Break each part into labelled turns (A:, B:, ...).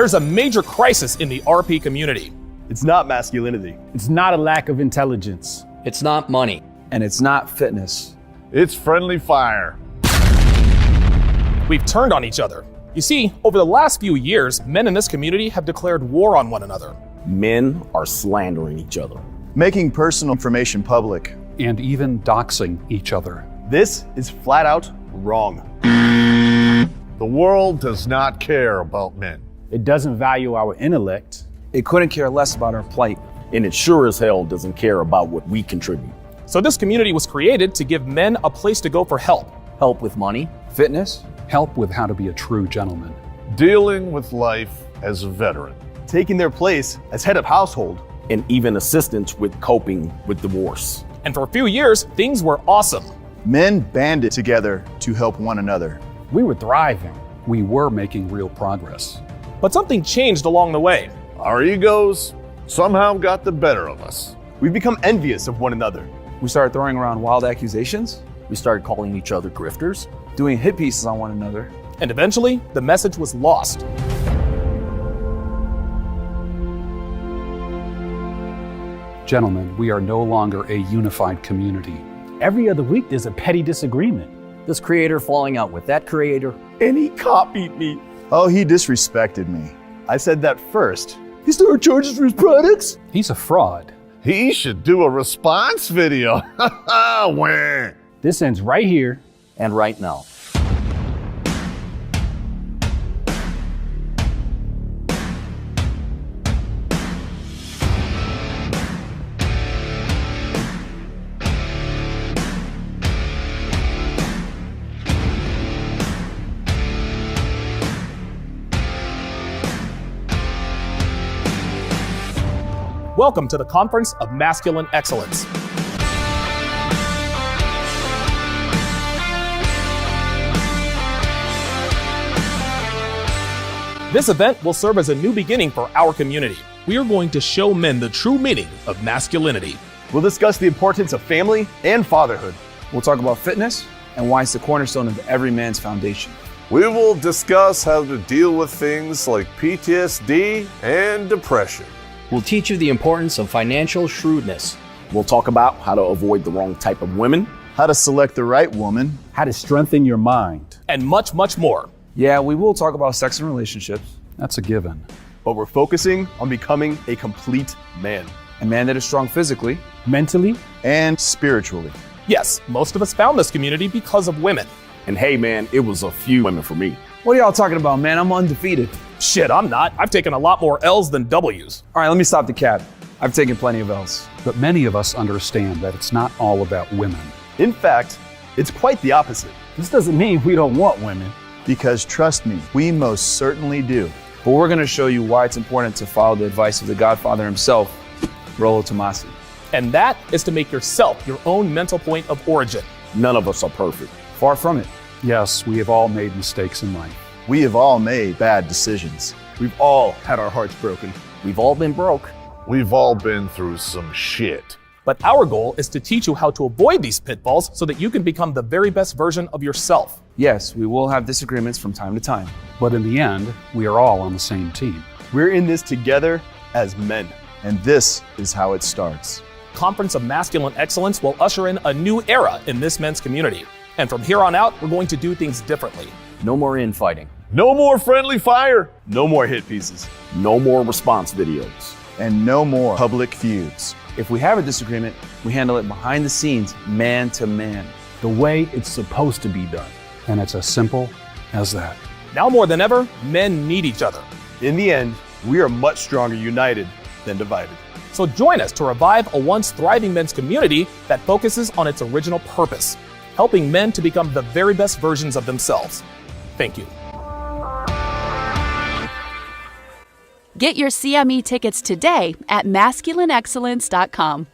A: There's a major crisis in the RP community.
B: It's not masculinity.
C: It's not a lack of intelligence.
D: It's not money.
E: And it's not fitness.
F: It's friendly fire.
A: We've turned on each other. You see, over the last few years, men in this community have declared war on one another.
G: Men are slandering each other,
H: making personal information public,
I: and even doxing each other.
B: This is flat out wrong.
F: The world does not care about men.
C: It doesn't value our intellect.
E: It couldn't care less about our plight.
G: And it sure as hell doesn't care about what we contribute.
A: So this community was created to give men a place to go for help.
D: Help with money.
E: Fitness.
I: Help with how to be a true gentleman.
F: Dealing with life as a veteran.
B: Taking their place as head of household.
G: And even assistance with coping with divorce.
A: And for a few years, things were awesome.
H: Men banded together to help one another.
C: We were thriving.
I: We were making real progress.
A: But something changed along the way.
F: Our egos somehow got the better of us.
B: We've become envious of one another.
E: We started throwing around wild accusations.
D: We started calling each other grifters.
E: Doing hit pieces on one another.
A: And eventually, the message was lost.
I: Gentlemen, we are no longer a unified community.
C: Every other week, there's a petty disagreement.
D: This creator falling out with that creator.
G: And he copied me.
H: Oh, he disrespected me.
B: I said that first.
H: He started charges for his products?
I: He's a fraud.
F: He should do a response video. Wah.
C: This ends right here.
D: And right now.
A: Welcome to the Conference of Masculine Excellence. This event will serve as a new beginning for our community. We are going to show men the true meaning of masculinity.
B: We'll discuss the importance of family and fatherhood.
E: We'll talk about fitness and why it's the cornerstone of every man's foundation.
F: We will discuss how to deal with things like PTSD and depression.
D: We'll teach you the importance of financial shrewdness.
G: We'll talk about how to avoid the wrong type of women,
H: how to select the right woman,
C: how to strengthen your mind,
A: and much, much more.
E: Yeah, we will talk about sex and relationships.
I: That's a given.
B: But we're focusing on becoming a complete man.
E: A man that is strong physically,
C: mentally,
H: and spiritually.
A: Yes, most of us found this community because of women.
G: And hey man, it was a few women for me.
E: What are y'all talking about, man? I'm undefeated.
A: Shit, I'm not. I've taken a lot more L's than W's.
E: All right, let me stop the cap. I've taken plenty of L's.
I: But many of us understand that it's not all about women.
B: In fact, it's quite the opposite.
C: This doesn't mean we don't want women.
H: Because trust me, we most certainly do.
E: But we're going to show you why it's important to follow the advice of the Godfather himself, Rollo Tomasi.
A: And that is to make yourself your own mental point of origin.
G: None of us are perfect.
E: Far from it.
I: Yes, we have all made mistakes in life.
H: We have all made bad decisions.
B: We've all had our hearts broken.
D: We've all been broke.
F: We've all been through some shit.
A: But our goal is to teach you how to avoid these pitfalls so that you can become the very best version of yourself.
E: Yes, we will have disagreements from time to time.
I: But in the end, we are all on the same team.
B: We're in this together as men.
H: And this is how it starts.
A: Conference of Masculine Excellence will usher in a new era in this men's community. And from here on out, we're going to do things differently.
D: No more infighting.
F: No more friendly fire.
B: No more hit pieces.
G: No more response videos.
H: And no more public feuds.
E: If we have a disagreement, we handle it behind the scenes, man to man.
C: The way it's supposed to be done.
I: And it's as simple as that.
A: Now more than ever, men need each other.
B: In the end, we are much stronger united than divided.
A: So join us to revive a once thriving men's community that focuses on its original purpose, helping men to become the very best versions of themselves. Thank you.
J: Get your CME tickets today at masculineexcellence.com.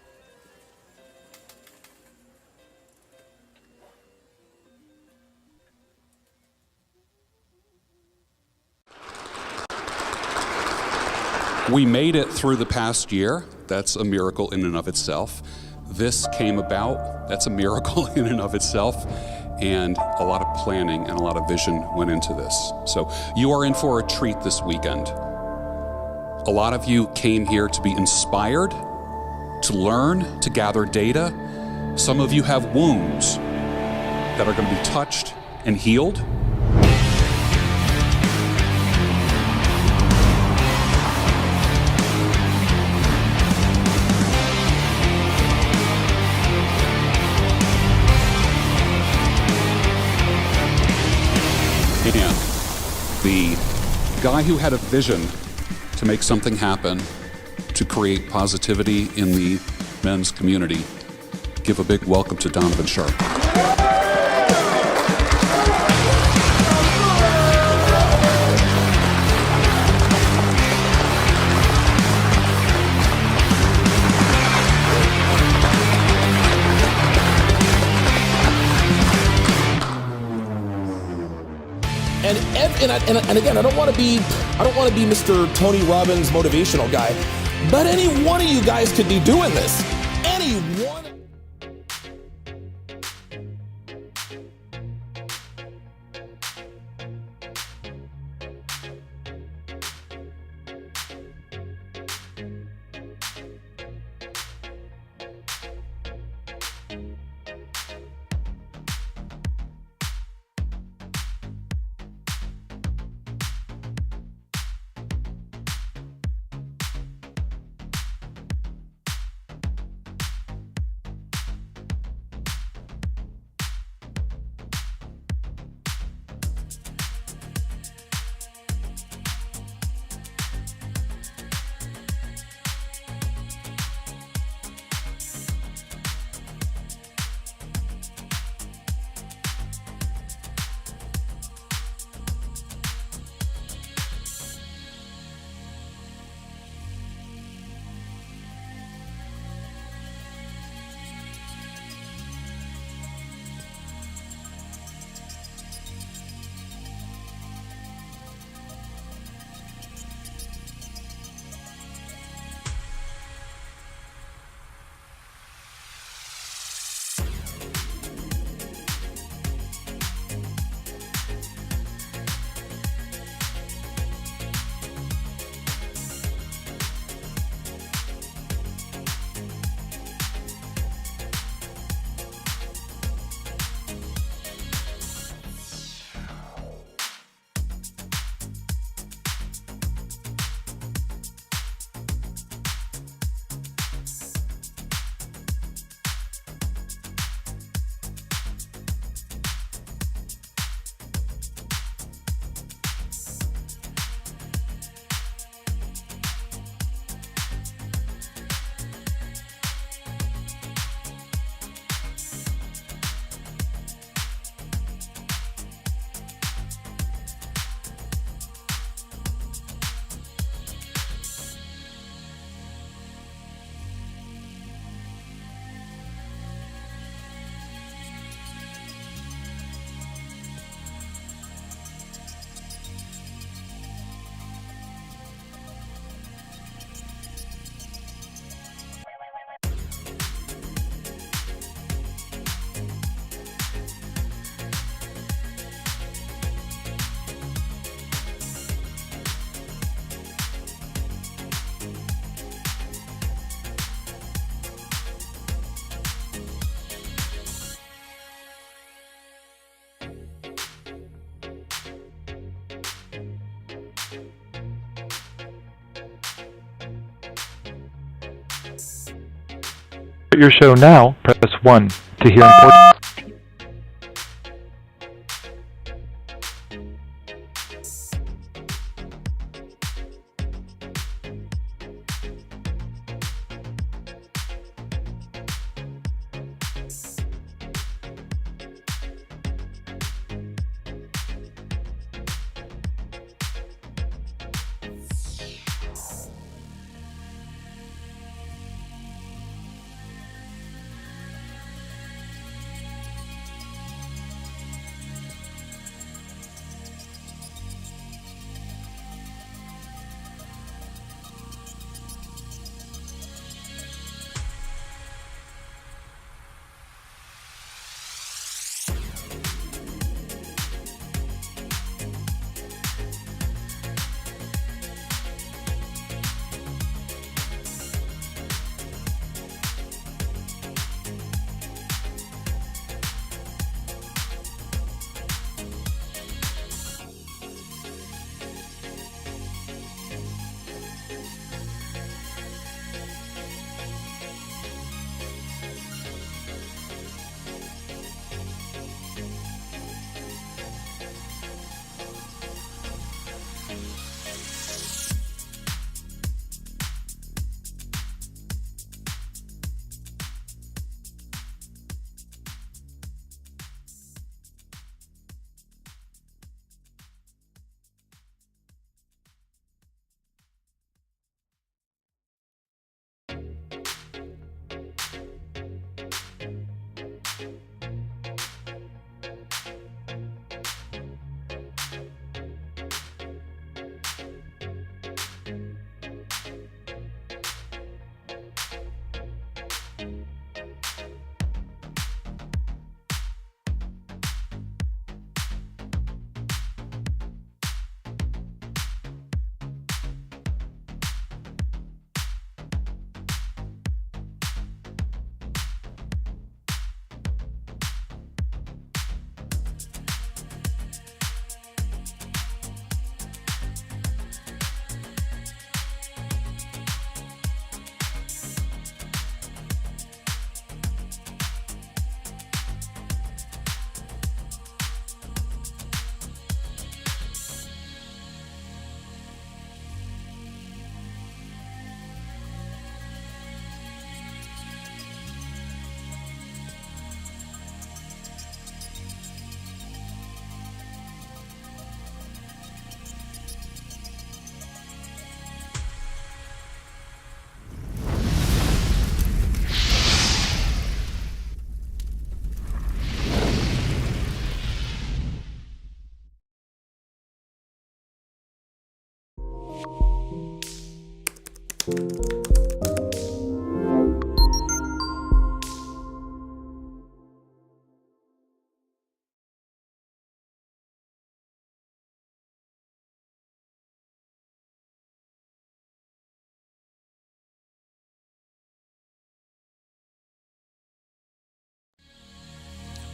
K: We made it through the past year. That's a miracle in and of itself. This came about. That's a miracle in and of itself. And a lot of planning and a lot of vision went into this. So you are in for a treat this weekend. A lot of you came here to be inspired, to learn, to gather data. Some of you have wounds that are going to be touched and healed. And the guy who had a vision to make something happen, to create positivity in the men's community, give a big welcome to Donovan Sharp.
A: And again, I don't want to be Mr. Tony Robbins motivational guy, but any one of you guys could be doing this. Any one.
L: Your show now, press 1 to hear important.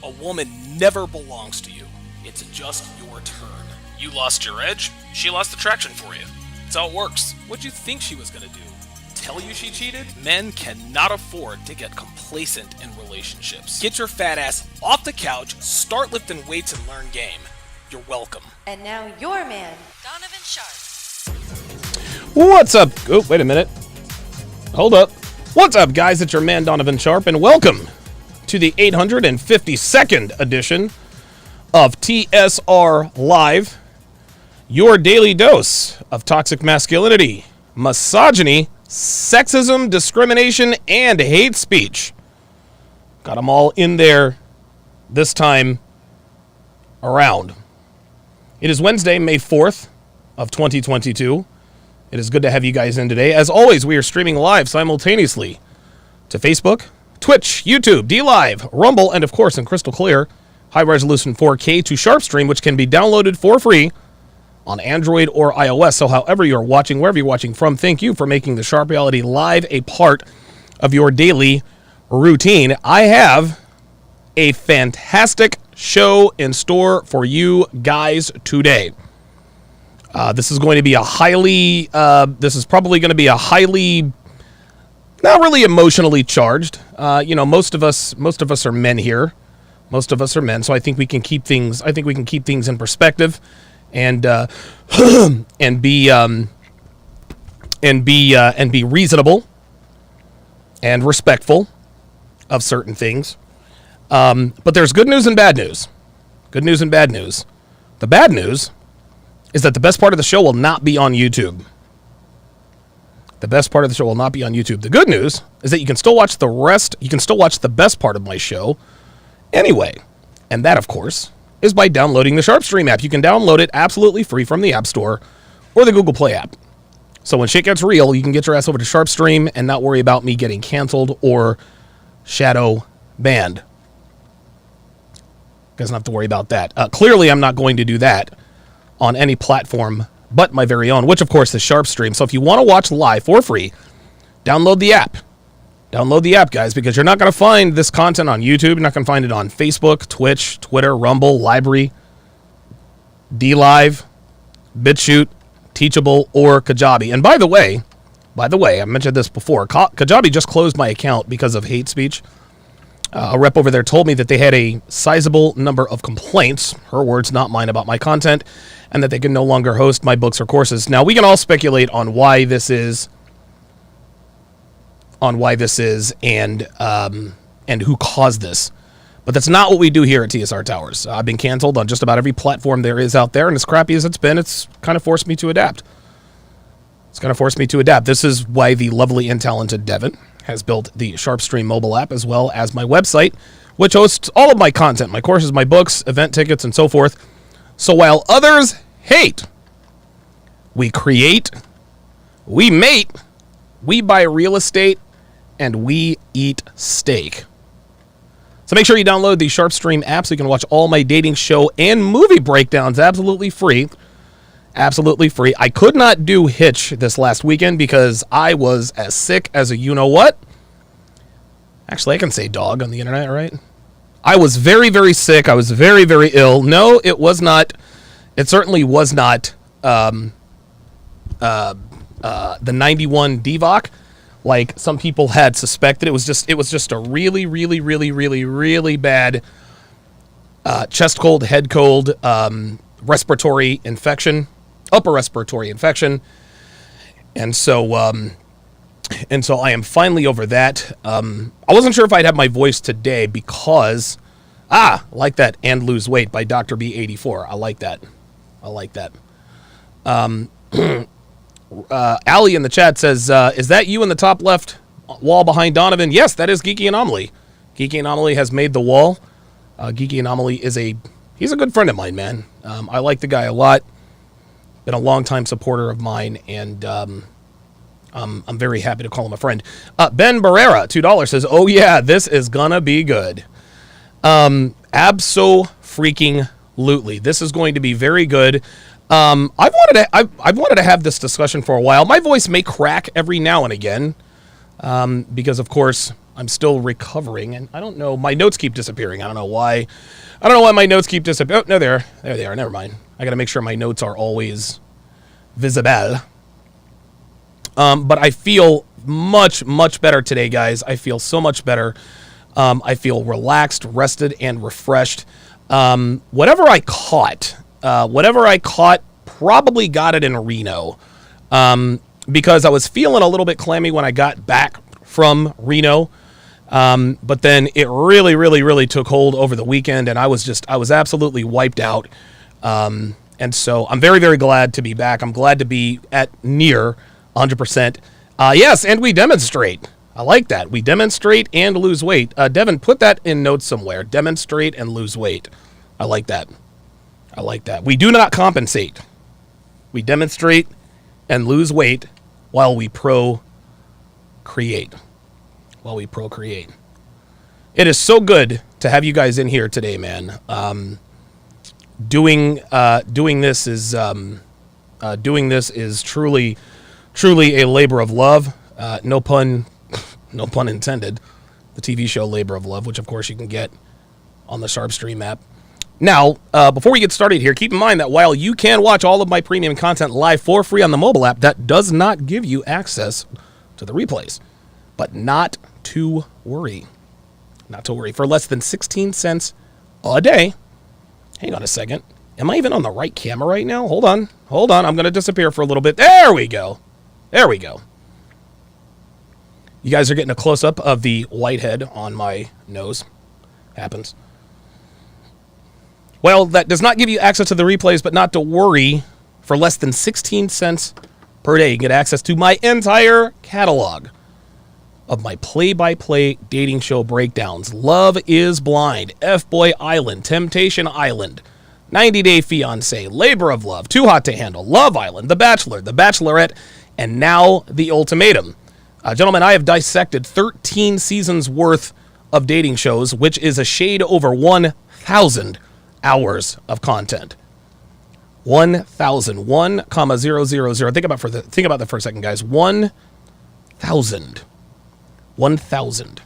A: A woman never belongs to you. It's just your turn. You lost your edge, she lost attraction for you. That's how it works. What'd you think she was gonna do? Tell you she cheated? Men cannot afford to get complacent in relationships. Get your fat ass off the couch, start lifting weights, and learn game. You're welcome.
M: And now your man, Donovan Sharp.
A: What's up? Oh, wait a minute. Hold up. What's up, guys? It's your man, Donovan Sharp, and welcome to the 852nd edition of TSR Live, your daily dose of toxic masculinity, misogyny, sexism, discrimination, and hate speech. Got them all in there this time around. It is Wednesday, May 4th of 2022. It is good to have you guys in today. As always, we are streaming live simultaneously to Facebook, Twitch, YouTube, DLive, Rumble, and of course in crystal clear, high-resolution 4K to SharpStream, which can be downloaded for free on Android or iOS. So however you're watching, wherever you're watching from, thank you for making the Sharp Reality Live a part of your daily routine. I have a fantastic show in store for you guys today. This is going to be a highly, not really emotionally charged. Most of us are men here. Most of us are men, so I think we can keep things in perspective, and and be reasonable and respectful of certain things. But there's good news and bad news. Good news and bad news. The bad news is that the best part of the show will not be on YouTube. The best part of the show will not be on YouTube. The good news is that you can still watch the rest. You can still watch the best part of my show anyway. And that, of course, is by downloading the SharpStream app. You can download it absolutely free from the App Store or the Google Play app. So when shit gets real, you can get your ass over to SharpStream and not worry about me getting canceled or shadow banned. Doesn't have to worry about that. Clearly, I'm not going to do that on any platform but my very own, which of course is SharpStream. So if you want to watch live for free, download the app. Download the app, guys, because you're not going to find this content on YouTube. You're not going to find it on Facebook, Twitch, Twitter, Rumble, Library, DLive, BitChute, Teachable, or Kajabi. And by the way, I mentioned this before. Kajabi just closed my account because of hate speech. A rep over there told me that they had a sizable number of complaints, her words, not mine, about my content, and that they can no longer host my books or courses. Now, we can all speculate on why this is, and who caused this. But that's not what we do here at TSR Towers. I've been canceled on just about every platform there is out there, and as crappy as it's been, it's kind of forced me to adapt. This is why the lovely and talented Devin has built the SharpStream mobile app, as well as my website, which hosts all of my content, my courses, my books, event tickets, and so forth. So while others hate, we create, we mate, we buy real estate, and we eat steak. So make sure you download the SharpStream app so you can watch all my dating show and movie breakdowns absolutely free. Absolutely free. I could not do Hitch this last weekend because I was as sick as a you-know-what. Actually, I can say dog on the internet, right? I was very, very sick. I was very, very ill. No, it was not. It certainly was not the 91 DVOC like some people had suspected. It was just a really, really, really, really, really bad chest cold, head cold, respiratory infection. Upper respiratory infection, and so I am finally over that. I wasn't sure if I'd have my voice today because like that, and lose weight by Dr. B84. I like that. Allie in the chat says, is that you in the top left wall behind Donovan? Yes, that is Geeky Anomaly. Geeky Anomaly has made the wall. Geeky Anomaly he's a good friend of mine, man. I like the guy a lot. Been a long-time supporter of mine, and I'm very happy to call him a friend. Ben Barrera, $2, says, oh yeah, this is gonna be good. Abso-freaking-lutely. This is going to be very good. I've wanted to have this discussion for a while. My voice may crack every now and again, because of course I'm still recovering, and I don't know. My notes keep disappearing. I don't know why. I don't know why my notes keep disappearing. Oh, no, there they are. Never mind. I got to make sure my notes are always visible. But I feel much, much better today, guys. I feel so much better. I feel relaxed, rested, and refreshed. Whatever I caught, probably got it in Reno. Because I was feeling a little bit clammy when I got back from Reno. But then it really, really, really took hold over the weekend, and I was absolutely wiped out. And so I'm very, very glad to be back. I'm glad to be at near 100%. Yes, and we demonstrate. I like that. We demonstrate and lose weight. Devin, put that in notes somewhere. Demonstrate and lose weight. I like that. I like that. We do not compensate. We demonstrate and lose weight while we procreate. It is so good to have you guys in here today, man. Doing this is truly a labor of love. No pun intended. The TV show Labor of Love, which of course you can get on the SharpStream app. Now, before we get started here, keep in mind that while you can watch all of my premium content live for free on the mobile app, that does not give you access to the replays. But not to worry. Not to worry. For less than 16 cents a day. Hang on a second. Am I even on the right camera right now? Hold on. I'm going to disappear for a little bit. There we go. You guys are getting a close-up of the whitehead on my nose. Happens. Well, that does not give you access to the replays, but not to worry. For less than 16 cents per day, you get access to my entire catalog of my play-by-play dating show breakdowns. Love is Blind, F-Boy Island, Temptation Island, 90 Day Fiancé, Labor of Love, Too Hot to Handle, Love Island, The Bachelor, The Bachelorette, and now The Ultimatum. Gentlemen, I have dissected 13 seasons worth of dating shows, which is a shade over 1,000 hours of content. 1,000. 1,000. Think about that for a second, guys. 1,000. 1,000.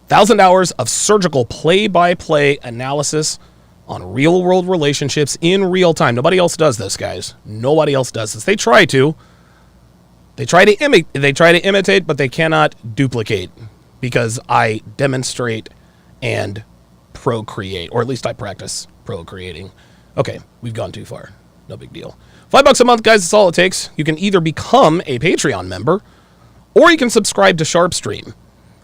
A: 1,000 hours of surgical play-by-play analysis on real-world relationships in real time. Nobody else does this, guys. Nobody else does this. They try to. They try to imitate, but they cannot duplicate because I demonstrate and procreate, or at least I practice procreating. Okay, we've gone too far. No big deal. $5 a month, guys, that's all it takes. You can either become a Patreon member, or you can subscribe to SharpStream.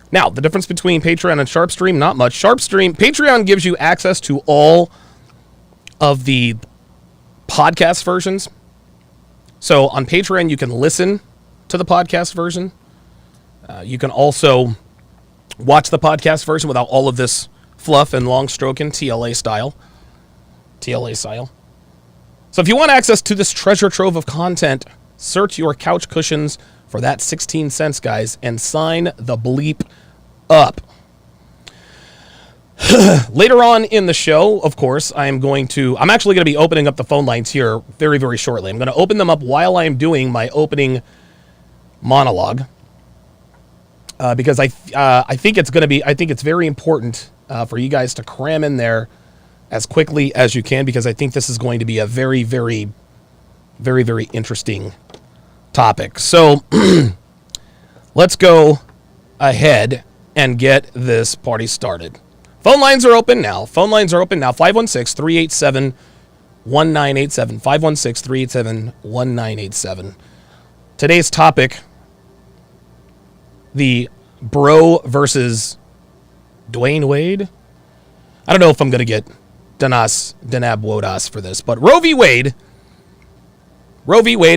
A: Now, the difference between Patreon and SharpStream, not much. Patreon gives you access to all of the podcast versions. So on Patreon, you can listen to the podcast version. You can also watch the podcast version without all of this fluff and long stroking TLA style. So if you want access to this treasure trove of content, search your couch cushions for that 16 cents, guys, and sign the bleep up. Later on in the show, of course, I'm actually going to be opening up the phone lines here very, very shortly. I'm going to open them up while I'm doing my opening monologue, because I think it's very important for you guys to cram in there as quickly as you can, because I think this is going to be a very, very, very, very interesting topic. So let's go ahead and get this party started. Phone lines are open now. 516-387-1987. 516-387-1987. Today's topic, the bro versus Dwayne Wade. I don't know if I'm going to get Danab Wodas for this, but Roe v. Wade,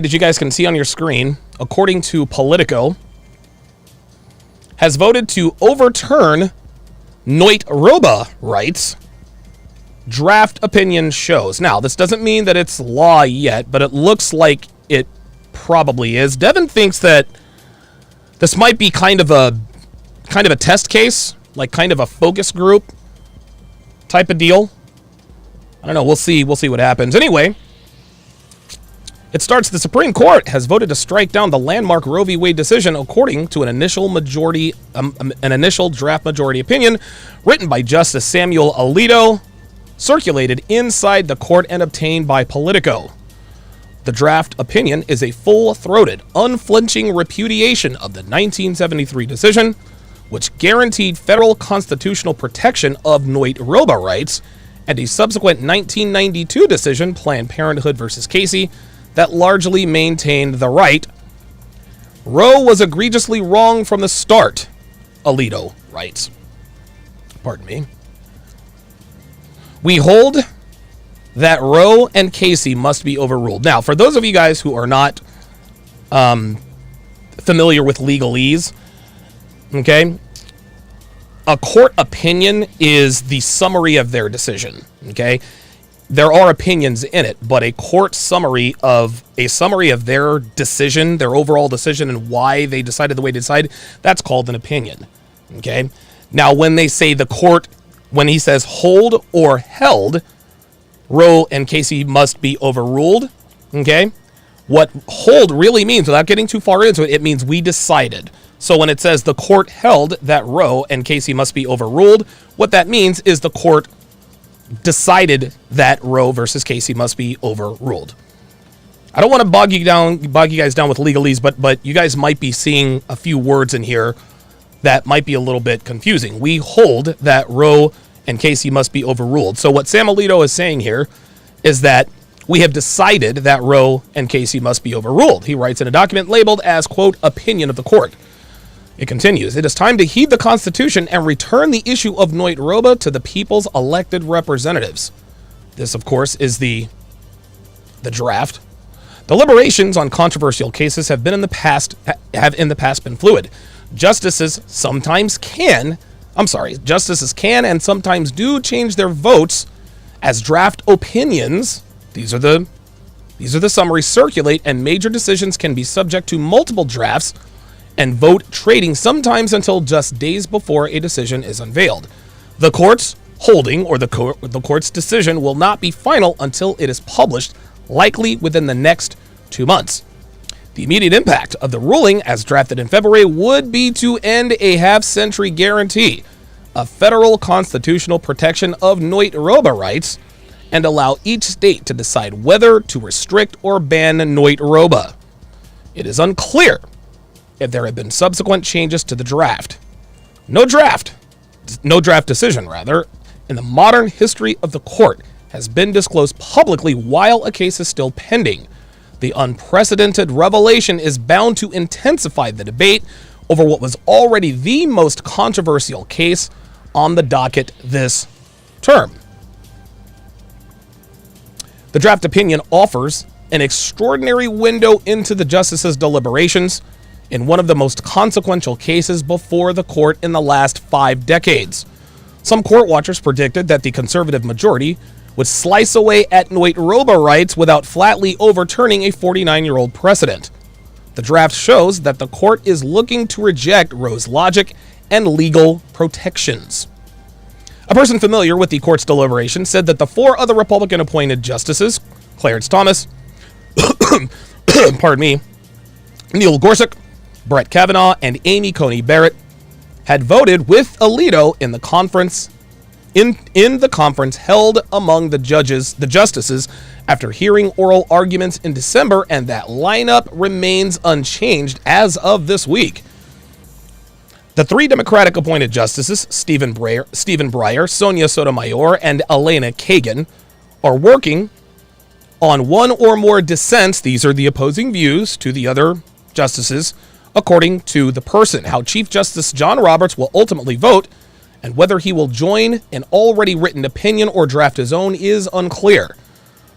A: as you guys can see on your screen, according to Politico, has voted to overturn Noit Roba rights, draft opinion shows. Now, this doesn't mean that it's law yet, but it looks like it probably is. Devin thinks that this might be kind of a test case, like kind of a focus group type of deal. I don't know. We'll see what happens. Anyway, It starts, the Supreme Court has voted to strike down the landmark Roe v. Wade decision according to an initial draft majority opinion written by Justice Samuel Alito, circulated inside the court and obtained by Politico. The draft opinion is a full-throated, unflinching repudiation of the 1973 decision, which guaranteed federal constitutional protection of Noit-Roba rights, and a subsequent 1992 decision, Planned Parenthood versus Casey, that largely maintained the right. Roe was egregiously wrong from the start, Alito writes. Pardon me. We hold that Roe and Casey must be overruled. Now, for those of you guys who are not familiar with legalese, okay, a court opinion is the summary of their decision, okay? There are opinions in it, but a court summary of their decision, their overall decision, and why they decided the way they decided, that's called an opinion. Okay? Now, when they say the court, when he says hold or held, Roe and Casey must be overruled. Okay? What hold really means, without getting too far into it, it means we decided. So when it says the court held that Roe and Casey must be overruled, what that means is the court decided that Roe versus Casey must be overruled. I don't want to bog you guys down with legalese, but you guys might be seeing a few words in here that might be a little bit confusing. We hold that Roe and Casey must be overruled. So what Sam Alito is saying here is that we have decided that Roe and Casey must be overruled. He writes in a document labeled as, quote, opinion of the court. It continues, it is time to heed the Constitution and return the issue of Noit-Roba to the people's elected representatives. This, of course, is the draft. Deliberations on controversial cases have in the past been fluid. Justices can and sometimes do change their votes as draft opinions. These are the summaries circulate, and major decisions can be subject to multiple drafts and vote trading, sometimes until just days before a decision is unveiled. The court's holding or the court's decision will not be final until it is published, likely within the next 2 months. The immediate impact of the ruling, as drafted in February, would be to end a half-century guarantee of federal constitutional protection of Noit-Roba rights and allow each state to decide whether to restrict or ban Noit-Roba. It is unclear if there have been subsequent changes to the draft. No draft decision, in the modern history of the court has been disclosed publicly while a case is still pending. The unprecedented revelation is bound to intensify the debate over what was already the most controversial case on the docket this term. The draft opinion offers an extraordinary window into the justices' deliberations in one of the most consequential cases before the court in the last 5 decades. Some court watchers predicted that the conservative majority would slice away at Noit-Roba rights without flatly overturning a 49-year-old precedent. The draft shows that the court is looking to reject Roe's logic and legal protections. A person familiar with the court's deliberation said that the 4 other Republican-appointed justices, Clarence Thomas, pardon me, Neil Gorsuch, Brett Kavanaugh, and Amy Coney Barrett, had voted with Alito in the conference held among the justices after hearing oral arguments in December, and that lineup remains unchanged as of this week. The 3 Democratic-appointed justices, Stephen Breyer, Sonia Sotomayor, and Elena Kagan, are working on one or more dissents. These are the opposing views to the other justices, according to the person. How Chief Justice John Roberts will ultimately vote and whether he will join an already written opinion or draft his own is unclear.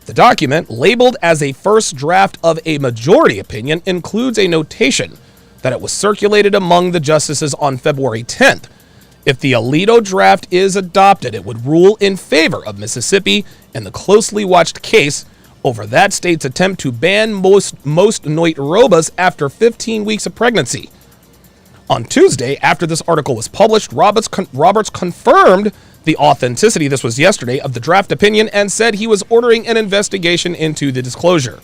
A: The document, labeled as a first draft of a majority opinion, includes a notation that it was circulated among the justices on February 10th. If the Alito draft is adopted, it would rule in favor of Mississippi in the closely watched case over that state's attempt to ban most Noit-Robas after 15 weeks of pregnancy. On Tuesday, after this article was published, Roberts confirmed the authenticity, this was yesterday, of the draft opinion and said he was ordering an investigation into the disclosure.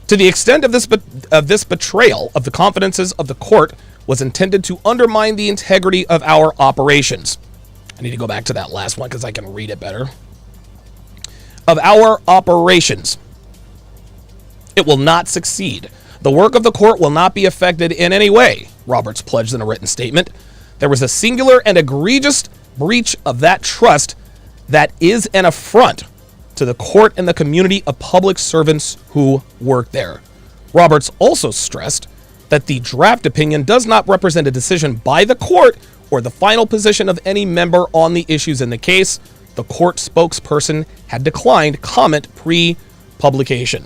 A: To the extent of this betrayal of the confidences of the court was intended to undermine the integrity of our operations. I need to go back to that last one because I can read it better. Of our operations. It will not succeed. The work of the court will not be affected in any way, Roberts pledged in a written statement. There was a singular and egregious breach of that trust that is an affront to the court and the community of public servants who work there. Roberts also stressed that the draft opinion does not represent a decision by the court or the final position of any member on the issues in the case. The court spokesperson had declined comment pre-publication.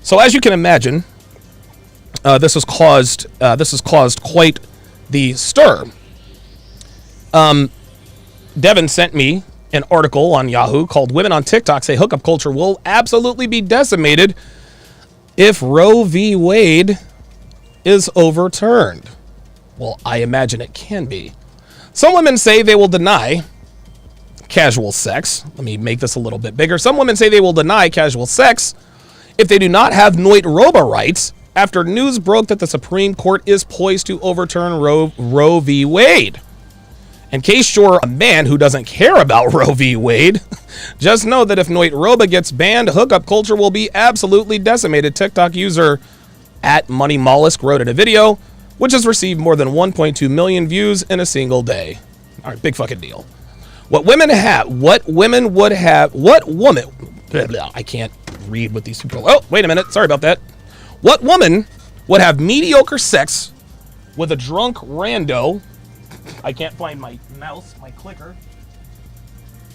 A: So as you can imagine, this has caused quite the stir. Devin sent me an article on Yahoo called "Women on TikTok Say Hookup Culture Will Absolutely Be Decimated If Roe v. Wade is Overturned." Well, I imagine it can be. Some women say they will deny casual sex. Let me make this a little bit bigger. Some women say they will deny casual sex if they do not have Noit Roba rights after news broke that the Supreme Court is poised to overturn Roe v. Wade. In case you're a man who doesn't care about Roe v. Wade, just know that if Noit Roba gets banned, hookup culture will be absolutely decimated. TikTok user @MoneyMollusk wrote in a video, which has received more than 1.2 million views in a single day. All right, big fucking deal. What women would have, I can't read what these people, oh, wait a minute, sorry about that. What woman would have mediocre sex with a drunk rando? I can't find my mouse, my clicker.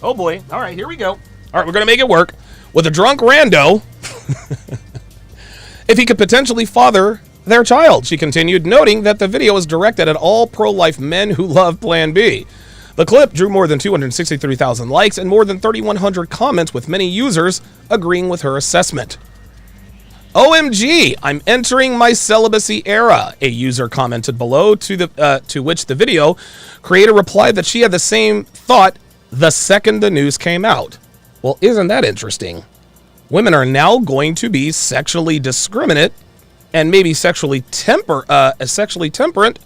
A: Oh boy. All right, here we go. All right, we're going to make it work. With a drunk rando, if he could potentially father their child, she continued, noting that the video is directed at all pro-life men who love Plan B. The clip drew more than 263,000 likes and more than 3,100 comments, with many users agreeing with her assessment. OMG, I'm entering my celibacy era, a user commented below, to which the video creator replied that she had the same thought the second the news came out. Well, isn't that interesting? Women are now going to be sexually discriminate and maybe sexually temperate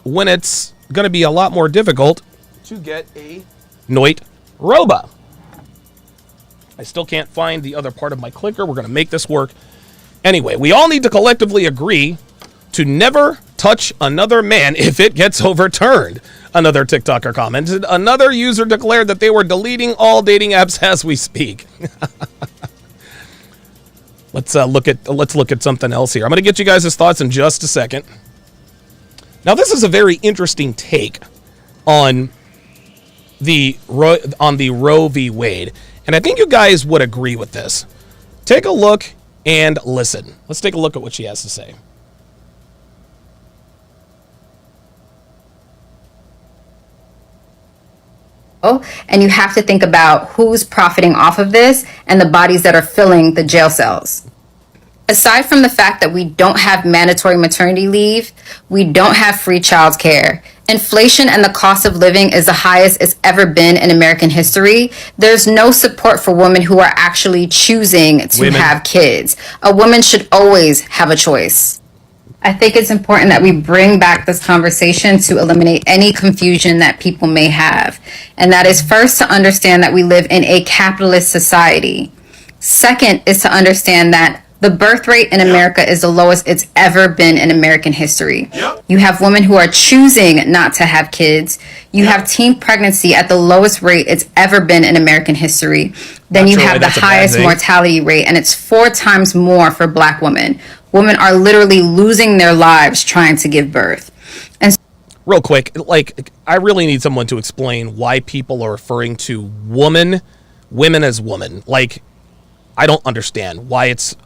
A: when it's going to be a lot more difficult to get a Noit Roba. I still can't find the other part of my clicker. We're going to make this work. Anyway, we all need to collectively agree to never touch another man if it gets overturned, another TikToker commented. Another user declared that they were deleting all dating apps as we speak. Let's look at something else here. I'm going to get you guys' thoughts in just a second. Now, this is a very interesting take on the Roe v. Wade. And I think you guys would agree with this. Take a look and listen. Let's take a look at what she has to say.
N: And you have to think about who's profiting off of this and the bodies that are filling the jail cells. Aside from the fact that we don't have mandatory maternity leave, we don't have free childcare. Inflation and the cost of living is the highest it's ever been in American history. There's no support for women who are actually choosing to have kids. A woman should always have a choice. I think it's important that we bring back this conversation to eliminate any confusion that people may have. And that is first to understand that we live in a capitalist society. Second is to understand that the birth rate in America is the lowest it's ever been in American history. You have women who are choosing not to have kids. You have teen pregnancy at the lowest rate it's ever been in American history. Then you have the highest mortality rate, and it's 4 times more for Black women. Women are literally losing their lives trying to give birth. And
A: real quick, like, I really need someone to explain why people are referring to women as woman. Like, I don't understand why it's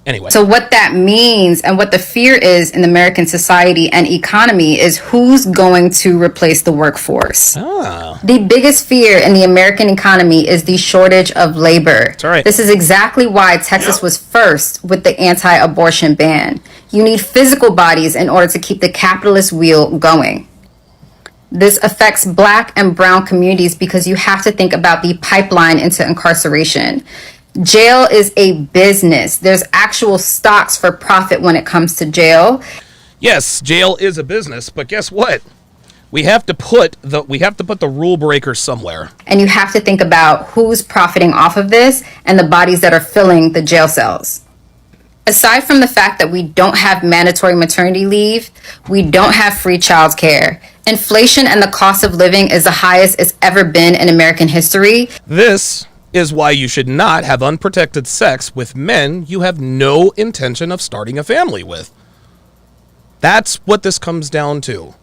A: anyway.
N: So what that means and what the fear is in American society and economy is who's going to replace the workforce. The biggest fear in the American economy is the shortage of labor.
A: That's right.
N: This is exactly why Texas was first with the anti-abortion ban. You need physical bodies in order to keep the capitalist wheel going. This affects Black and brown communities because you have to think about the pipeline into incarceration. Jail is a business. There's actual stocks for profit when it comes to jail.
A: Yes, jail is a business, but guess what? We have to put the rule breakers somewhere.
N: And you have to think about who's profiting off of this and the bodies that are filling the jail cells. Aside from the fact that we don't have mandatory maternity leave, we don't have free childcare. Inflation and the cost of living is the highest it's ever been in American history.
A: This is why you should not have unprotected sex with men you have no intention of starting a family with. That's what this comes down to.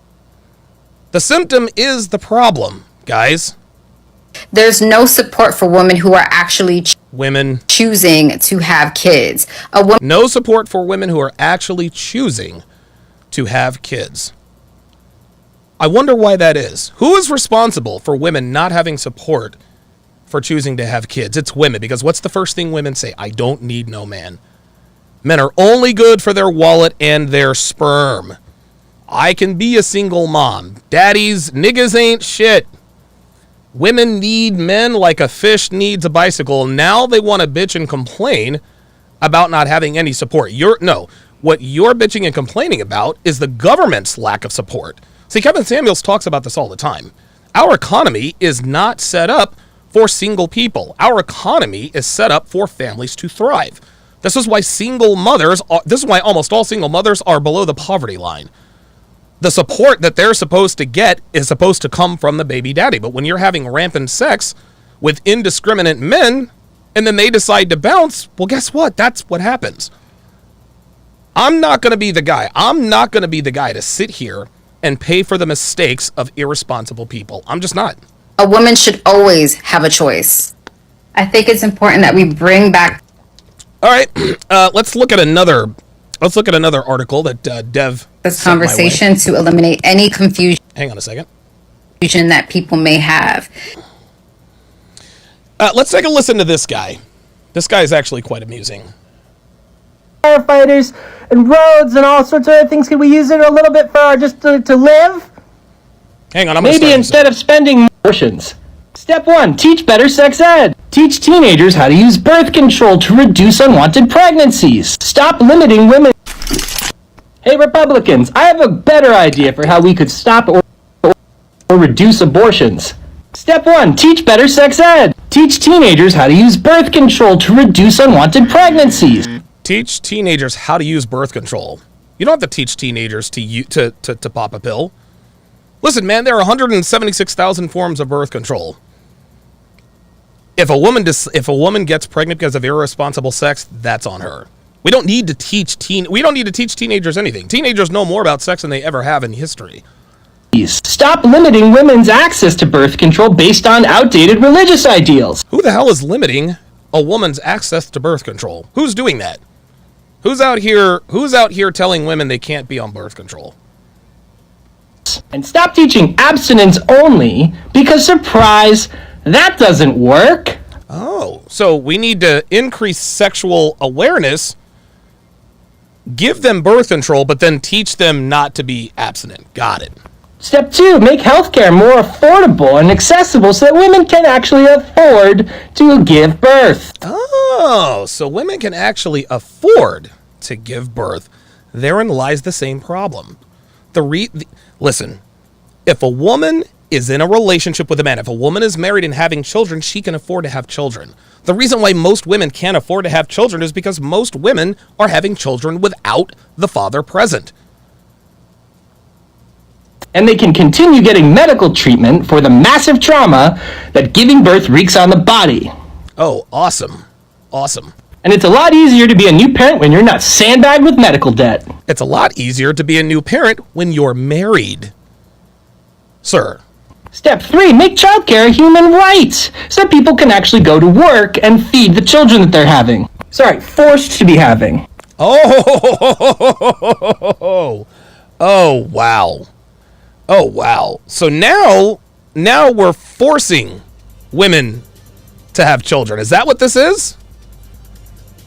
A: The symptom is the problem, guys.
N: There's no support for women who are actually choosing to have kids.
A: No support for women who are actually choosing to have kids. I wonder why that is. Who is responsible for women not having support for choosing to have kids? It's women, because what's the first thing women say? I don't need no man. Men are only good for their wallet and their sperm. I can be a single mom. Daddies, niggas ain't shit. Women need men like a fish needs a bicycle. Now they want to bitch and complain about not having any support. What you're bitching and complaining about is the government's lack of support. See, Kevin Samuels talks about this all the time. Our economy is not set up for single people. Our economy is set up for families to thrive. This is why almost all single mothers are below the poverty line. The support that they're supposed to get is supposed to come from the baby daddy. But when you're having rampant sex with indiscriminate men and then they decide to bounce, well, guess what? That's what happens. I'm not going to be the guy. I'm not going to be the guy to sit here and pay for the mistakes of irresponsible people. I'm just not.
N: A woman should always have a choice. I think it's important that we bring back.
A: All right, let's look at another article that Dev
N: this conversation to eliminate any confusion.
A: Hang on a second.
N: That people may have.
A: Let's take a listen to this guy. This guy is actually quite amusing.
O: Firefighters and roads and all sorts of other things. Can we use it a little bit for just to live?
A: Hang on,
O: maybe instead of spending abortions. Step 1, teach better sex ed. Teach teenagers how to use birth control to reduce unwanted pregnancies. Stop limiting women. Hey Republicans, I have a better idea for how we could stop or reduce abortions. Step 1, teach better sex ed. Teach teenagers how to use birth control to reduce unwanted pregnancies.
A: Teach teenagers how to use birth control. You don't have to teach teenagers to pop a pill. Listen, man, there are 176,000 forms of birth control. If a woman gets pregnant because of irresponsible sex, that's on her. We don't need to teach teenagers anything. Teenagers know more about sex than they ever have in history.
O: Stop limiting women's access to birth control based on outdated religious ideals.
A: Who the hell is limiting a woman's access to birth control? Who's doing that? Who's out here telling women they can't be on birth control?
O: And stop teaching abstinence only, because surprise, that doesn't work.
A: Oh, so we need to increase sexual awareness, give them birth control, but then teach them not to be abstinent. Got it.
O: Step 2, make healthcare more affordable and accessible so that women can actually afford to give birth.
A: Oh, so women can actually afford to give birth. Therein lies the same problem. Listen, if a woman is in a relationship with a man, if a woman is married and having children, she can afford to have children. The reason why most women can't afford to have children is because most women are having children without the father present.
O: And they can continue getting medical treatment for the massive trauma that giving birth wreaks on the body.
A: Oh, awesome. Awesome.
O: And it's a lot easier to be a new parent when you're not sandbagged with medical debt.
A: It's a lot easier to be a new parent when you're married, sir.
O: Step 3, make childcare a human right, so that people can actually go to work and feed the children that they're having. Sorry, forced to be having.
A: Oh, wow. Oh, wow. So now we're forcing women to have children. Is that what this is?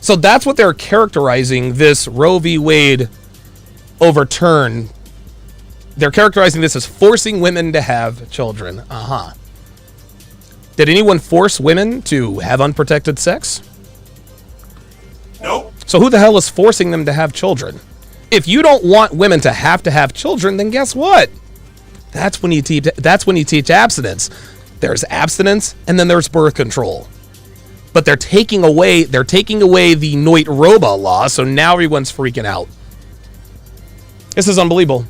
A: So that's what they're characterizing this Roe v. Wade overturn. They're characterizing this as forcing women to have children. Uh-huh. Did anyone force women to have unprotected sex? So who the hell is forcing them to have children? If you don't want women to have children, then guess what? That's when you teach abstinence. There's abstinence and then there's birth control. But they're taking away the Noit Roba law, so now everyone's freaking out. This is unbelievable.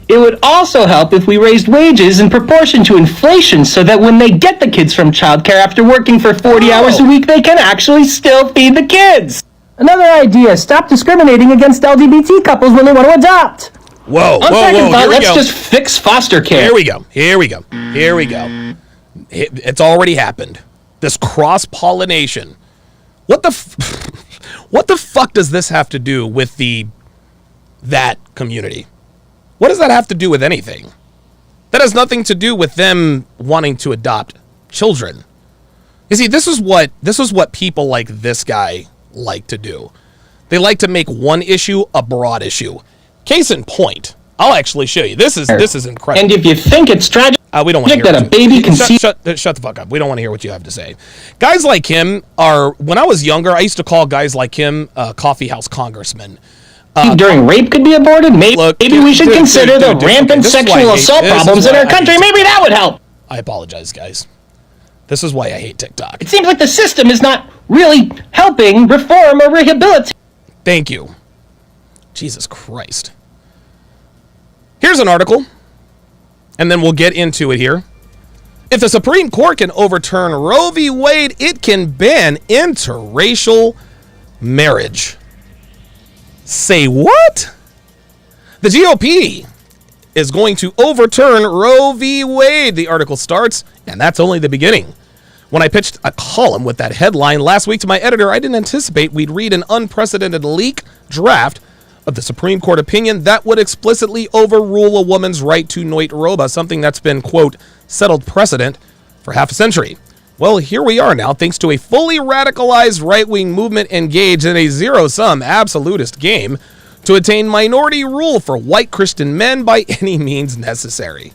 O: It would also help if we raised wages in proportion to inflation so that when they get the kids from childcare after working for 40 hours a week, they can actually still feed the kids. Another idea, stop discriminating against LGBT couples when they want to adopt.
A: Whoa.
O: Let's just fix foster care.
A: Here we go. It's already happened. This cross-pollination. What the fuck does this have to do with that community? What does that have to do with anything? That has nothing to do with them wanting to adopt children. You see, this is what people like this guy like to do. They like to make one issue a broad issue. Case in point, I'll actually show you. This is incredible.
O: And if you think it's tragic,
A: we don't want to hear
O: that a baby can see.
A: Shut the fuck up. We don't want to hear what you have to say. Guys like him are. When I was younger, I used to call guys like him coffee house congressmen.
O: During rape could be aborted. Maybe we should consider the rampant sexual assault problems in our country. Maybe that would help.
A: I apologize, guys. This is why I hate TikTok.
O: It seems like the system is not really helping reform or rehabilitate.
A: Thank you. Jesus Christ. Here's an article, and then we'll get into it here. If the Supreme Court can overturn Roe v. Wade, it can ban interracial marriage. Say what? The GOP is going to overturn Roe v. Wade, the article starts, and that's only the beginning. When I pitched a column with that headline last week to my editor, I didn't anticipate we'd read an unprecedented leak draft of the Supreme Court opinion that would explicitly overrule a woman's right to Noit Roba, something that's been, quote, settled precedent for half a century. Well, here we are now, thanks to a fully radicalized right-wing movement engaged in a zero-sum absolutist game to attain minority rule for white Christian men by any means necessary.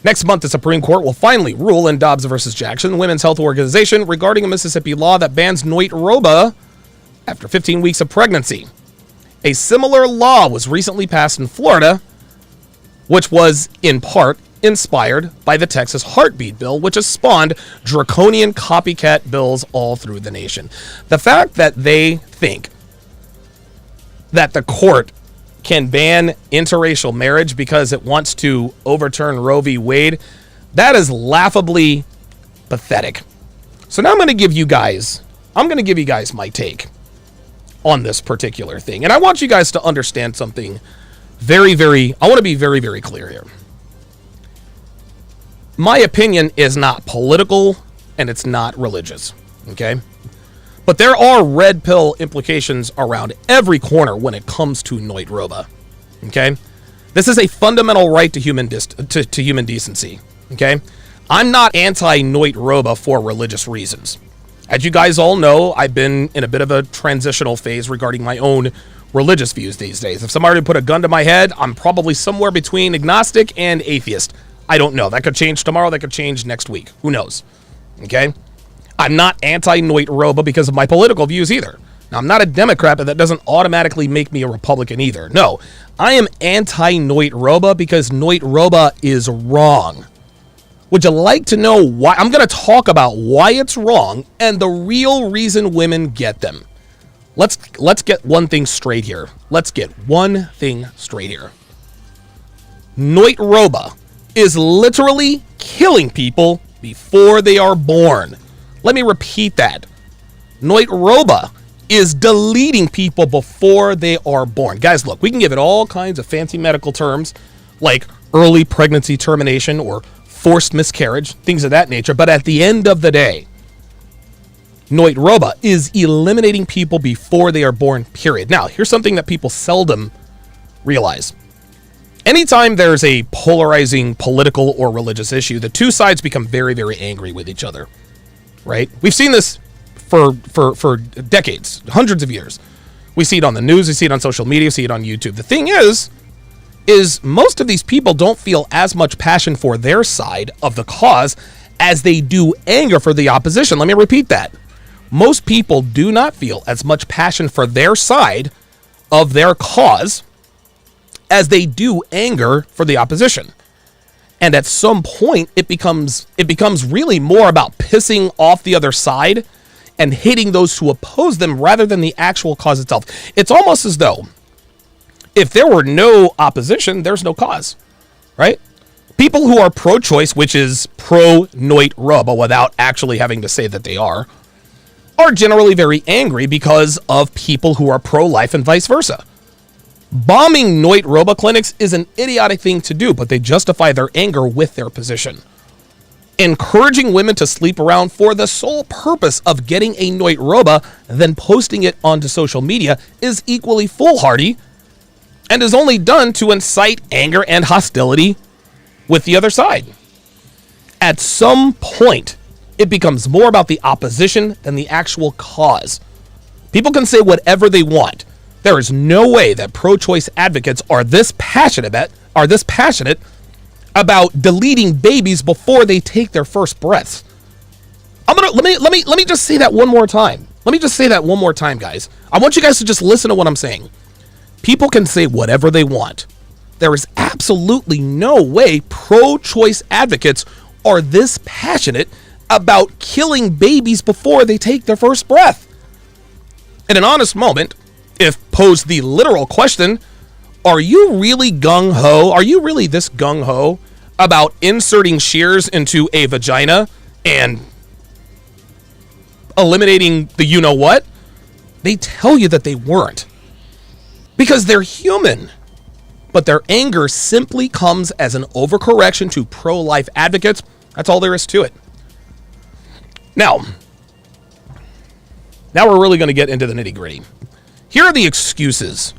A: Next month, the Supreme Court will finally rule in Dobbs v. Jackson, women's health organization, regarding a Mississippi law that bans Noit Roba after 15 weeks of pregnancy. A similar law was recently passed in Florida, which was, in part, inspired by the Texas Heartbeat Bill, which has spawned draconian copycat bills all through the nation. The fact that they think that the court can ban interracial marriage because it wants to overturn Roe v. Wade, that is laughably pathetic. So now I'm going to give you guys my take on this particular thing. And I want you guys to understand something I want to be very, very clear here. My opinion is not political and it's not religious, okay? But there are red pill implications around every corner when it comes to Noit Roba, okay? This is a fundamental right to human decency, okay? I'm not anti-Noit Roba for religious reasons. As you guys all know, I've been in a bit of a transitional phase regarding my own religious views these days. If somebody put a gun to my head, I'm probably somewhere between agnostic and atheist. I don't know. That could change tomorrow. That could change next week. Who knows? Okay? I'm not anti-Noit Roba because of my political views either. Now, I'm not a Democrat, but that doesn't automatically make me a Republican either. No, I am anti-Noit Roba because Noit Roba is wrong. Would you like to know why? I'm going to talk about why it's wrong and the real reason women get them. Let's get one thing straight here. Noit Roba is literally killing people before they are born. Let me repeat that. Noit Roba is deleting people before they are born. Guys, look, we can give it all kinds of fancy medical terms like early pregnancy termination or forced miscarriage, things of that nature. But at the end of the day, Noit Roba is eliminating people before they are born, period. Now, here's something that people seldom realize. Anytime there's a polarizing political or religious issue, the two sides become very, very angry with each other, right? We've seen this for decades, hundreds of years. We see it on the news, we see it on social media, we see it on YouTube. The thing is most of these people don't feel as much passion for their side of the cause as they do anger for the opposition. Let me repeat that. most people do not feel as much passion for their side of their cause as they do anger for the opposition. And at some point, it becomes really more about pissing off the other side and hating those who oppose them rather than the actual cause itself. It's almost as though if there were no opposition, there's no cause, right? People who are pro-choice, which is pro-noit rubber without actually having to say that they are generally very angry because of people who are pro-life and vice versa. Bombing noit roba clinics is an idiotic thing to do, but they justify their anger with their position. Encouraging women to sleep around for the sole purpose of getting a noit roba, then posting it onto social media is equally foolhardy and is only done to incite anger and hostility with the other side. At some point, it becomes more about the opposition than the actual cause. People can say whatever they want. There is no way that pro-choice advocates are this passionate about deleting babies before they take their first breaths. Let me just say that one more time. Let me just say that one more time, guys. I want you guys to just listen to what I'm saying. People can say whatever they want. There is absolutely no way pro-choice advocates are this passionate about killing babies before they take their first breath. In an honest moment, if posed the literal question, are you really gung-ho? Are you really this gung-ho about inserting shears into a vagina and eliminating the you-know-what? They tell you that they weren't. Because they're human. But their anger simply comes as an overcorrection to pro-life advocates. That's all there is to it. Now we're really going to get into the nitty-gritty. Here are the excuses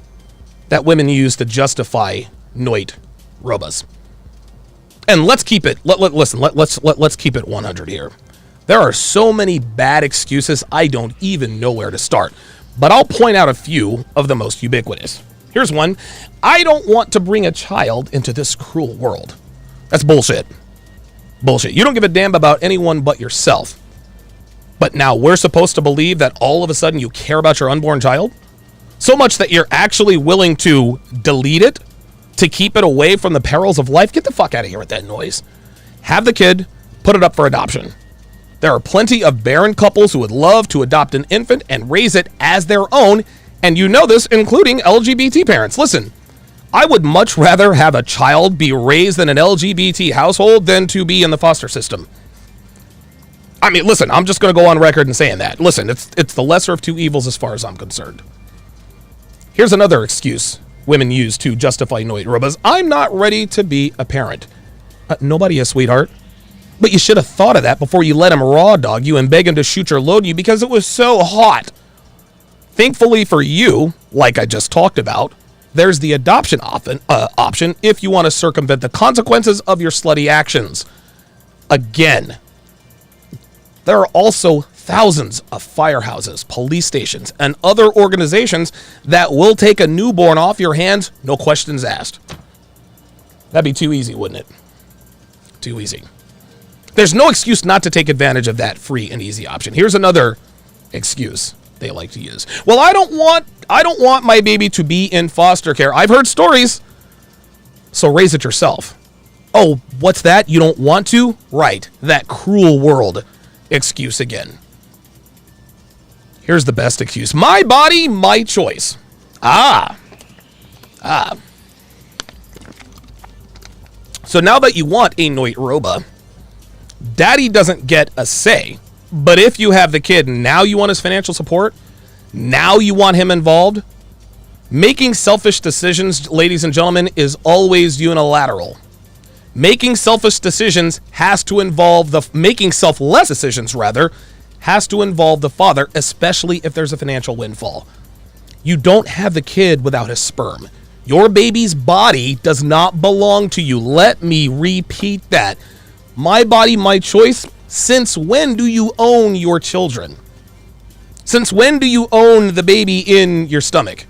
A: that women use to justify noit robas. And let's keep it, let's keep it 100 here. There are so many bad excuses, I don't even know where to start. But I'll point out a few of the most ubiquitous. Here's one. I don't want to bring a child into this cruel world. That's bullshit. Bullshit. You don't give a damn about anyone but yourself. But now we're supposed to believe that all of a sudden you care about your unborn child? So much that you're actually willing to delete it to keep it away from the perils of life? Get the fuck out of here with that noise. Have the kid, put it up for adoption. There are plenty of barren couples who would love to adopt an infant and raise it as their own, and you know this, including LGBT parents. Listen, I would much rather have a child be raised in an LGBT household than to be in the foster system. I mean, listen, I'm just going to go on record and saying that. Listen, it's the lesser of two evils as far as I'm concerned. Here's another excuse women use to justify noit robas. I'm not ready to be a parent. Nobody is, sweetheart. But you should have thought of that before you let him raw dog you and beg him to shoot your load you because it was so hot. Thankfully for you, like I just talked about, there's the adoption option if you want to circumvent the consequences of your slutty actions. Again, there are also thousands of firehouses, police stations, and other organizations that will take a newborn off your hands, no questions asked. That'd be too easy, wouldn't it? Too easy. There's no excuse not to take advantage of that free and easy option. Here's another excuse they like to use. Well, I don't want my baby to be in foster care. I've heard stories. So raise it yourself. Oh, what's that? You don't want to? Right. That cruel world excuse again. Here's the best excuse. My body, my choice. So now that you want a noit roba, daddy doesn't get a say. But if you have the kid, now you want his financial support? Now you want him involved? Making selfish decisions, ladies and gentlemen, is always unilateral. Making selfish decisions has to involve making selfless decisions, rather, has to involve the father, especially if there's a financial windfall. You don't have the kid without his sperm. Your baby's body does not belong to you. Let me repeat that. My body, my choice. Since when do you own your children? Since when do you own the baby in your stomach?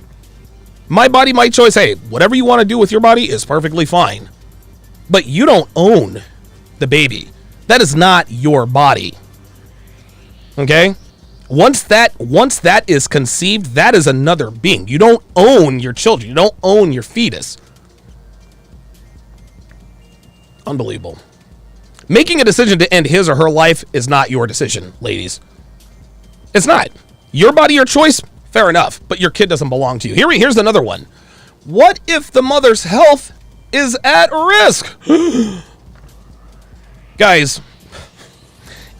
A: My body, my choice. Hey, whatever you want to do with your body is perfectly fine. But you don't own the baby. That is not your body. Okay? Once that is conceived, that is another being. You don't own your children. You don't own your fetus. Unbelievable. Making a decision to end his or her life is not your decision, ladies. It's not. Your body, your choice, fair enough, but your kid doesn't belong to you. Here's another one. What if the mother's health is at risk? Guys,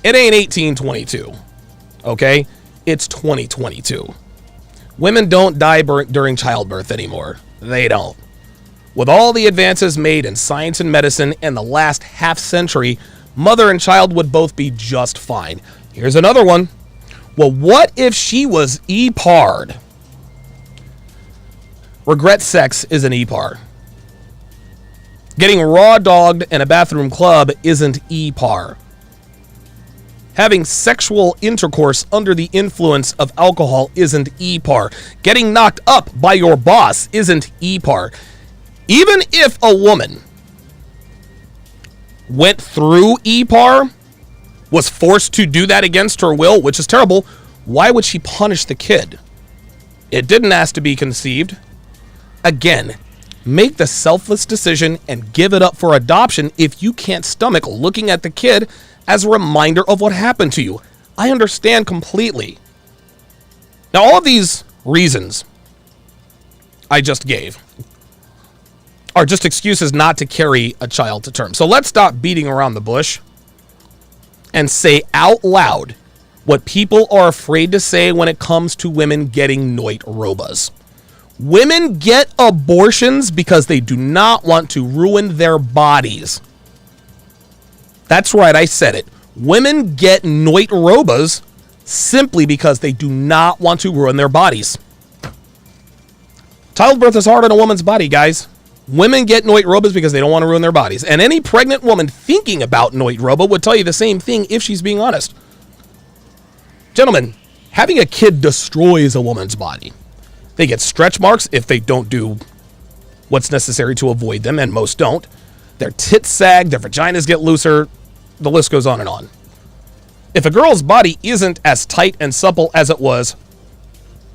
A: it ain't 1822, okay? It's 2022. Women don't die during childbirth anymore. They don't. With all the advances made in science and medicine in the last half century, mother and child would both be just fine. Here's another one. Well, what if she was E-par'd? Regret sex is an E-par. Getting raw dogged in a bathroom club isn't E-par. Having sexual intercourse under the influence of alcohol isn't E-par. Getting knocked up by your boss isn't E-par. Even if a woman went through E-par, was forced to do that against her will, which is terrible, why would she punish the kid? It didn't ask to be conceived. Again, make the selfless decision and give it up for adoption if you can't stomach looking at the kid as a reminder of what happened to you. I understand completely. Now, all of these reasons I just gave are just excuses not to carry a child to term. So let's stop beating around the bush and say out loud what people are afraid to say when it comes to women getting noit robas. Women get abortions because they do not want to ruin their bodies. That's right, I said it. Women get noit robas simply because they do not want to ruin their bodies. Childbirth is hard on a woman's body, guys. Women get noit robas because they don't want to ruin their bodies. And any pregnant woman thinking about noit roba would tell you the same thing if she's being honest. Gentlemen, having a kid destroys a woman's body. They get stretch marks if they don't do what's necessary to avoid them, and most don't. Their tits sag, their vaginas get looser, the list goes on and on. If a girl's body isn't as tight and supple as it was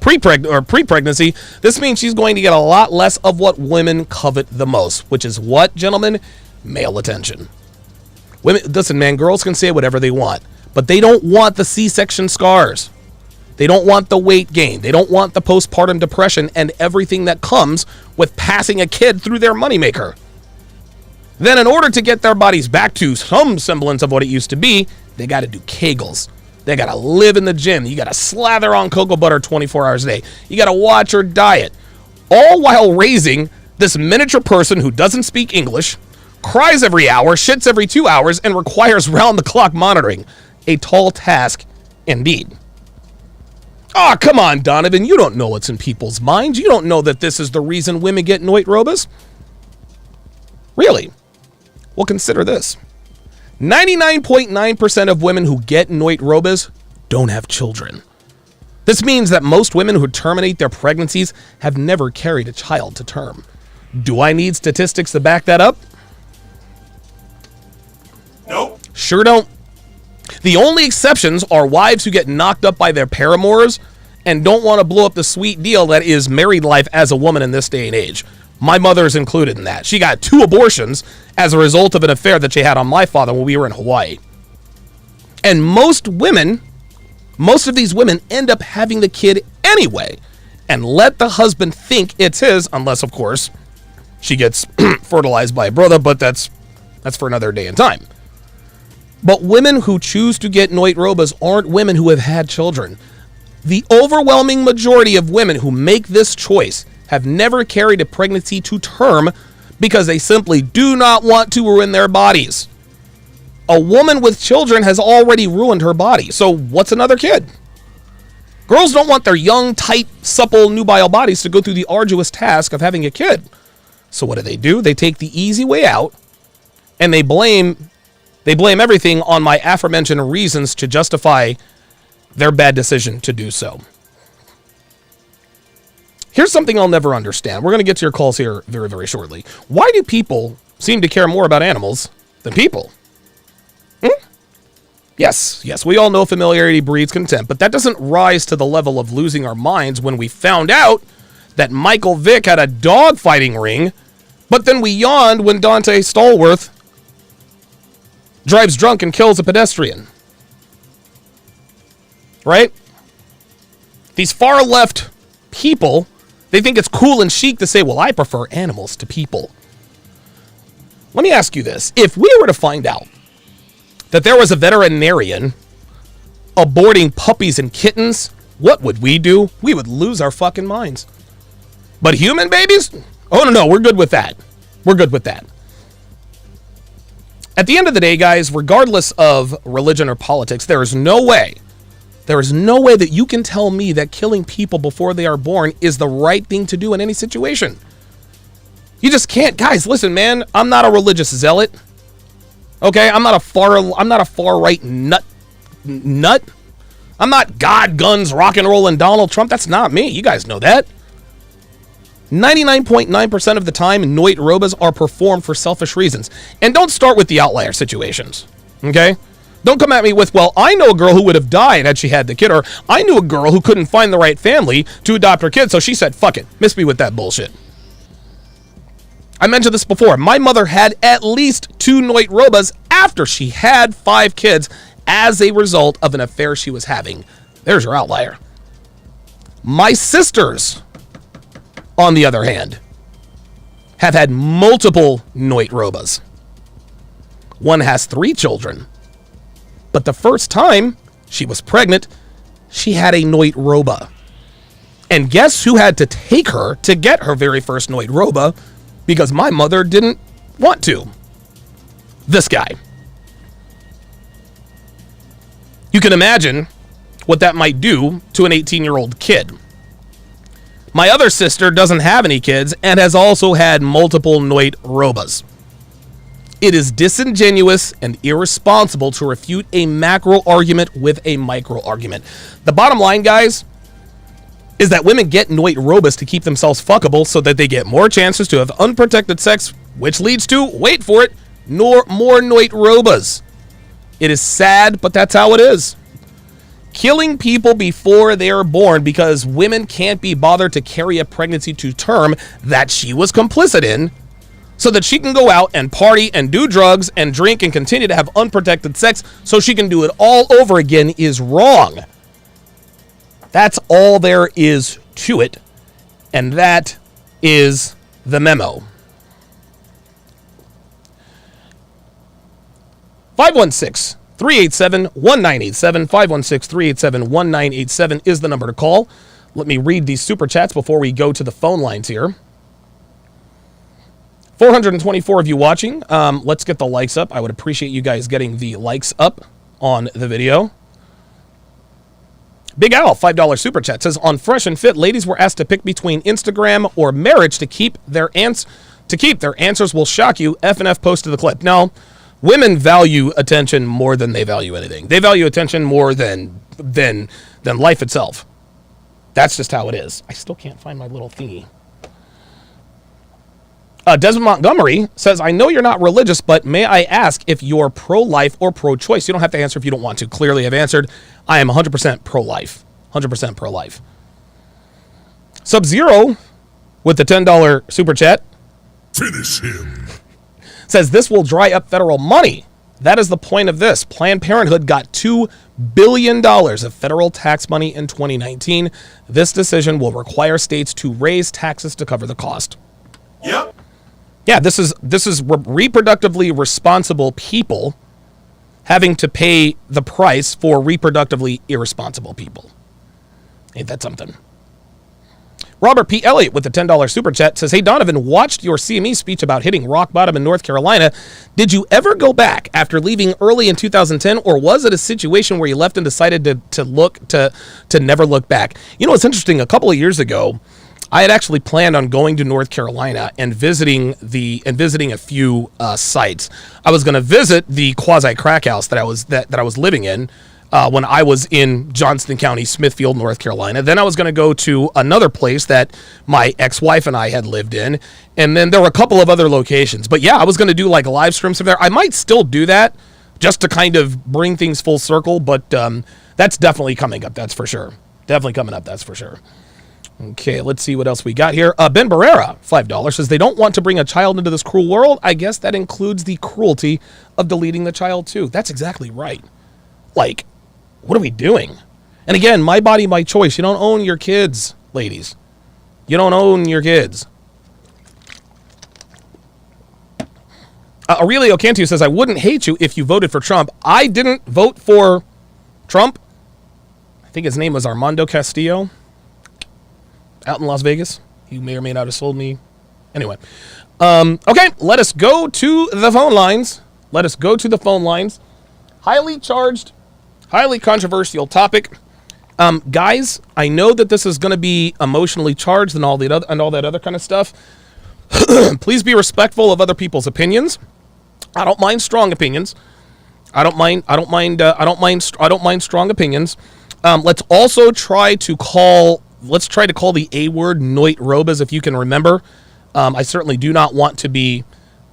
A: pre-pregnancy, this means she's going to get a lot less of what women covet the most, which is what, gentlemen? Male attention. Women, listen, man, girls can say whatever they want, but they don't want the C-section scars. They don't want the weight gain. They don't want the postpartum depression and everything that comes with passing a kid through their moneymaker. Then in order to get their bodies back to some semblance of what it used to be, they got to do Kegels. They got to live in the gym. You got to slather on cocoa butter 24 hours a day. You got to watch your diet. All while raising this miniature person who doesn't speak English, cries every hour, shits every 2 hours, and requires round-the-clock monitoring. A tall task indeed. Oh, come on, Donovan. You don't know what's in people's minds. You don't know that this is the reason women get noit robas. Really? Well, consider this. 99.9% of women who get noit robas don't have children. This means that most women who terminate their pregnancies have never carried a child to term. Do I need statistics to back that up?
F: Nope.
A: Sure don't. The only exceptions are wives who get knocked up by their paramours and don't want to blow up the sweet deal that is married life as a woman in this day and age. My mother is included in that. She got 2 abortions as a result of an affair that she had on my father when we were in Hawaii. And most of these women end up having the kid anyway and let the husband think it's his, unless, of course, she gets fertilized by a brother, but that's for another day and time. But women who choose to get noit robas aren't women who have had children. The overwhelming majority of women who make this choice have never carried a pregnancy to term because they simply do not want to ruin their bodies. A woman with children has already ruined her body, so what's another kid? Girls don't want their young, tight, supple, nubile bodies to go through the arduous task of having a kid. So what do? They take the easy way out, and they blame everything on my aforementioned reasons to justify their bad decision to do so. Here's something I'll never understand. We're going to get to your calls here very, very shortly. Why do people seem to care more about animals than people? Yes, we all know familiarity breeds contempt, but that doesn't rise to the level of losing our minds when we found out that Michael Vick had a dogfighting ring, but then we yawned when Dante Stallworth drives drunk and kills a pedestrian. Right? These far left people, they think it's cool and chic to say, well, I prefer animals to people. Let me ask you this. If we were to find out that there was a veterinarian aborting puppies and kittens, what would we do? We would lose our fucking minds. But human babies? Oh, no, we're good with that. We're good with that. At the end of the day, guys, regardless of religion or politics, there is no way that you can tell me that killing people before they are born is the right thing to do in any situation. You just can't. Guys, listen, man, I'm not a religious zealot. Okay, I'm not a far right nut. I'm not God, guns, rock and roll, and Donald Trump. That's not me. You guys know that. 99.9% of the time, Noit Robas are performed for selfish reasons. And don't start with the outlier situations. Okay? Don't come at me with, well, I know a girl who would have died had she had the kid, or I knew a girl who couldn't find the right family to adopt her kid, so she said, fuck it, miss me with that bullshit. I mentioned this before. My mother had at least 2 Noit Robas after she had 5 kids as a result of an affair she was having. There's your outlier. My sisters, on the other hand, have had multiple Noit Robas. One has 3 children. But the first time she was pregnant, she had a Noit Roba. And guess who had to take her to get her very first Noit Roba? Because my mother didn't want to. This guy. You can imagine what that might do to an 18-year-old kid. My other sister doesn't have any kids and has also had multiple Noit Robas. It is disingenuous and irresponsible to refute a macro argument with a micro argument. The bottom line, guys, is that women get Noit Robas to keep themselves fuckable so that they get more chances to have unprotected sex, which leads to, wait for it, more Noit Robas. It is sad, but that's how it is. Killing people before they are born because women can't be bothered to carry a pregnancy to term that she was complicit in, so that she can go out and party and do drugs and drink and continue to have unprotected sex so she can do it all over again, is wrong. That's all there is to it. And that is the memo. 516-387-1987. 516-387-1987 is the number to call. Let me read these super chats before we go to the phone lines here. 424 of you watching. Let's get the likes up. I would appreciate you guys getting the likes up on the video. Big Al, $5 super chat, says, on Fresh and Fit, ladies were asked to pick between Instagram or marriage to keep their answers will shock you. F&F posted the clip. Now, women value attention more than they value anything. They value attention more than life itself. That's just how it is. I still can't find my little thingy. Desmond Montgomery says, I know you're not religious, but may I ask if you're pro-life or pro-choice? You don't have to answer if you don't want to. Clearly I've answered. I am 100% pro-life. 100% pro-life. Sub-Zero with the $10 super chat.
P: Finish him.
A: Says this will dry up federal money. That is the point of this. Planned Parenthood got $2 billion of federal tax money in 2019. This decision will require states to raise taxes to cover the cost.
P: Yep.
A: Yeah, this is reproductively responsible people having to pay the price for reproductively irresponsible people. Ain't that something? Robert P. Elliott with the $10 super chat says, hey, Donovan, watched your CME speech about hitting rock bottom in North Carolina. Did you ever go back after leaving early in 2010, or was it a situation where you left and decided to never look back? You know, it's interesting. A couple of years ago, I had actually planned on going to North Carolina and visiting a few sites. I was going to visit the quasi crack house that I was living in when I was in Johnston County, Smithfield, North Carolina. Then I was going to go to another place that my ex-wife and I had lived in, and then there were a couple of other locations. But yeah, I was going to do like live streams from there. I might still do that, just to kind of bring things full circle, but that's definitely coming up, that's for sure. Definitely coming up, that's for sure. Okay, let's see what else we got here. Ben Barrera, $5, says they don't want to bring a child into this cruel world. I guess that includes the cruelty of deleting the child too. That's exactly right. Like, what are we doing? And again, my body, my choice. You don't own your kids, ladies. You don't own your kids. Aurelio Cantu says, I wouldn't hate you if you voted for Trump. I didn't vote for Trump. I think his name was Armando Castillo. Out in Las Vegas. He may or may not have sold me. Anyway. Okay, let us go to the phone lines. Highly charged, highly controversial topic. Guys, I know that this is going to be emotionally charged and all that other kind of stuff. Please be respectful of other people's opinions. I don't mind strong opinions. I don't mind strong opinions. Let's also try to call the A word, noit robas, if you can remember. I certainly do not want to be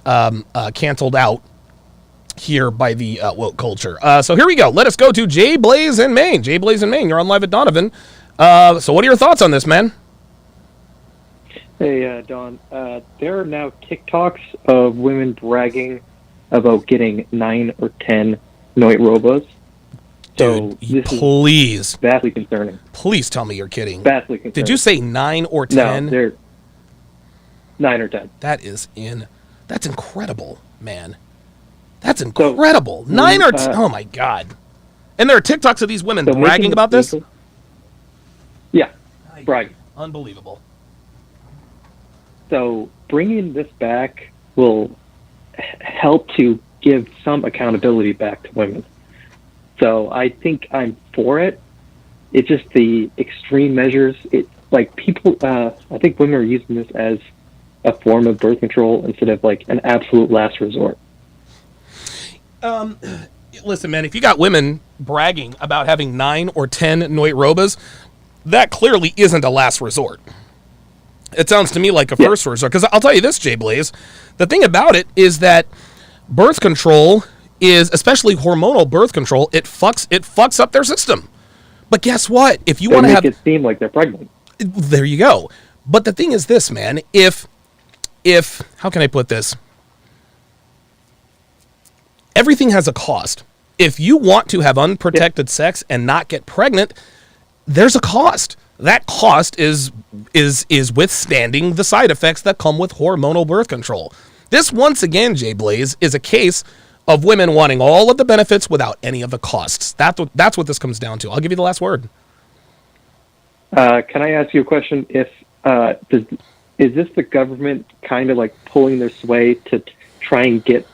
A: canceled out here by the woke culture. So here we go. Let us go to Jay Blaze in Maine. Jay Blaze in Maine, you're on Live at Donovan. So what are your thoughts on this, man?
Q: Hey, Don. There are now TikToks of women bragging about getting 9 or 10 noit robos. So
A: Dude, please.
Q: Is vastly concerning.
A: Please tell me you're kidding.
Q: Vastly concerning.
A: Did you say 9 or 10?
Q: No, they're 9 or 10.
A: That's incredible, man. That's incredible. So, 9 or 10. Oh my God. And there are TikToks of these women bragging about this?
Q: Yeah, bragging.
A: Unbelievable.
Q: So bringing this back will help to give some accountability back to women. So I think I'm for it. It's just the extreme measures. I think women are using this as a form of birth control instead of like an absolute last resort.
A: Listen, man, if you got women bragging about having 9 or 10 noit robas, that clearly isn't a last resort. It sounds to me like a first resort. Because I'll tell you this, Jay Blaze, the thing about it is that birth control is, especially hormonal birth control, it fucks up their system. But guess what? If you want to have
Q: it seem like they're pregnant,
A: there you go. But the thing is this, man. If how can I put this? Everything has a cost. If you want to have unprotected sex and not get pregnant, there's a cost. That cost is withstanding the side effects that come with hormonal birth control. This, once again, Jay Blaze, is a case of women wanting all of the benefits without any of the costs. That's what this comes down to. I'll give you the last word.
Q: Can I ask you a question? Is this the government kind of like pulling their sway to try and get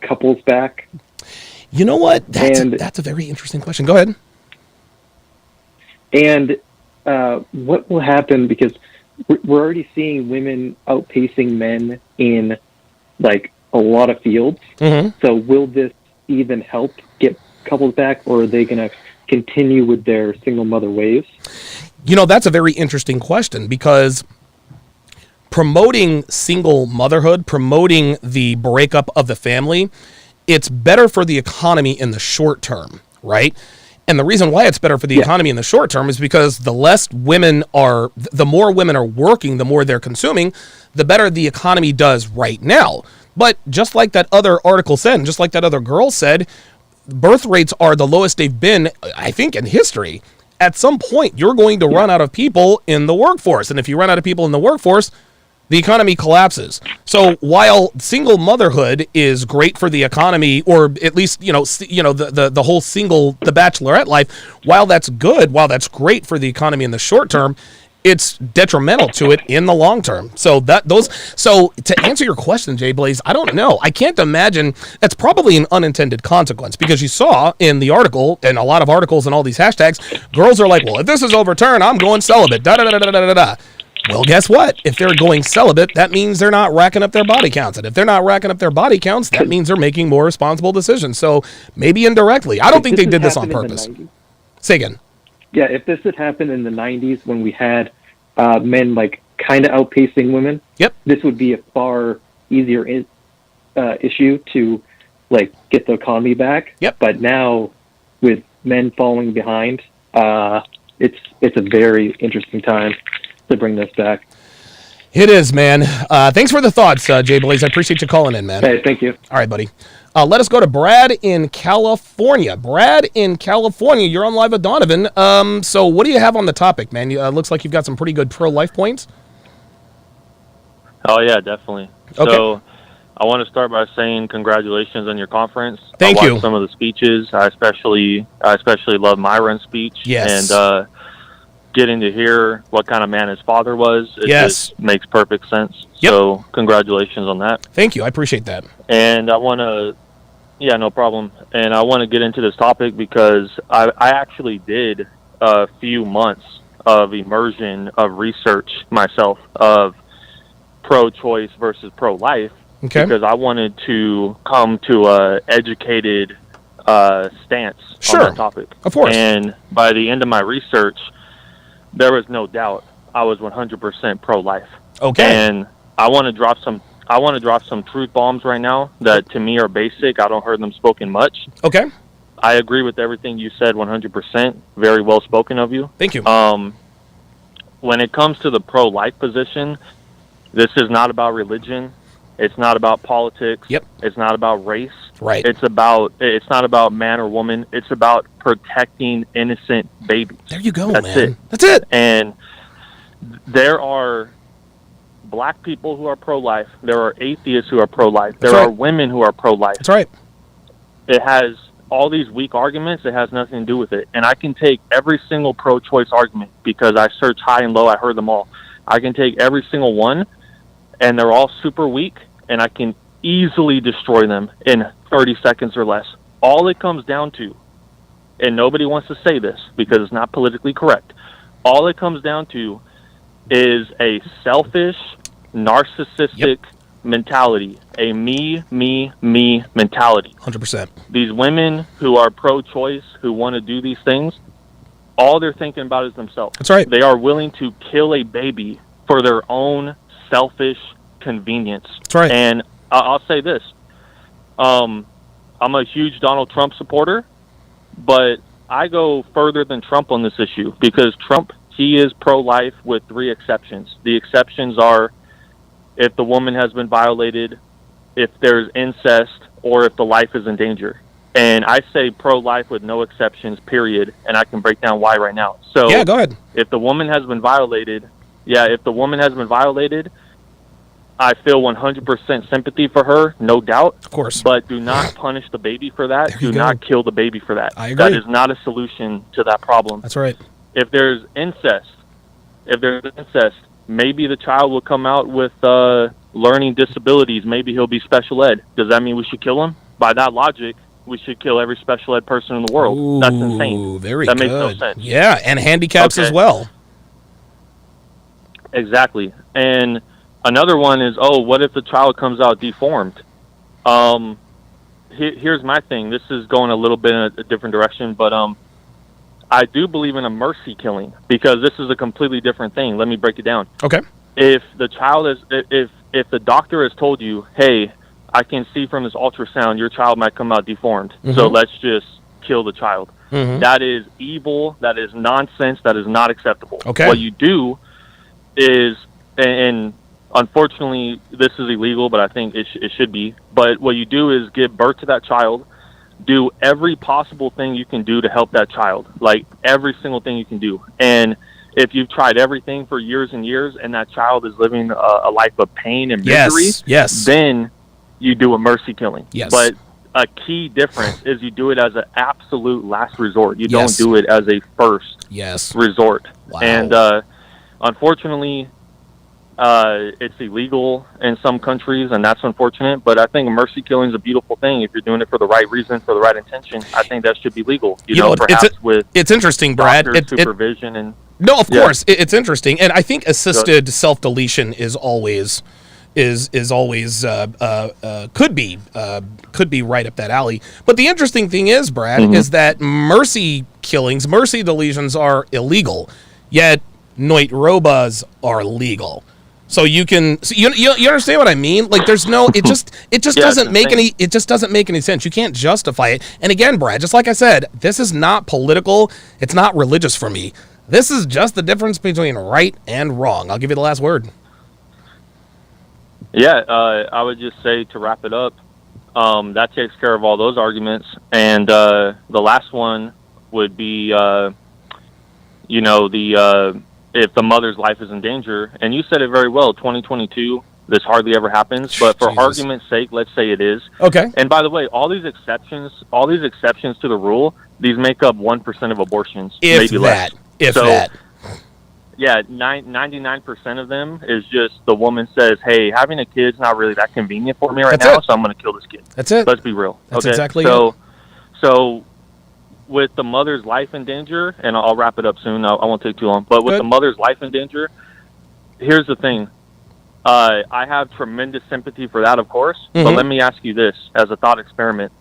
Q: couples back?
A: You know what? That's a very interesting question. Go ahead.
Q: And what will happen, because we're already seeing women outpacing men in like a lot of fields.
A: Mm-hmm.
Q: So will this even help get couples back, or are they going to continue with their single mother ways?
A: You know, that's a very interesting question, because promoting single motherhood, promoting the breakup of the family, it's better for the economy in the short term, right? And the reason why it's better for the economy in the short term is because the more women are working, the more they're consuming, the better the economy does right now. But just like that other article said, and just like that other girl said, birth rates are the lowest they've been, I think, in history. At some point, you're going to run out of people in the workforce. And if you run out of people in the workforce, the economy collapses. So while single motherhood is great for the economy, or at least, the whole the bachelorette life, while that's good, while that's great for the economy in the short term, it's detrimental to it in the long term. So to answer your question, Jay Blaze, I don't know. I can't imagine. That's probably an unintended consequence, because you saw in the article, and a lot of articles and all these hashtags, girls are like, well, if this is overturned, I'm going celibate. Da da da da da da da. Well, guess what? If they're going celibate, that means they're not racking up their body counts. And if they're not racking up their body counts, that means they're making more responsible decisions. So maybe indirectly. I don't think they did this on purpose. Say again.
Q: Yeah, if this had happened in the 90s when we had men like kind of outpacing women,
A: this
Q: would be a far easier issue to like get the economy back.
A: Yep.
Q: But now with men falling behind, it's a very interesting time to bring this back.
A: It is, man. Thanks for the thoughts, Jay Blaze. I appreciate you calling in, man.
Q: Hey, thank you.
A: All right, buddy. Let us go to Brad in California. Brad in California, you're on Live with Donovan. So what do you have on the topic, man? Looks like you've got some pretty good pro-life points.
R: Oh, yeah, definitely.
A: Okay.
R: So I want to start by saying congratulations on your conference.
A: Thank
R: I
A: you.
R: watched some of the speeches. I especially love Myron's speech.
A: Yes.
R: And getting to hear what kind of man his father was, it
A: Yes.
R: just makes perfect sense.
A: Yep.
R: So congratulations on that.
A: Thank you. I appreciate that.
R: And I want to, yeah, no problem. And I want to get into this topic because I actually did a few months of immersion of research myself of pro-choice versus pro-life.
A: Okay.
R: Because I wanted to come to a educated stance
A: Sure.
R: on that topic.
A: Of course.
R: And by the end of my research, there was no doubt I was 100% pro-life.
A: Okay.
R: And I want to drop some truth bombs right now that to me are basic. I don't hear them spoken much.
A: Okay.
R: I agree with everything you said 100%. Very well spoken of you.
A: Thank you.
R: When it comes to the pro-life position, this is not about religion. It's not about politics.
A: Yep.
R: It's not about race.
A: Right.
R: It's not about man or woman. It's about protecting innocent babies.
A: There you go,
R: That's
A: man.
R: it.
A: That's it.
R: And there are black people who are pro-life. There are atheists who are pro-life. There
A: That's
R: are
A: right.
R: women who are pro-life.
A: That's right.
R: It has all these weak arguments. It has nothing to do with it. And I can take every single pro-choice argument because I searched high and low. I heard them all. I can take every single one, and they're all super weak, and I can easily destroy them in 30 seconds or less. All it comes down to, and nobody wants to say this because it's not politically correct, all it comes down to is a selfish, narcissistic mentality, a me mentality.
A: 100%.
R: These women who are pro-choice, who want to do these things, all they're thinking about is themselves.
A: That's right.
R: They are willing to kill a baby for their own selfish convenience.
A: That's right.
R: And I'll say this. I'm a huge Donald Trump supporter, but I go further than Trump on this issue because Trump, he is pro-life with 3 exceptions. The exceptions are if the woman has been violated, if there's incest, or if the life is in danger. And I say pro-life with no exceptions, period, and I can break down why right now. So
A: yeah, go ahead.
R: If the woman has been violated, I feel 100% sympathy for her, no doubt.
A: Of course.
R: But do not punish the baby for that. Do not kill the baby for that.
A: I agree.
R: That is not a solution to that problem.
A: That's right.
R: If there's incest, maybe the child will come out with learning disabilities. Maybe he'll be special ed. Does that mean we should kill him? By that logic, we should kill every special ed person in the world.
A: Ooh,
R: that's insane.
A: Very
R: that
A: good.
R: makes no sense.
A: Yeah, and handicaps as well.
R: Exactly. And another one is, what if the child comes out deformed? Here's my thing. This is going a little bit in a different direction, but I do believe in a mercy killing because this is a completely different thing. Let me break it down.
A: Okay.
R: If the child is, if the doctor has told you, hey, I can see from this ultrasound your child might come out deformed, so let's just kill the child. That is evil. That is nonsense. That is not acceptable.
A: Okay.
R: What you do is, and unfortunately this is illegal, but I think it should be, but what you do is give birth to that child, do every possible thing you can do to help that child, like every single thing you can do. And if you've tried everything for years and years and that child is living a life of pain and misery, then you do a mercy killing.
A: Yes.
R: But a key difference is you do it as an absolute last resort. You don't do it as a first resort.
A: Wow.
R: And unfortunately, it's illegal in some countries, and that's unfortunate. But I think mercy killing is a beautiful thing if you're doing it for the right reason, for the right intention. I think that should be legal. You know, perhaps
A: it's interesting, Brad.
R: Supervision and
A: no, of course, it's interesting, and I think assisted self-deletion is always could be right up that alley. But the interesting thing is, Brad, is that mercy deletions are illegal, yet noit robas are legal. So you can, so you understand what I mean? Like, there's no, it just
R: Yeah,
A: doesn't make
R: insane.
A: it just doesn't make any sense. You can't justify it. And again, Brad, just like I said, this is not political. It's not religious for me. This is just the difference between right and wrong. I'll give you the last word.
R: Yeah, I would just say to wrap it up, that takes care of all those arguments. And the last one would be, if the mother's life is in danger. And you said it very well, 2022, this hardly ever happens. But for argument's sake, let's say it is.
A: Okay.
R: And by the way, all these exceptions to the rule, these make up 1% of abortions,
A: If
R: maybe
A: that.
R: less.
A: If
R: So,
A: that.
R: Yeah, 99% of them is just the woman says, hey, having a kid's not really that convenient for me right
A: That's
R: now,
A: it.
R: so I'm going to kill this kid.
A: That's it.
R: Let's be real.
A: That's
R: okay?
A: exactly
R: so,
A: it.
R: So with the mother's life in danger, and I'll wrap it up soon, I won't take too long, but with
A: Good.
R: the mother's life in danger, here's the thing. I have tremendous sympathy for that, of course, but
A: Mhm.
R: let me ask you this as a thought experiment.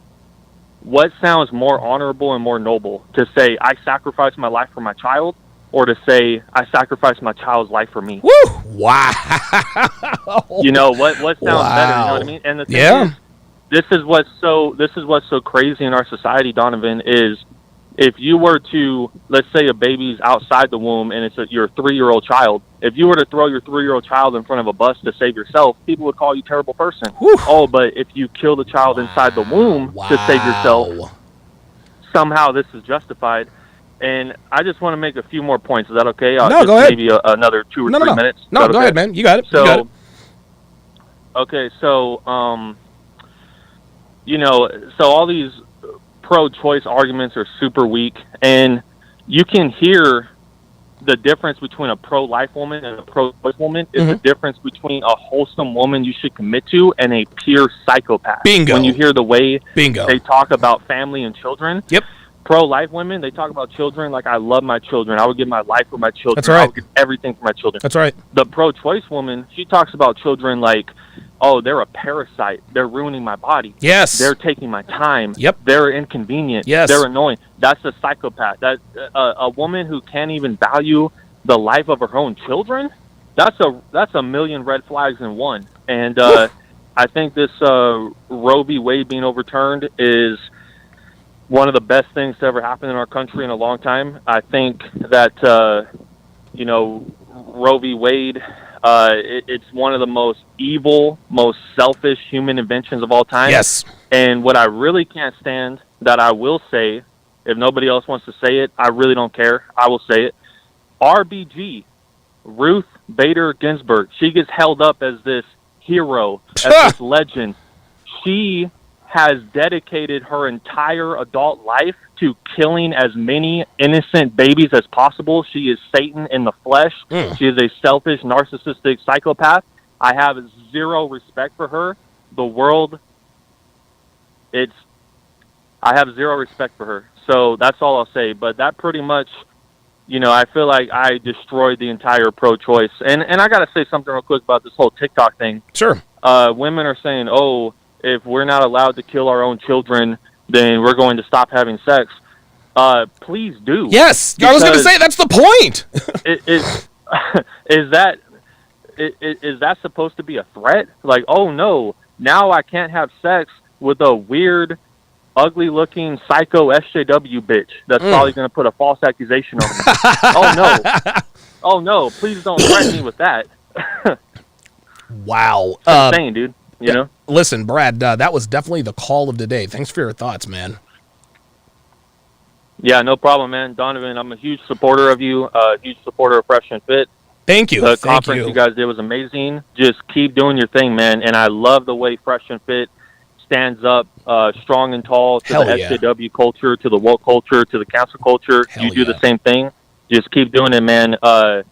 R: What sounds more honorable and more noble, to say I sacrificed my life for my child, or to say I sacrificed my child's life for me?
A: Woo! Wow.
R: You know what sounds better, you know what I mean? And the thing is, this is what's so crazy in our society, Donovan, is if you were to, let's say a baby's outside the womb and it's your 3-year-old child, if you were to throw your 3-year-old child in front of a bus to save yourself, people would call you a terrible person. Oh, but if you kill the child inside the womb to save yourself, somehow this is justified. And I just want to make a few more points. Is that okay?
A: No, go ahead.
R: Maybe another 2 or 3 minutes.
A: No,
R: Is that
A: go
R: okay?
A: ahead, man. You got it.
R: So,
A: you got it.
R: okay, so so all these pro-choice arguments are super weak, and you can hear the difference between a pro-life woman and a pro-choice woman is the difference between a wholesome woman you should commit to and a pure psychopath.
A: Bingo.
R: When you hear the way
A: Bingo.
R: they talk about family and children.
A: Yep.
R: Pro-life women, they talk about children like, I love my children. I would give my life for my children.
A: That's right.
R: I would give everything for my children.
A: That's right.
R: The pro-choice woman, she talks about children like, oh, they're a parasite. They're ruining my body.
A: Yes.
R: They're taking my time.
A: Yep.
R: They're inconvenient.
A: Yes.
R: They're annoying. That's a psychopath. That a woman who can't even value the life of her own children. That's a million red flags in one. And I think this Roe v. Wade being overturned is one of the best things to ever happen in our country in a long time. I think that Roe v. Wade. It's one of the most evil, most selfish human inventions of all time.
A: Yes.
R: And what I really can't stand, that I will say, if nobody else wants to say it, I really don't care. I will say it. RBG, Ruth Bader Ginsburg, she gets held up as this hero, as this legend. She has dedicated her entire adult life to killing as many innocent babies as possible. She is Satan in the flesh. She is a selfish, narcissistic psychopath. I have zero respect for her. The world, I have zero respect for her. So that's all I'll say. But that pretty much, I feel like I destroyed the entire pro-choice. And I got to say something real quick about this whole TikTok thing.
A: Sure.
R: Women are saying, oh, if we're not allowed to kill our own children, then we're going to stop having sex. Please do.
A: Yes, I was going to say that's the point.
R: Is that supposed to be a threat? Like, oh no, now I can't have sex with a weird, ugly-looking psycho SJW bitch that's probably going to put a false accusation on me. Oh no, please don't threaten me with that.
A: Wow,
R: It's insane, dude. You know.
A: Listen, Brad, that was definitely the call of the day. Thanks for your thoughts, man.
R: Yeah, no problem, man. Donovan, I'm a huge supporter of you, a huge supporter of Fresh and Fit.
A: Thank you.
R: The conference you guys did was amazing. Just keep doing your thing, man. And I love the way Fresh and Fit stands up strong and tall to the SJW culture, to the woke culture, to the cancel culture. You do the same thing. Just keep doing it, man. I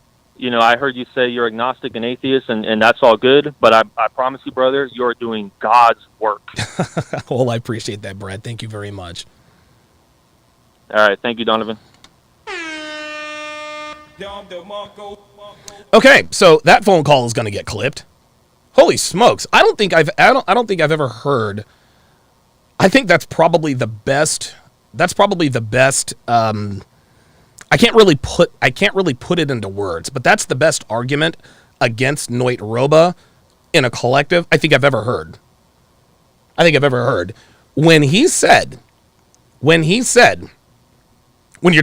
R: heard you say you're agnostic and atheist, and that's all good. But I promise you, brother, you're doing God's work.
A: Well, I appreciate that, Brad. Thank you very much.
R: All right. Thank you, Donovan.
A: Okay, so that phone call is going to get clipped. Holy smokes! I don't think I've ever heard. I think that's probably the best. That's probably the best. I can't really put it into words, but that's the best argument against Noit Roba in a collective I think I've ever heard. When he said, when you're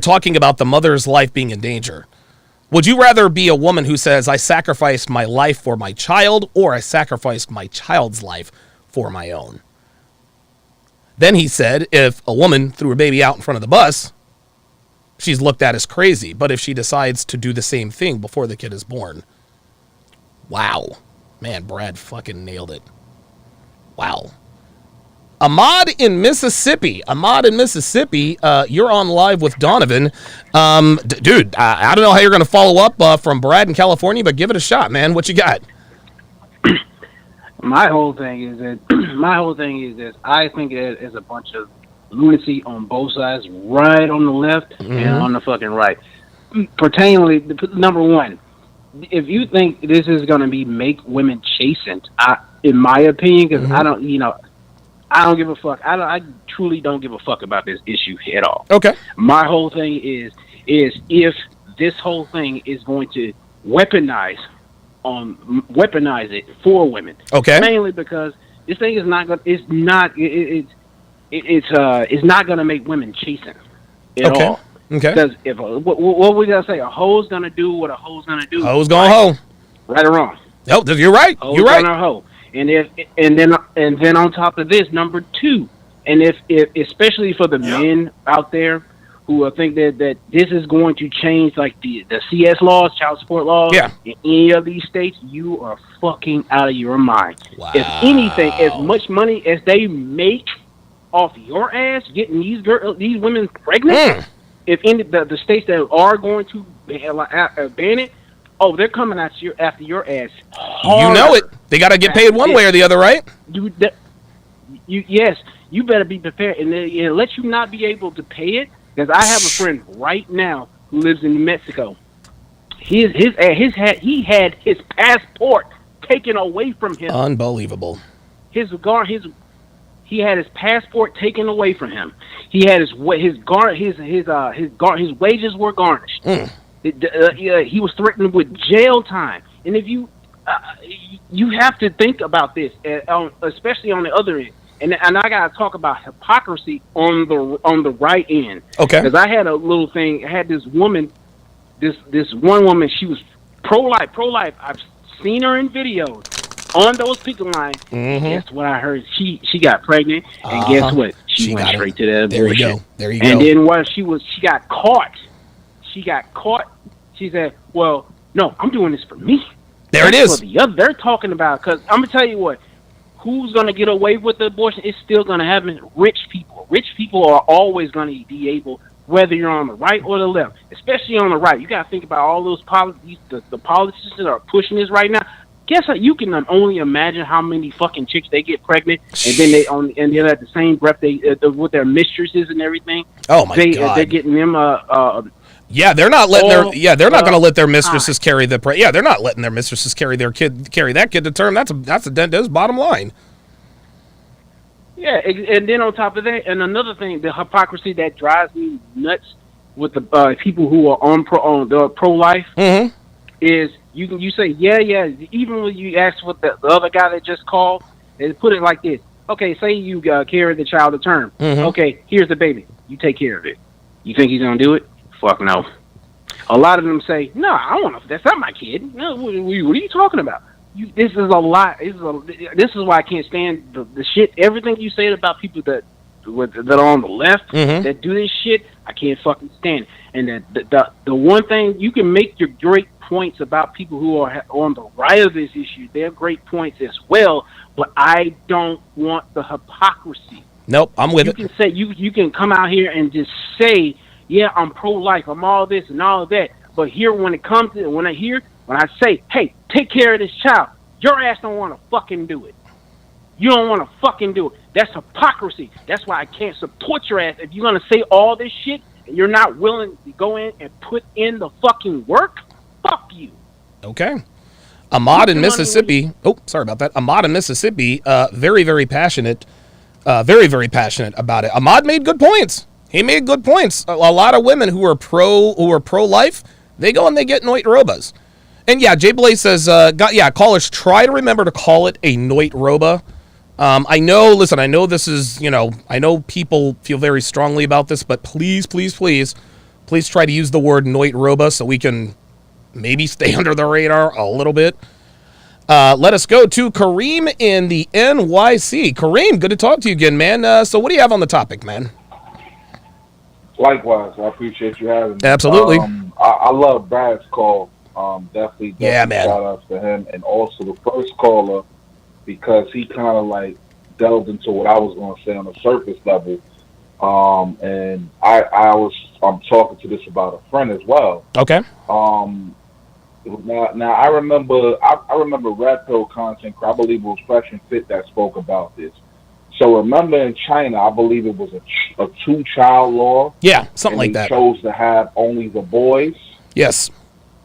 A: talking about the mother's life being in danger, would you rather be a woman who says, I sacrificed my life for my child, or I sacrificed my child's life for my own? Then he said, if a woman threw her baby out in front of the bus, she's looked at as crazy. But if she decides to do the same thing before the kid is born, wow. Man, Brad fucking nailed it. Wow. Ahmad in Mississippi. You're on live with Donovan. Dude, I don't know how you're going to follow up from Brad in California, but give it a shot, man. What you got?
S: My whole thing is that I think it is a bunch of lunacy on both sides, right on the left and on the fucking right. Pertaining, number one, if you think this is going to make women chastened, in my opinion, because I don't give a fuck. I truly don't give a fuck about this issue at all.
A: Okay.
S: My whole thing is if this whole thing is going to weaponize it for women.
A: Okay.
S: Mainly because this thing is not going. It's not going to make women chastened at all.
A: Okay.
S: Because if what we gotta say, a hoe's gonna do what a hoe's gonna do.
A: Hoe's gonna hoe.
S: Right or wrong?
A: Nope, you're right. You're right.
S: Gonna hoe. And then on top of this, number two, and if especially for the men out there who think that this is going to change, like the CS laws, child support laws, in any of these states, you are fucking out of your mind.
A: Wow.
S: If anything, as much money as they make off your ass getting these women pregnant, if any the states that are going to ban it, they're coming after your ass harder.
A: You know it. They got to get paid one way or the other, right?
S: Yes, you better be prepared, and it lets you not be able to pay it. Because I have a friend right now who lives in New Mexico. He had his passport taken away from him.
A: Unbelievable.
S: He had his passport taken away from him. He had his wages were garnished. He was threatened with jail time. And if you have to think about this, especially on the other end. And I gotta talk about hypocrisy on the right end.
A: Okay.
S: Because I had a little thing. I had this woman, this one woman. She was pro-life. I've seen her in videos on those picket lines. And guess what I heard? She got pregnant, and guess what? She went straight to that abortion.
A: There you go.
S: And then while she got caught. She said, "Well, no, I'm doing this for me."
A: There it is.
S: They're talking about, because I'm gonna tell you what. Who's going to get away with the abortion? It's still going to happen. Rich people. Rich people are always going to be able, whether you're on the right or the left, especially on the right. You got to think about all those the politicians that are pushing this right now. Guess what? You can only imagine how many fucking chicks they get pregnant, and then and then at the same breath with their mistresses and everything.
A: Oh my God!
S: They're getting them
A: they're not letting they're not going to let their mistresses carry the they're not letting their mistresses carry that kid to term. That's bottom line.
S: Yeah, and then on top of that, and another thing, the hypocrisy that drives me nuts with the people who are on the pro-life is you say even when you ask what the other guy that just called, they put it like this. Okay, say you carry the child to term. Okay, here's the baby. You take care of it. You think he's gonna do it? Fuck no. A lot of them say, "No, I don't know. That's not my kid." No, what are you talking about? This is a lot. This is why I can't stand the shit. Everything you say about people that are on the left that do this shit, I can't fucking stand. And the one thing you can make your great points about people who are on the right of this issue, they're great points as well. But I don't want the hypocrisy.
A: Nope, I'm with it.
S: You can say you can come out here and just say, yeah, I'm pro-life, I'm all this and all that. But here, when I say, hey, take care of this child, your ass don't want to fucking do it. You don't want to fucking do it. That's hypocrisy. That's why I can't support your ass. If you're going to say all this shit and you're not willing to go in and put in the fucking work, fuck you.
A: Okay. Ahmad in Mississippi. Oh, sorry about that. Ahmad in Mississippi, very, very passionate. Very, very passionate about it. Ahmad made good points. He made good points. A lot of women who are pro-life, they go and they get Noit Robas. And yeah, Jay Blaze says, callers, try to remember to call it a Noit Roba. I know this is, I know people feel very strongly about this, but please try to use the word Noit Roba so we can maybe stay under the radar a little bit. Let us go to Kareem in the NYC. Kareem, good to talk to you again, man. So what do you have on the topic, man?
T: Likewise, I appreciate you having me.
A: Absolutely.
T: I love Brad's call. Definitely
A: yeah, man.
T: Shout outs to him, and also the first caller, because he kind of like delved into what I was going to say on the surface level. And I'm talking to this about a friend as well.
A: Okay.
T: Now I remember Red Pill content. I believe it was Fresh and Fit that spoke about this. So remember in China, I believe it was a 2-child law.
A: Yeah, something like that.
T: They chose to have only the boys.
A: Yes.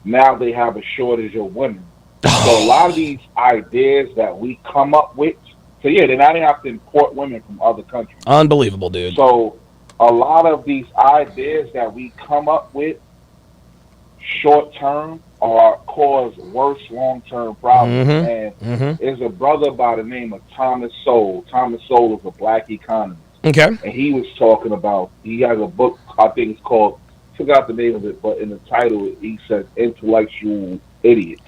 T: Now they have a shortage of women. So a lot of these ideas that we come up with, so yeah, then now they have to import women from other countries.
A: Unbelievable, dude.
T: So a lot of these ideas that we come up with short term or cause worse long term problems. And there's a brother by the name of Thomas Sowell. Thomas Sowell is a black economist.
A: Okay.
T: And he was talking about, he has a book, I think it's called, forgot the name of it, but in the title he says Intellectual Idiots.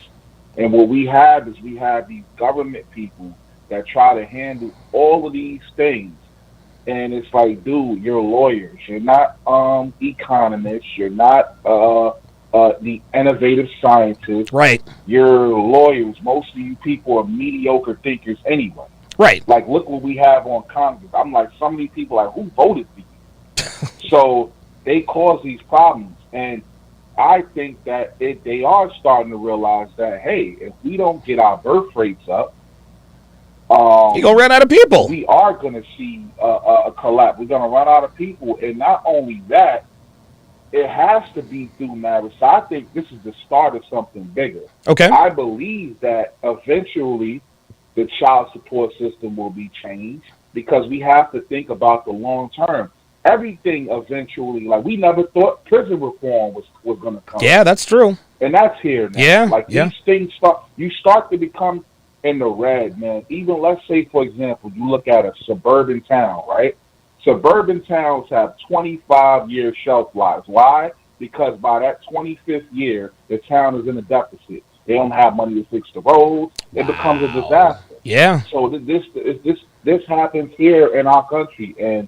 T: And what we have is we have these government people that try to handle all of these things. And it's like, dude, you're lawyers. You're not economists. You're not the innovative scientists.
A: Right.
T: You're lawyers. Most of you people are mediocre thinkers anyway.
A: Right.
T: Like, look what we have on Congress. I'm like, some of these people, like, who voted for you? So they cause these problems. And I think that they are starting to realize that, hey, if we don't get our birth rates up,
A: you're going to run out of people.
T: We are going to see a collapse. We're going to run out of people. And not only that, it has to be through marriage. So I think this is the start of something bigger.
A: Okay.
T: I believe that eventually the child support system will be changed, because we have to think about the long term. Everything eventually, like, we never thought prison reform was going to come.
A: Yeah, that's true.
T: And that's here now.
A: Yeah,
T: like these things start to become in the red, man. Even, let's say, for example, you look at a suburban town, right? Suburban towns have 25-year shelf lives. Why? Because by that 25th year, the town is in a deficit. They don't have money to fix the roads. It becomes a disaster.
A: Yeah.
T: So this happens here in our country, and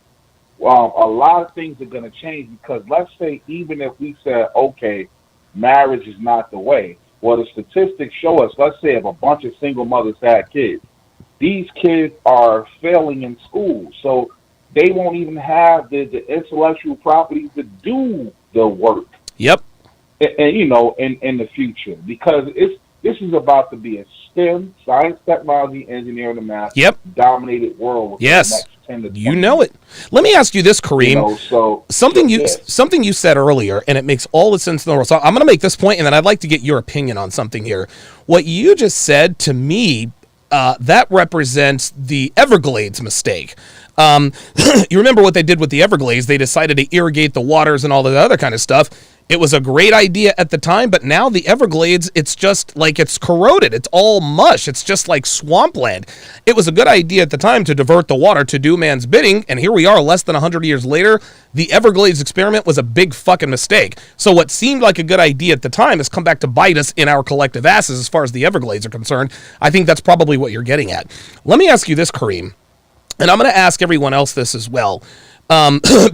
T: a lot of things are going to change, because let's say even if we said, okay, marriage is not the way. Well, the statistics show us, let's say if a bunch of single mothers had kids, these kids are failing in school. So they won't even have the intellectual property to do the work.
A: Yep.
T: And in the future, because this is about to be a STEM, science, technology, engineering, and math, dominated world.
A: Yes.
T: The next 10 to 20
A: you know it. Let me ask you this, Kareem. Something you said earlier, and it makes all the sense in the world. So I'm going to make this point, and then I'd like to get your opinion on something here. What you just said to me, that represents the Everglades mistake. You remember what they did with the Everglades? They decided to irrigate the waters and all the other kind of stuff. It was a great idea at the time, but now the Everglades, it's just like it's corroded. It's all mush. It's just like swampland. It was a good idea at the time to divert the water to do man's bidding, and here we are less than 100 years later. The Everglades experiment was a big fucking mistake. So what seemed like a good idea at the time has come back to bite us in our collective asses as far as the Everglades are concerned. I think that's probably what you're getting at. Let me ask you this, Kareem, and I'm going to ask everyone else this as well.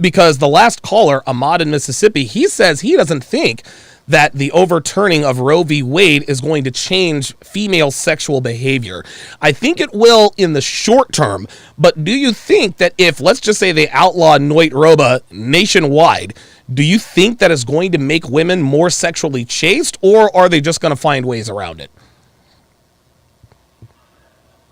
A: Because the last caller, Ahmad in Mississippi, he says he doesn't think that the overturning of Roe v. Wade is going to change female sexual behavior. I think it will in the short term, but do you think that if, let's just say, they outlaw Noit Roba nationwide, do you think that is going to make women more sexually chaste, or are they just going to find ways around it?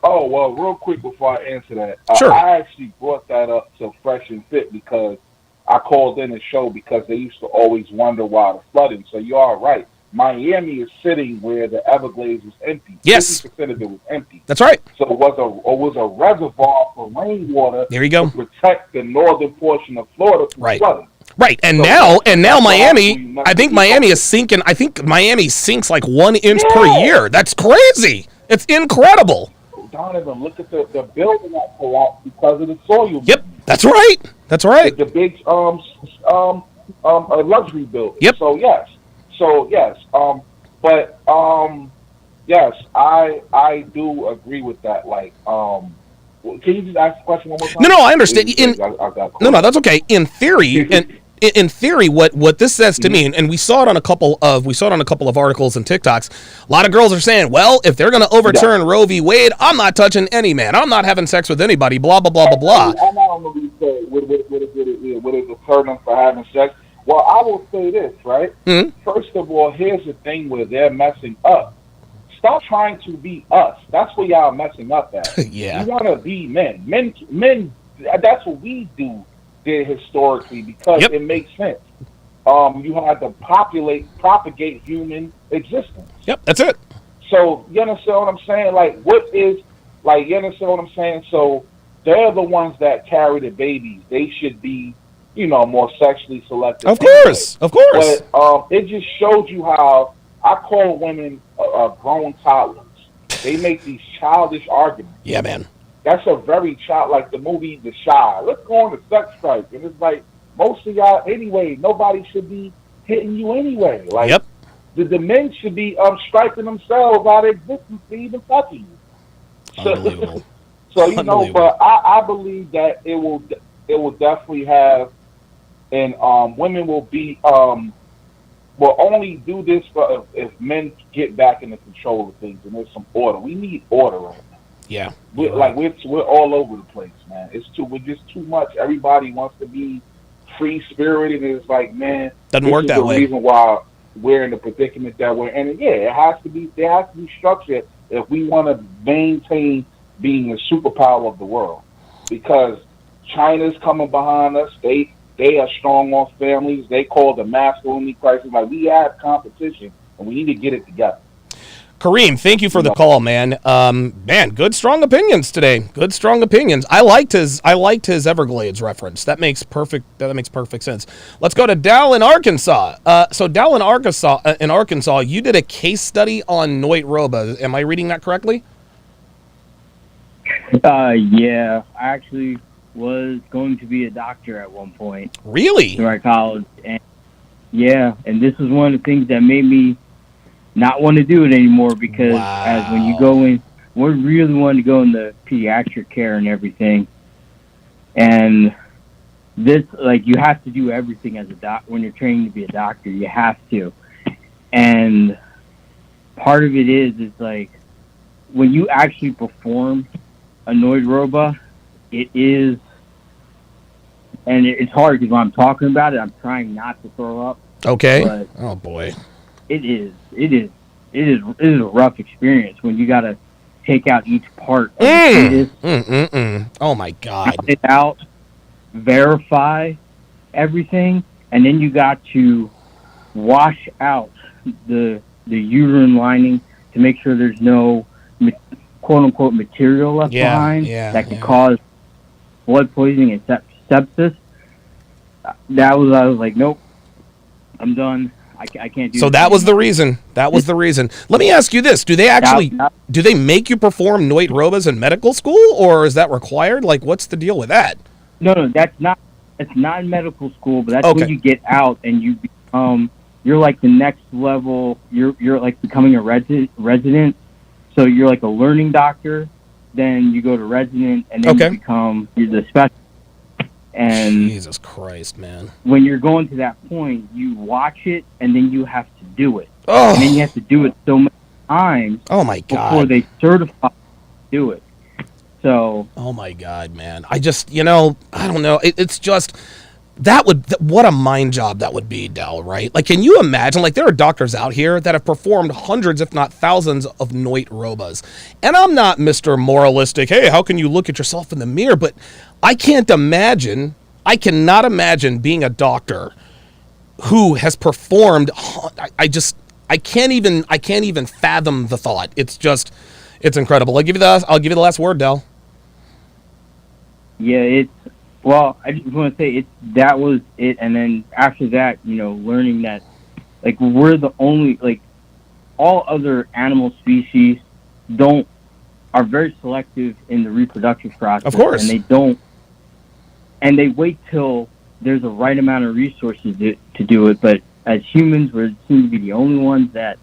T: Oh, well, real quick before I answer that,
A: sure.
T: I actually brought that up to Fresh and Fit because I called in the show because they used to always wonder why the flooding. So you are right. Miami is sitting where the Everglades is empty.
A: Yes.
T: 50% of it was empty.
A: That's right.
T: So it was a reservoir for rainwater
A: there you go.
T: to protect the northern portion of Florida from flooding.
A: Right, and
T: So,
A: now Miami, I think Miami is sinking. I think Miami sinks like 1 inch per year. That's crazy. It's incredible.
T: Donovan, look at the building that collapsed because of the soil.
A: Yep, that's right. That's right.
T: The big a luxury building.
A: Yep.
T: So yes. But yes, I do agree with that. Like, can you just ask the question one more time?
A: No, I understand. No, that's okay. In theory, in theory, what this says to me, and we saw it on a couple of articles and TikToks. A lot of girls are saying, well, if they're going to overturn Roe v. Wade, I'm not touching any man. I'm not having sex with anybody. Blah blah blah blah blah.
T: I don't know what you say. Would it deter them for having sex? Well, I will say this, right?
A: Mm-hmm.
T: First of all, here's the thing where they're messing up. Stop trying to be us. That's where y'all messing up at.
A: Yeah.
T: You want to be men. Men. That's what we did historically because it makes sense. You had to propagate human existence.
A: Yep, that's it.
T: So you understand what I'm saying? You understand what I'm saying? So they're the ones that carry the babies. They should be, more sexually selective.
A: Of course.
T: But it just showed you how I call women grown toddlers. They make these childish arguments.
A: Yeah, man.
T: That's a very like the movie The Shy. Let's go on a sex strike. And it's like, most of y'all, anyway, nobody should be hitting you anyway. Like, the men should be striking themselves out of existence to even touching you.
A: Unbelievable.
T: So, but I believe that it will definitely have, and women will be, will only do this for if men get back into control of things and there's some order. We need order right now.
A: Yeah.
T: We're all over the place, man. We're just too much. Everybody wants to be free spirited. It's like, man,
A: doesn't work that way.
T: The reason why we're in the predicament that we're in. And there has to be structure if we want to maintain being a superpower of the world. Because China's coming behind us. They are strong on families. They call the masculinity crisis. Like, we have competition and we need to get it together.
A: Kareem, thank you for the call, man. Man, good strong opinions today. Good strong opinions. I liked his Everglades reference. That makes perfect sense. Let's go to Dal in Arkansas. So Dal in Arkansas, you did a case study on Noit Roba. Am I reading that correctly?
U: Yeah, I actually was going to be a doctor at one point.
A: Really?
U: Throughout college, and this was one of the things that made me not want to do it anymore because as when you go in, we really wanted to go in the pediatric care and everything. And this, like, you have to do everything as a when you're training to be a doctor, you have to. And part of it is like when you actually perform a Noit Roba, it is, and it's hard because when I'm talking about it, I'm trying not to throw up.
A: Okay.
U: But
A: oh boy.
U: It is a rough experience when you got to take out each part of the fetus.
A: Oh my God.
U: Count it out, verify everything, and then you got to wash out the uterine lining to make sure there's no quote unquote material left behind that could cause blood poisoning and sepsis. I was like, nope, I'm done. I can't do.
A: So that was the reason. That was the reason. Let me ask you this: do they make you perform Noit Robas in medical school, or is that required? Like, what's the deal with that?
U: No, that's not. It's not in medical school, but that's when you get out and you become. You're like the next level. You're like becoming a resident. So you're like a learning doctor. Then you go to resident, and then you're the specialist. And
A: Jesus Christ, man.
U: When you're going to that point, you watch it, and then you have to do it.
A: Oh.
U: And then you have to do it so many times
A: my God.
U: Before they certify to do it. So.
A: Oh, my God, man. I just, I don't know. It's just, what a mind job that would be, Del, right? Like, can you imagine, like, there are doctors out here that have performed hundreds, if not thousands, of Noit Robas. And I'm not Mr. Moralistic, hey, how can you look at yourself in the mirror? But I cannot imagine being a doctor who has performed. I can't even fathom the thought. It's incredible. I'll give you the last word, Del.
U: Yeah, Well, I just want to say that was it, and then after that, learning that, like, we're the only, like, all other animal species are very selective in the reproductive process.
A: Of course.
U: And they wait till there's a right amount of resources to do it, but as humans, we seem to be the only ones that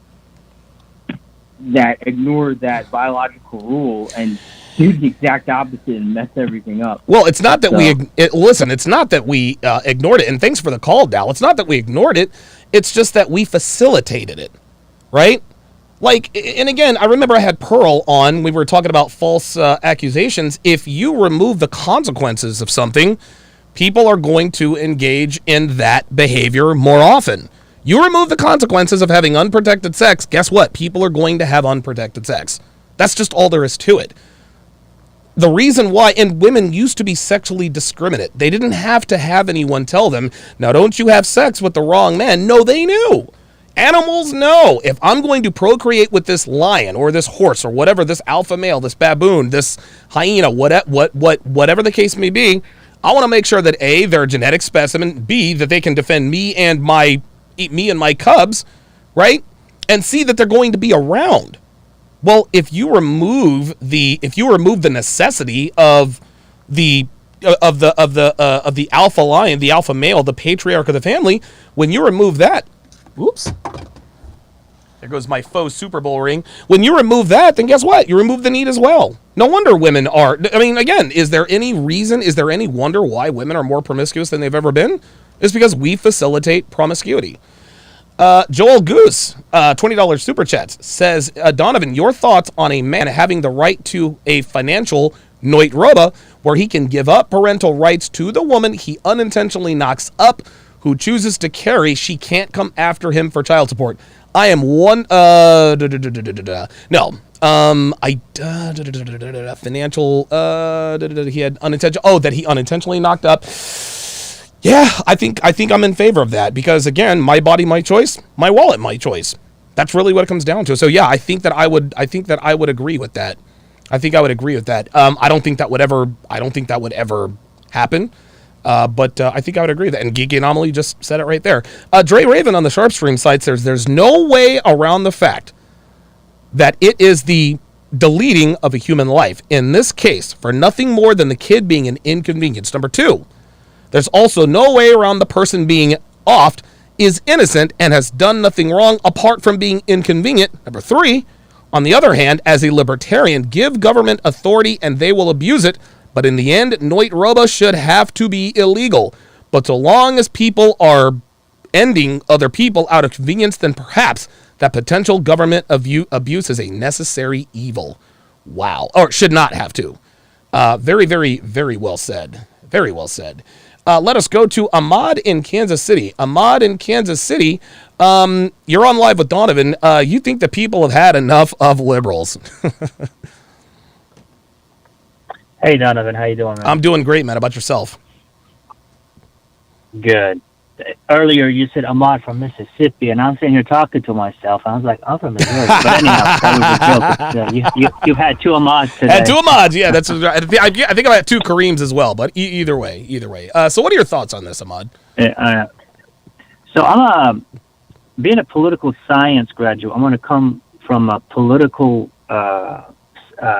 U: ignore that biological rule and do the exact opposite and mess everything up.
A: Well, it's not that it's not that we ignored it, and thanks for the call, Dal. It's not that we ignored it. It's just that we facilitated it, right? Like, and again, I remember I had Pearl on. We were talking about false accusations. If you remove the consequences of something, people are going to engage in that behavior more often. You remove the consequences of having unprotected sex, guess what? People are going to have unprotected sex. That's just all there is to it. The reason why, and women used to be sexually discriminate. They didn't have to have anyone tell them, now don't you have sex with the wrong man. No, they knew. Animals know. If I'm going to procreate with this lion or this horse or whatever, this alpha male, this baboon, this hyena, whatever the case may be, I want to make sure that A, they're a genetic specimen, B, that they can defend me and my cubs, right? And C, that they're going to be around. Well, if you remove the necessity of the alpha lion, the alpha male, the patriarch of the family, when you remove that, oops, there goes my faux Super Bowl ring. When you remove that, then guess what? You remove the need as well. No wonder women are. I mean, again, is there any wonder why women are more promiscuous than they've ever been? It's because we facilitate promiscuity. Joel Goose, $20 super chat, says, Donovan, your thoughts on a man having the right to a financial noit roba where he can give up parental rights to the woman he unintentionally knocks up who chooses to carry. She can't come after him for child support. I am one, financial, he had he unintentionally knocked up. Yeah, I think I'm in favor of that because, again, my body, my choice, my wallet, my choice. That's really what it comes down to. So yeah, I think that I would agree with that. I don't think that would ever happen. But I think I would agree with that. And Geeky Anomaly just said it right there. Dre Raven on the Sharp Stream site says there's no way around the fact that it is the deleting of a human life. In this case, for nothing more than the kid being an inconvenience. Number 2, there's also no way around the person being offed is innocent and has done nothing wrong apart from being inconvenient. Number 3, on the other hand, as a libertarian, give government authority and they will abuse it. But in the end, noit roba should have to be illegal. But so long as people are ending other people out of convenience, then perhaps that potential government abuse is a necessary evil. Wow. Or should not have to. Very, very, very well said. Very well said. Let us go to Ahmad in Kansas City. Ahmad in Kansas City, you're on Live with Donovan. You think the people have had enough of liberals.
D: Hey, Donovan, how you doing, man?
A: I'm doing great, man. How about yourself?
D: Good. Earlier, you said Ahmad from Mississippi, and I'm sitting here talking to myself. I was like, I'm from Missouri. But anyhow, that was a joke. You've had 2 Ahmads today.
A: Had 2 Ahmads, yeah. That's. I think I had 2 Kareems as well, but either way. So what are your thoughts on this, Ahmad?
D: So I'm being a political science graduate. I'm going to come from a political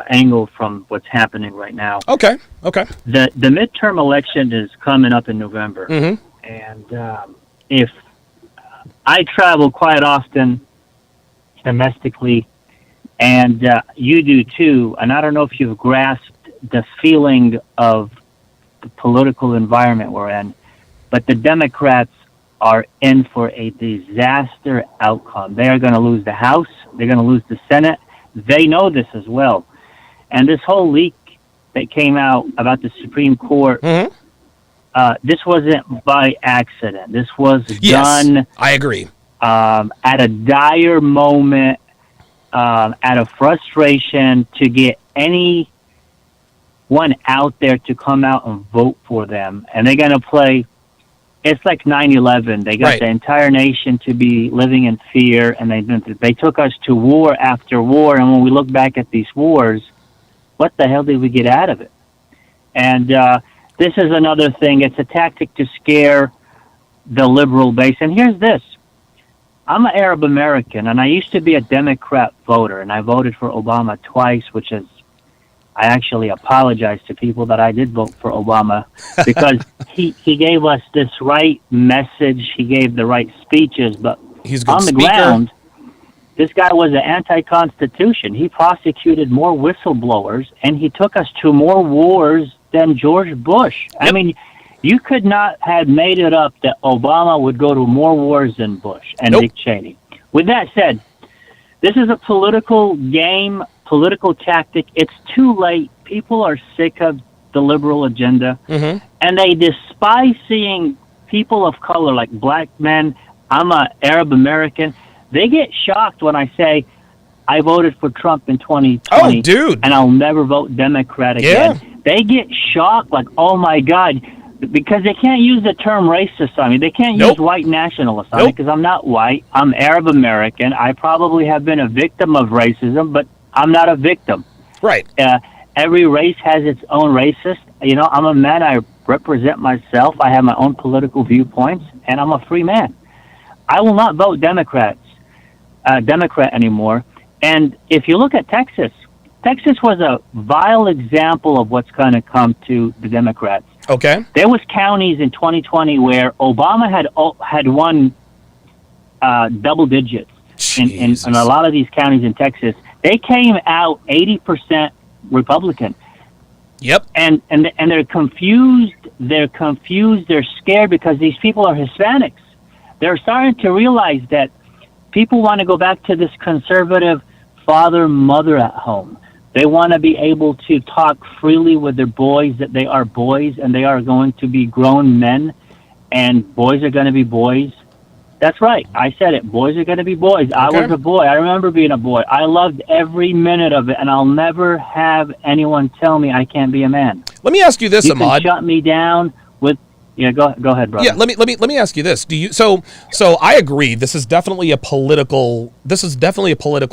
D: angle from what's happening right now.
A: Okay.
D: The midterm election is coming up in November.
A: Mm-hmm.
D: And if I travel quite often domestically, and you do too, and I don't know if you've grasped the feeling of the political environment we're in, but the Democrats are in for a disaster outcome. They are going to lose the House. They're going to lose the Senate. They know this as well. And this whole leak that came out about the Supreme Court, this wasn't by accident. This was done.
A: I agree.
D: At a dire moment, at a frustration to get anyone out there to come out and vote for them. And they're going to play. It's like 9/11. They got the entire nation to be living in fear, and they took us to war after war. And when we look back at these wars, what the hell did we get out of it? And this is another thing. It's a tactic to scare the liberal base. And here's this. I'm an Arab American, and I used to be a Democrat voter, and I voted for Obama twice, which is, I actually apologize to people that I did vote for Obama because he gave us this right message. He gave the right speeches, but
A: he's a good
D: on the
A: speaker.
D: ground, this guy was an anti-constitution. He prosecuted more whistleblowers, and he took us to more wars than George Bush. Yep. I mean, you could not have made it up that Obama would go to more wars than Bush and Dick Cheney. With that said, this is a political game, political tactic. It's too late. People are sick of the liberal agenda, and they despise seeing people of color, like black men. I'm an Arab American. They get shocked when I say I voted for Trump in 2020, and I'll never vote Democrat again. Yeah. They get shocked, like, oh my God, because they can't use the term racist on me. They can't use white nationalist on me because I'm not white. I'm Arab American. I probably have been a victim of racism, but I'm not a victim.
A: Right.
D: Every race has its own racist. You know, I'm a man. I represent myself. I have my own political viewpoints, and I'm a free man. I will not vote Democrat anymore. And if you look at Texas was a vile example of what's going to come to the Democrats.
A: Okay.
D: There was counties in 2020 where Obama had won double digits in a lot of these counties in Texas. They came out 80% Republican.
A: Yep.
D: And they're confused. They're scared because these people are Hispanics. They're starting to realize that people want to go back to this conservative father, mother at home. They want to be able to talk freely with their boys, that they are boys and they are going to be grown men, and boys are going to be boys. That's right. I said it. Boys are going to be boys. Okay. I was a boy. I remember being a boy. I loved every minute of it, and I'll never have anyone tell me I can't be a man.
A: Let me ask you this, Ahmad.
D: You can shut me down with... Yeah, go ahead, brother.
A: Yeah, let me ask you this. Do you so I agree, this is definitely a political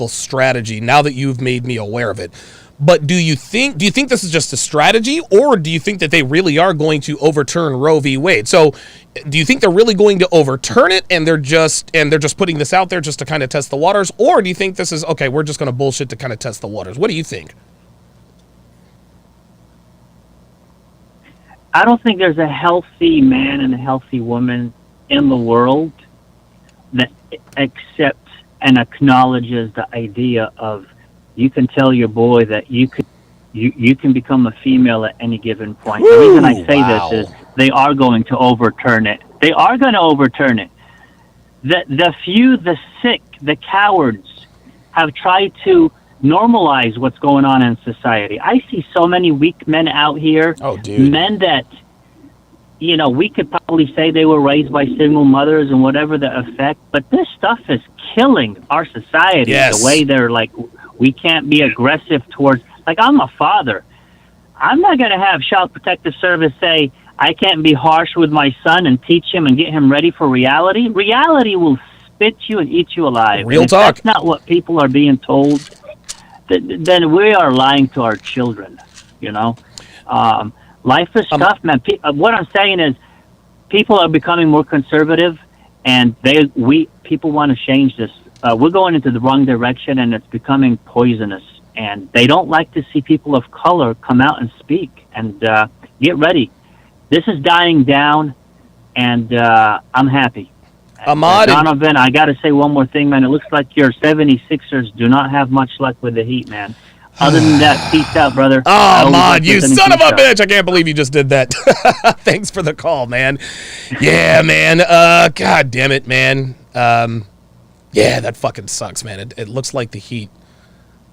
A: strategy now that you've made me aware of it. But do you think this is just a strategy, or do you think that they really are going to overturn Roe v. Wade? So do you think they're really going to overturn it and they're just putting this out there just to kind of test the waters, or do you think this is okay, we're just going to bullshit to kind of test the waters? What do you think?
D: I don't think there's a healthy man and a healthy woman in the world that accepts and acknowledges the idea of you can tell your boy that you can become a female at any given point. The reason I say this is they are going to overturn it. They are going to overturn it. The few, the sick, the cowards have tried to normalize what's going on in society. I see so many weak men out here.
A: Oh, dude.
D: Men that, you know, we could probably say they were raised by single mothers and whatever the effect, but this stuff is killing our society.
A: Yes.
D: The way they're like, we can't be aggressive towards, like, I'm a father. I'm not going to have Child Protective Service say, I can't be harsh with my son and teach him and get him ready for reality. Reality will spit you and eat you alive.
A: Real
D: and
A: talk.
D: If that's not what people are being told, then we are lying to our children, you know. Life is tough, man. What I'm saying is people are becoming more conservative, and people want to change this. We're going into the wrong direction, and it's becoming poisonous. And they don't like to see people of color come out and speak. And get ready. This is dying down, and I'm happy.
A: Ahmad,
D: Donovan, I got to say one more thing, man. It looks like your 76ers do not have much luck with the Heat, man. Other than that, peace out, brother.
A: Oh, Ahmad, you son of a bitch. I can't believe you just did that. Thanks for the call, man. Yeah, man. God damn it, man. Yeah, that fucking sucks, man. It looks like the Heat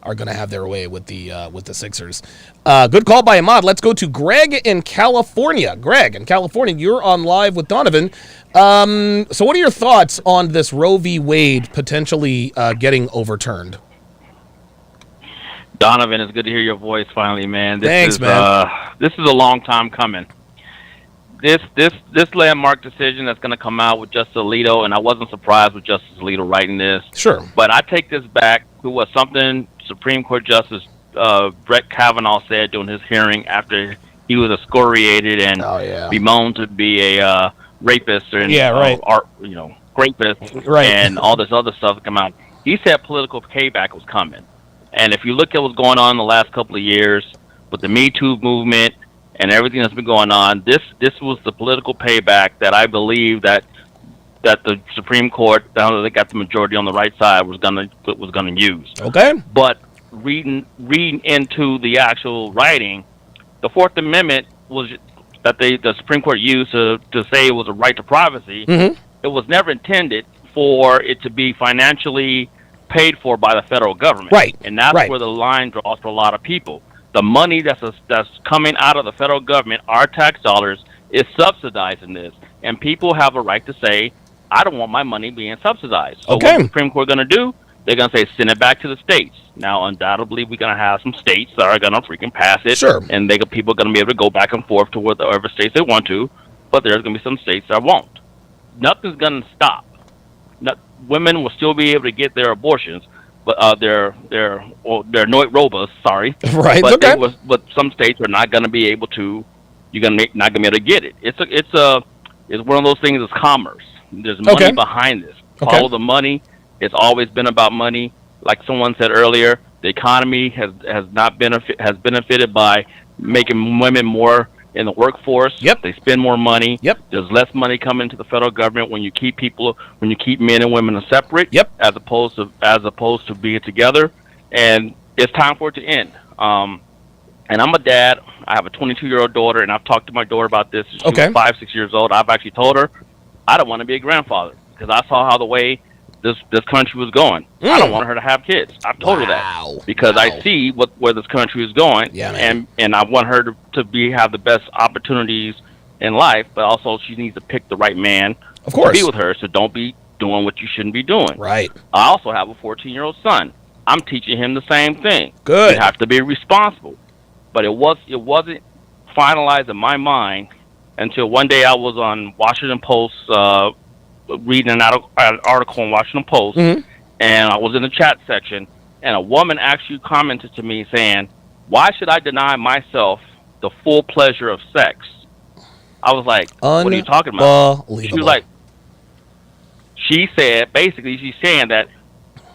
A: are going to have their way with the Sixers. Good call by Ahmad. Let's go to Greg in California. Greg in California, you're on live with Donovan. So what are your thoughts on this Roe v. Wade potentially getting overturned?
G: Donovan, it's good to hear your voice finally, man.
A: Thanks, man.
G: This is a long time coming. This landmark decision that's going to come out with Justice Alito, and I wasn't surprised with Justice Alito writing this.
A: Sure.
G: But I take this back to something Supreme Court Justice Brett Kavanaugh said during his hearing after he was excoriated and bemoaned to be a rapist and rapist, and all this other stuff come out. He said political payback was coming, and if you look at what's going on in the last couple of years with the Me Too movement and everything that's been going on, this was the political payback that I believe that the Supreme Court, now that they got the majority on the right side, was gonna use.
A: Okay.
G: But reading into the actual writing, the Fourth Amendment was that the Supreme Court used to say it was a right to privacy.
A: Mm-hmm.
G: It was never intended for it to be financially paid for by the federal government.
A: Right.
G: And that's where the line draws for a lot of people. The money that's coming out of the federal government, our tax dollars, is subsidizing this. And people have a right to say, I don't want my money being subsidized. So what the Supreme Court going to do? They're going to say, send it back to the states. Now, undoubtedly, we're going to have some states that are going to freaking pass it.
A: Sure.
G: And people are going to be able to go back and forth to whatever states they want to. But there's going to be some states that won't. Nothing's going to stop. Women will still be able to get their abortions, but their noit robust, sorry.
A: Right.
G: But but some states are not going to be able to. Not going to be able to get it. It's one of those things. It's commerce. There's money behind this. Follow the money. It's always been about money. Like someone said earlier, the economy has benefited by making women more in the workforce.
A: Yep.
G: They spend more money.
A: Yep.
G: There's less money coming to the federal government when you keep men and women separate.
A: Yep.
G: As opposed to being together. And it's time for it to end. And I'm a dad. I have a 22-year-old daughter, and I've talked to my daughter about this. She was 5-6 years old. I've actually told her I don't want to be a grandfather because I saw how the way this country was going. I don't want her to have kids. I've told her that because I see where this country is going, and I want her to have the best opportunities in life. But also, she needs to pick the right man to be with her. So don't be doing what you shouldn't be doing.
A: Right.
G: I also have a 14-year-old son. I'm teaching him the same thing.
A: Good.
G: You have to be responsible. But it wasn't finalized in my mind until one day I was on Washington Post reading an article in Washington Post, and I was in the chat section, and a woman actually commented to me saying, "Why should I deny myself the full pleasure of sex?" I was like, "What are you talking about?" She was like, she said, basically, she's saying that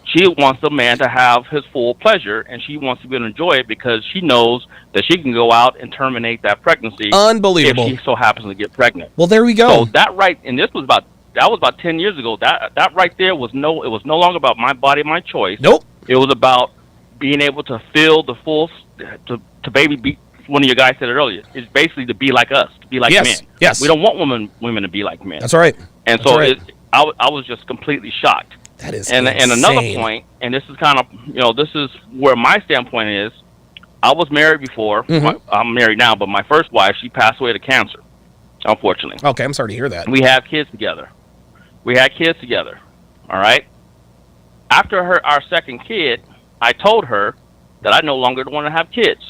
G: she wants the man to have his full pleasure, and she wants to be able to enjoy it because she knows that she can go out and terminate that pregnancy.
A: Unbelievable.
G: If she so happens to get pregnant.
A: Well, there we go.
G: So that right, and that was about 10 years ago. That right there was no longer about my body, my choice.
A: Nope.
G: It was about being able to feel the full, to be. One of your guys said it earlier. It's basically to be like us, to be like men.
A: Yes.
G: We don't want women to be like men.
A: That's right.
G: And
A: That's
G: so
A: right.
G: I was just completely shocked.
A: That is
G: and another point, and this is kind of this is where my standpoint is. I was married before. I'm married now, but my first wife, she passed away to cancer, unfortunately.
A: Okay, I'm sorry to hear that.
G: We have kids together. All right. After our second kid, I told her that I no longer want to have kids,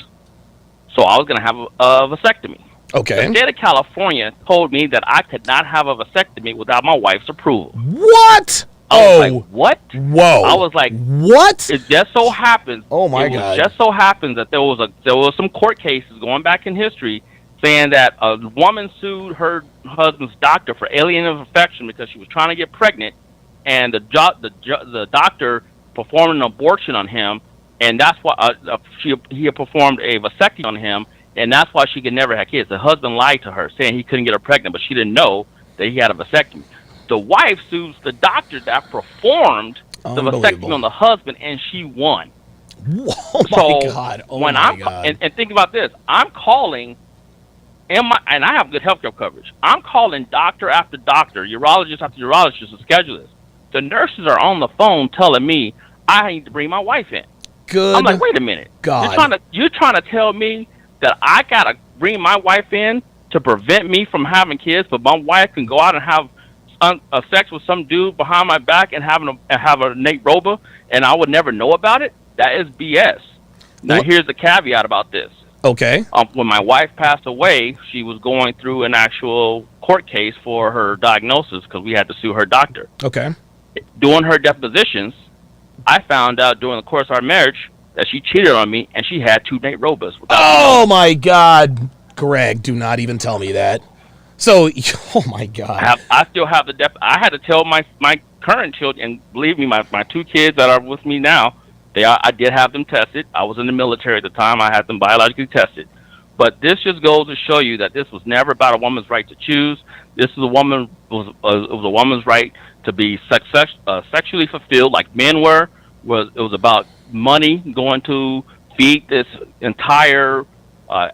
G: so I was going to have a vasectomy.
A: Okay.
G: The state of California told me that I could not have a vasectomy without my wife's approval.
A: What?
G: I was like, what?
A: Whoa.
G: I was like,
A: what?
G: It just so happens.
A: Oh my God.
G: It just so happens that there was some court cases going back in history saying that a woman sued her husband's doctor for alienating affection because she was trying to get pregnant, and the doctor performed an abortion on him, and that's why he had performed a vasectomy on him, and that's why she could never have kids. The husband lied to her, saying he couldn't get her pregnant, but she didn't know that he had a vasectomy. The wife sues the doctor that performed the vasectomy on the husband, and she won.
A: Oh my God! Oh my God!
G: And think about this: I'm calling, and I have good healthcare coverage. I'm calling doctor after doctor, urologist after urologist to schedule this. The nurses are on the phone telling me I need to bring my wife in.
A: Good.
G: I'm like, wait a minute.
A: God.
G: You're trying to tell me that I gotta bring my wife in to prevent me from having kids, but my wife can go out and have sex with some dude behind my back and have a Nate Roba, and I would never know about it? That is BS. Now, here's the caveat about this.
A: Okay.
G: When my wife passed away, she was going through an actual court case for her diagnosis because we had to sue her doctor.
A: Okay.
G: During her depositions, I found out during the course of our marriage that she cheated on me and she had 2 Nate Robas.
A: Oh my God! Greg, do not even tell me that. So, oh my God.
G: I still have the I had to tell my current children, and believe me, my 2 kids that are with me now, I did have them tested. I was in the military at the time. I had them biologically tested. But this just goes to show you that this was never about a woman's right to choose. This is it was a woman's right to be sexually fulfilled like men were. It was about money going to feed this entire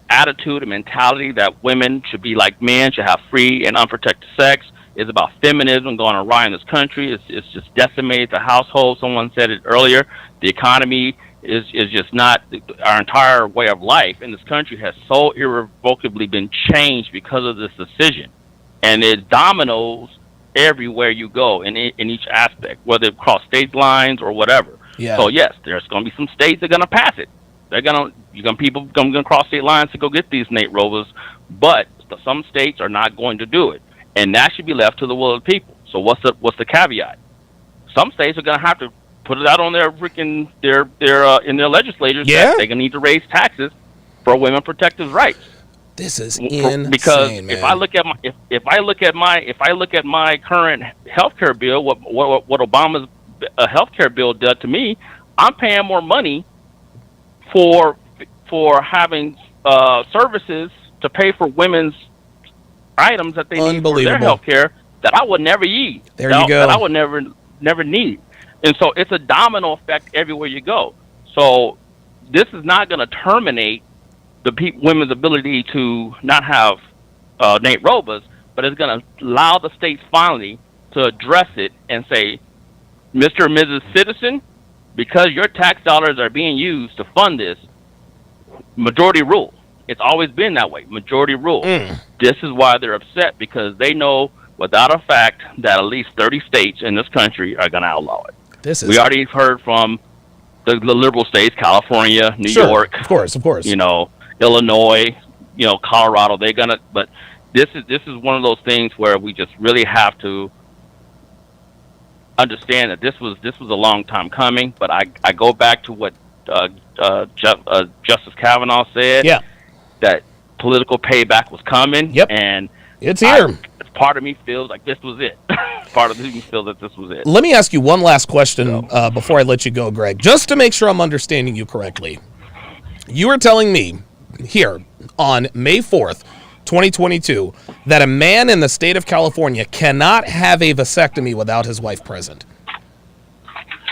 G: attitude and mentality that women should be like men, should have free and unprotected sex. It's about feminism going awry in this country. It's just decimated the household. Someone said it earlier. The economy is just not, our entire way of life in this country has so irrevocably been changed because of this decision. And it dominoes everywhere you go in each aspect, whether it cross state lines or whatever.
A: Yeah.
G: So yes, there's going to be some states that are going to pass it. People going to cross state lines to go get these Nate Rovers, but some states are not going to do it, and that should be left to the will of the people. So what's the caveat? Some states are going to have to put it out on their freaking in their legislatures that they're going to need to raise taxes for women protective rights.
A: This is insane,
G: because
A: man.
G: if I look at my current healthcare bill, what Obama's healthcare bill did to me, I'm paying more money for having services to pay for women's items that they need for their healthcare that I would never need.
A: There you go.
G: That I would never need. And so it's a domino effect everywhere you go. So this is not going to terminate the women's ability to not have Nate Robas, but it's going to allow the states finally to address it and say, Mr. and Mrs. Citizen, because your tax dollars are being used to fund this, majority rule. It's always been that way, majority rule. This is why they're upset, because they know without a fact that at least 30 states in this country are going to outlaw it. We already heard from the liberal states, California, New York,
A: of course,
G: Illinois, Colorado. They're gonna, but this is one of those things where we just really have to understand that this was a long time coming. But I go back to what Justice Kavanaugh said.
A: Yeah,
G: that political payback was coming.
A: Yep,
G: and
A: it's here.
G: Part of me feels like this was it. Part of me feels that this was it.
A: Let me ask you one last question before I let you go, Greg, just to make sure I'm understanding you correctly. You are telling me here on May 4th, 2022, that a man in the state of California cannot have a vasectomy without his wife present.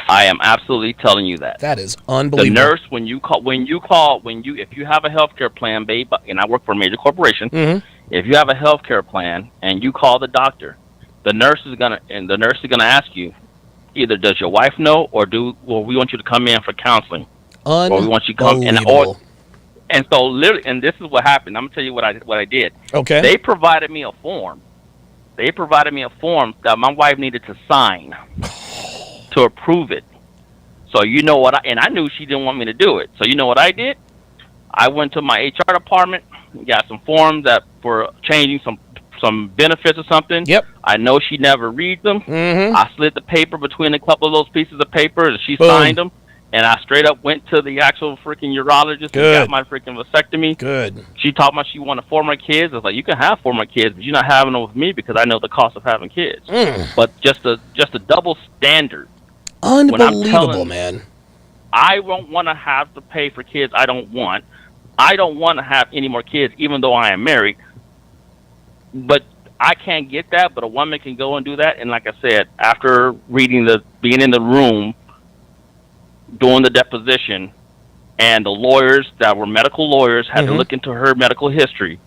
G: I am absolutely telling you that.
A: That is unbelievable.
G: The nurse, if you have a healthcare plan, babe, and I work for a major corporation, if you have a healthcare plan and you call the doctor, the nurse is gonna ask you, either does your wife know, or we want you to come in for counseling, or we want you to come in, and so literally, and this is what happened. I'm gonna tell you what I did.
A: Okay.
G: They provided me a form. That my wife needed to sign to approve it. So I knew she didn't want me to do it. So you know what I did? I went to my HR department, got some forms that for changing some benefits or something.
A: Yep.
G: I know she never reads them. I slid the paper between a couple of those pieces of paper, and she
A: Boom.
G: signed them. And I straight up went to the actual freaking urologist and got my freaking vasectomy.
A: Good.
G: She told me she wanted 4 more kids. I was like, you can have 4 more kids, but you're not having them with me because I know the cost of having kids. But just a double standard.
A: Unbelievable, man.
G: I won't want to have to pay for kids I don't want. I don't want to have any more kids, even though I am married. But I can't get that, but a woman can go and do that. And like I said, after being in the room, doing the deposition, and the lawyers that were medical lawyers had to look into her medical history,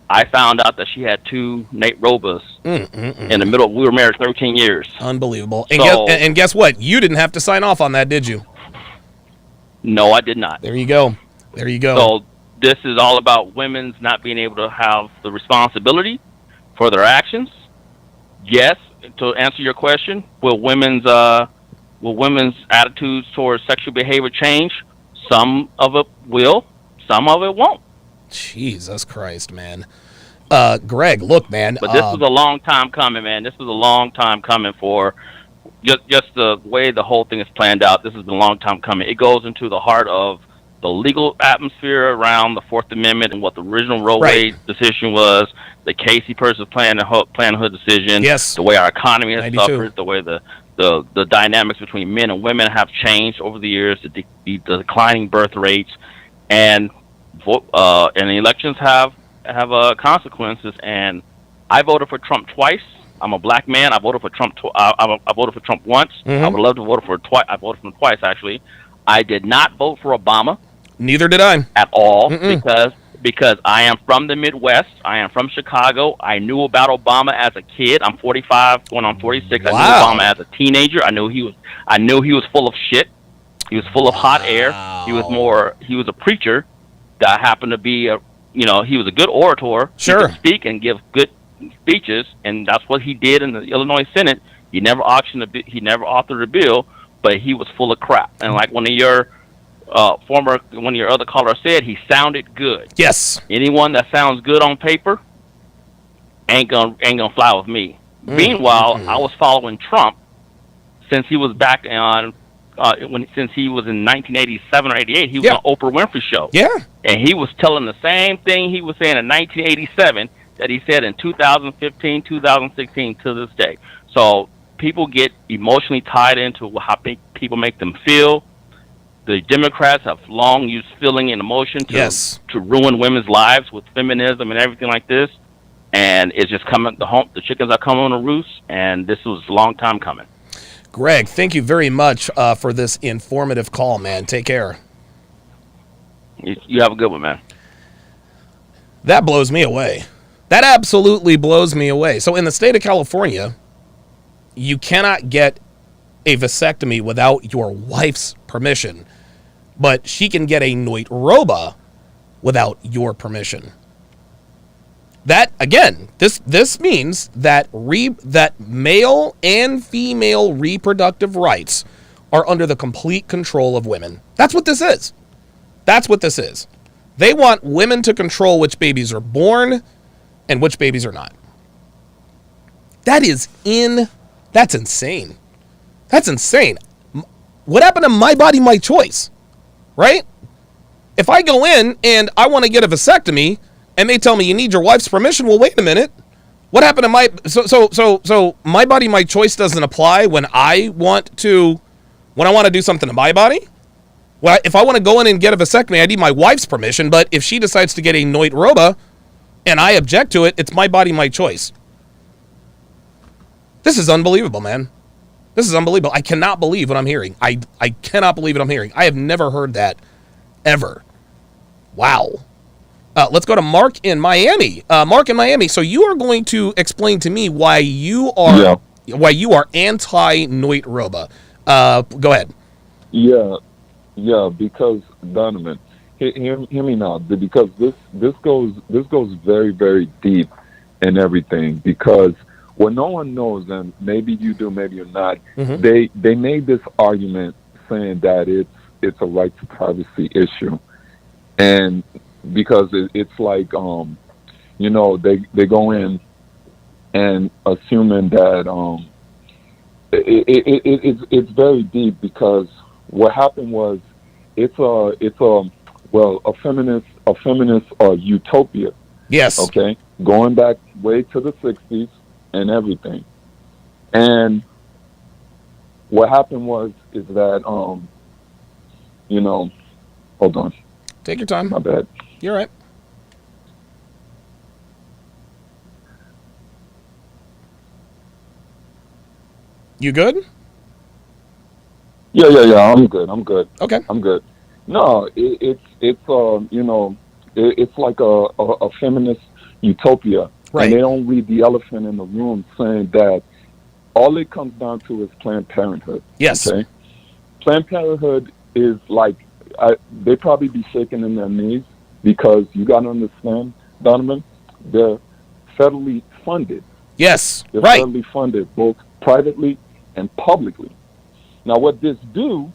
G: I found out that she had 2 Nate Robas in the middle. We were married 13 years.
A: Unbelievable. And guess what? You didn't have to sign off on that, did you?
G: No, I did not.
A: There you go.
G: So this is all about women's not being able to have the responsibility for their actions. Yes, to answer your question, will women's attitudes towards sexual behavior change? Some of it will, some of it won't.
A: Jesus Christ, man. Greg, look, man.
G: But this was a long time coming, man. This was a long time coming for just the way the whole thing is planned out. This has been a long time coming. It goes into the heart of the legal atmosphere around the Fourth Amendment and what the original Roe Wade decision was, the Casey versus Planned Parenthood decision, the way our economy has
A: 92.
G: suffered, the way the dynamics between men and women have changed over the years, the declining birth rates, and the elections have consequences. And I voted for Trump twice. I'm a black man. I voted for Trump. I voted for Trump once. I would love to vote for twice. I voted for him twice, actually. I did not vote for Obama.
A: Neither did I.
G: At all, because I am from the Midwest. I am from Chicago. I knew about Obama as a kid. I'm 45, going on 46. I knew Obama as a teenager. I knew he was full of shit. He was full of hot air. He was a preacher that happened to be he was a good orator.
A: Sure.
G: He could speak and give good speeches, and that's what he did in the Illinois Senate. He never authored a bill, but he was full of crap. And like one of your other callers said, he sounded good.
A: Yes.
G: Anyone that sounds good on paper ain't gonna fly with me. Meanwhile, I was following Trump since he was back on since he was in 1987 or 88. He was on Oprah Winfrey Show.
A: Yeah.
G: And he was telling the same thing he was saying in 1987 that he said in 2015, 2016 to this day. So people get emotionally tied into how people make them feel. The Democrats have long used feeling and emotion to ruin women's lives with feminism and everything like this. And it's just coming. The chickens are coming on a roost, and this was a long time coming.
A: Greg, thank you very much for this informative call, man. Take care.
G: You have a good one, man.
A: That blows me away. That absolutely blows me away. So in the state of California, you cannot get a vasectomy without your wife's permission, but she can get a Noit-Roba without your permission. That, again, this means that that male and female reproductive rights are under the complete control of women. That's what this is. That's what this is. They want women to control which babies are born and which babies are not. That's insane. That's insane. What happened to my body, my choice? Right? If I go in and I want to get a vasectomy and they tell me you need your wife's permission, well, wait a minute. What happened to my so my body, my choice doesn't apply when I want to do something to my body? Well, if I want to go in and get a vasectomy, I need my wife's permission, but if she decides to get a Noit-Roba and I object to it, it's my body, my choice. This is unbelievable, man. This is unbelievable. I cannot believe what I'm hearing. I cannot believe what I'm hearing. I have never heard that ever. Wow. Let's go to Mark in Miami. Mark in Miami. So you are going to explain to me why you are anti-Noit-Roba. Go ahead.
H: Yeah, because Donovan, hear me now. Because this goes very, very deep in everything. Because what no one knows, and maybe you do, maybe you're not. They made this argument saying that it's a right to privacy issue, and because it's like they go in and assuming that it's very deep, because what happened was it's a feminist utopia.
A: Yes.
H: Okay. Going back way to the 60s and everything. And what happened is that hold on.
A: Take your time.
H: My bad.
A: You're right. You good?
H: Yeah. I'm good.
A: Okay.
H: I'm good. No, it's like a feminist utopia.
A: Right.
H: And they don't read the elephant in the room, saying that all it comes down to is Planned Parenthood.
A: Yes.
H: Okay? Planned Parenthood is like, they probably be shaking in their knees, because you got to understand, Donovan, they're federally funded.
A: Yes,
H: They're
A: right.
H: federally funded, both privately and publicly. Now, what this do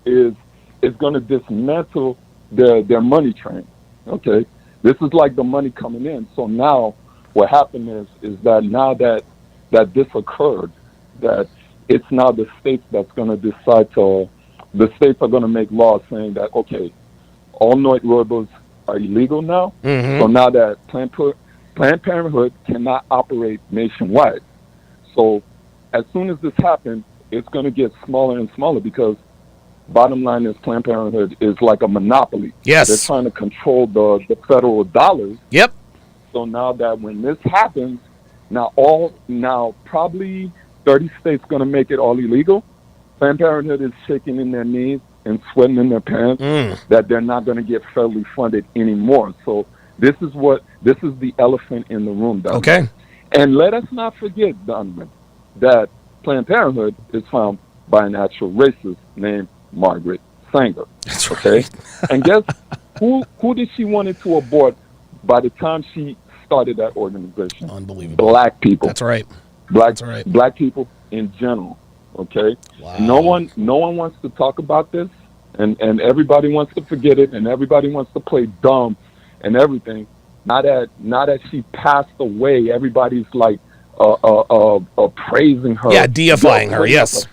H: is it's going to dismantle their money train. Okay? This is like the money coming in. So now what happened is that now that this occurred, that it's now the states that's going to decide the states are going to make laws saying that, okay, all Neut are illegal now.
A: Mm-hmm.
H: So now that Planned Parenthood cannot operate nationwide. So as soon as this happens, it's going to get smaller and smaller because bottom line is Planned Parenthood is like a monopoly.
A: Yes.
H: They're trying to control the federal dollars.
A: Yep.
H: So now that when this happens, now probably 30 states going to make it all illegal. Planned Parenthood is shaking in their knees and sweating in their pants that they're not going to get federally funded anymore. So this is the elephant in the room, Donovan.
A: Okay.
H: And let us not forget, Donovan, that Planned Parenthood is found by an actual racist named Margaret Sanger.
A: That's
H: right. And guess who did she wanted to abort by the time she started that organization?
A: Unbelievable.
H: Black people.
A: That's right.
H: Black people in general. Okay.
A: Wow.
H: No one wants to talk about this, and everybody wants to forget it, and everybody wants to play dumb and everything. Now that she passed away, everybody's like praising her.
A: Yeah, deifying her. Yes.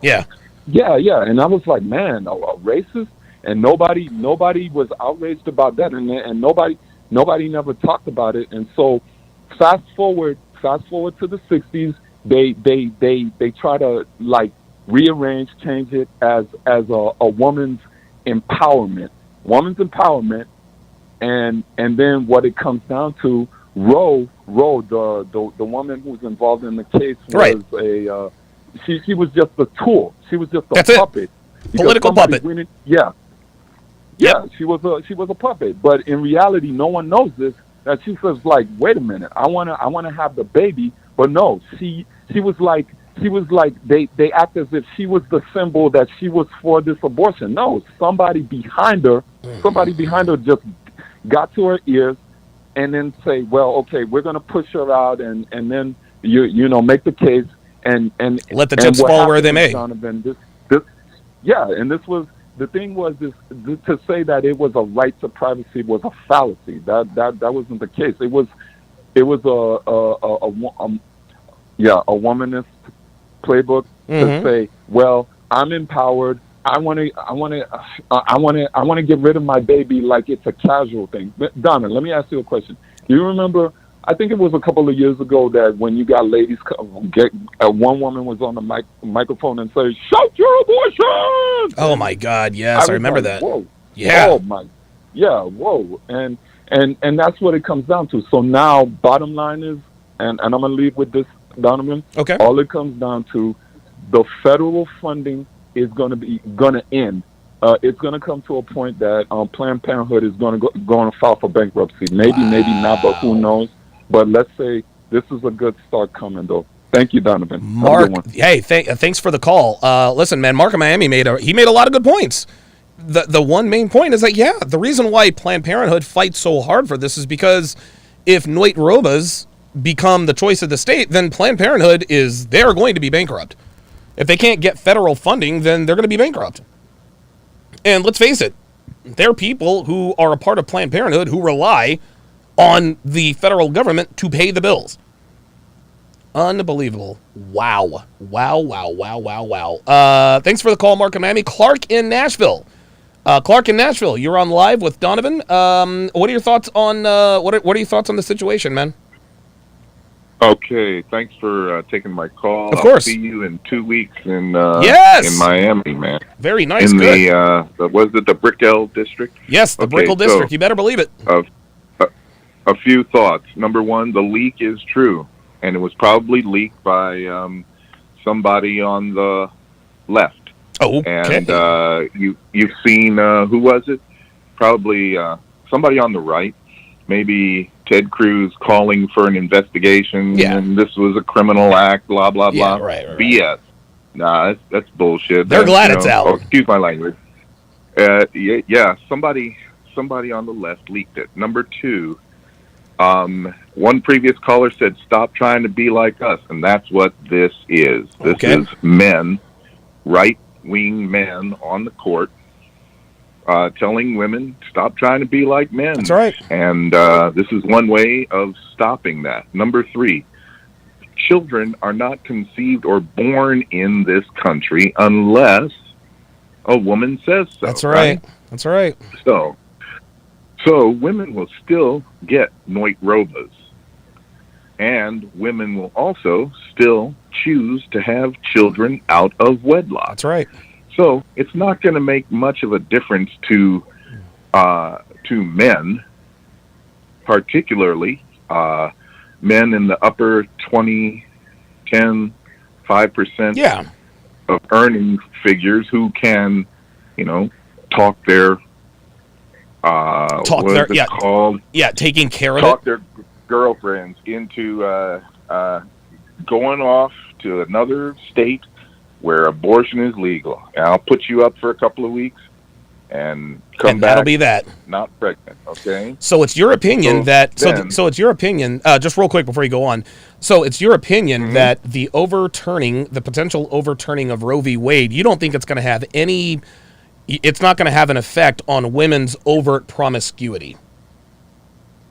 A: Yeah.
H: Yeah. And I was like, man, a racist, and nobody was outraged about that, and nobody never talked about it. And so, fast forward to the 60s. They try to like rearrange, change it as a woman's empowerment, and then what it comes down to, Roe, the woman who was involved in the case was she was just a tool. She was just a puppet.
A: Political puppet.
H: She was a puppet. But in reality, no one knows this. That she says like, wait a minute, I wanna have the baby, but no, she was like they act as if she was the symbol that she was for this abortion. No, somebody behind her just got to her ears and then say, well, okay, we're gonna push her out and then you know make the case and
A: let the chips fall where they may.
H: Donovan, and this was the thing was this to say that it was a right to privacy was a fallacy. That wasn't the case. It was a womanist playbook to say, well, I'm empowered. I want to get rid of my baby like it's a casual thing. Donna, let me ask you a question. Do you remember? I think it was a couple of years ago that when you got ladies one woman was on the microphone and said, "Shout your abortion!"
A: Oh my God! Yes, I remember
H: like,
A: that.
H: Whoa.
A: Yeah.
H: Oh my. Yeah. Whoa. And that's what it comes down to. So now, bottom line is, and I'm gonna leave with this, Donovan.
A: Okay.
H: All it comes down to, the federal funding is gonna end. It's gonna come to a point that Planned Parenthood is gonna file for bankruptcy. Maybe not, but who knows? But let's say this is a good start coming, though. Thank you, Donovan.
A: Mark, hey, thanks for the call. Listen, man, Mark in Miami made a lot of good points. The one main point is that, the reason why Planned Parenthood fights so hard for this is because if Noit Robas become the choice of the state, then Planned Parenthood they're going to be bankrupt. If they can't get federal funding, then they're going to be bankrupt. And let's face it, there are people who are a part of Planned Parenthood who rely on the federal government to pay the bills. Unbelievable. Wow. Thanks for the call, Mark in Miami. Clark in Nashville. You're on live with Donovan. What are your thoughts on what are your thoughts on the situation, man?
E: Okay, thanks for taking my call.
A: Of course.
E: I'll see you in 2 weeks in
A: in
E: Miami, man.
A: Very nice.
E: In
A: good.
E: Was it the Brickell district?
A: Yes, the Brickell district. You better believe it.
E: A few thoughts. Number one, the leak is true, and it was probably leaked by somebody on the left.
A: Oh, okay.
E: And you've seen who was it? Probably somebody on the right. Maybe Ted Cruz calling for an investigation, and this was a criminal act, blah, blah, blah.
A: Right.
E: BS. Nah, that's bullshit.
A: They're glad it's out.
E: Oh, excuse my language. Somebody on the left leaked it. Number two, one previous caller said, stop trying to be like us, and that's what this is. This is men, right-wing men on the court, telling women, stop trying to be like men.
A: That's right.
E: And this is one way of stopping that. Number three, children are not conceived or born in this country unless a woman says so.
A: That's right. That's right.
E: So women will still get Noit Robas, and women will also still choose to have children out of wedlock.
A: That's right.
E: So it's not going to make much of a difference to men, particularly men in the upper 20, 10, 5% of earning figures who can, talk their
A: taking care of
E: talk
A: it.
E: their girlfriends into going off to another state where abortion is legal. And I'll put you up for a couple of weeks and come back.
A: That'll be that.
E: Not pregnant, okay?
A: So it's your opinion so it's your opinion, just real quick before you go on. So it's your opinion that the potential overturning of Roe v. Wade, you don't think it's going to have it's not going to have an effect on women's overt promiscuity?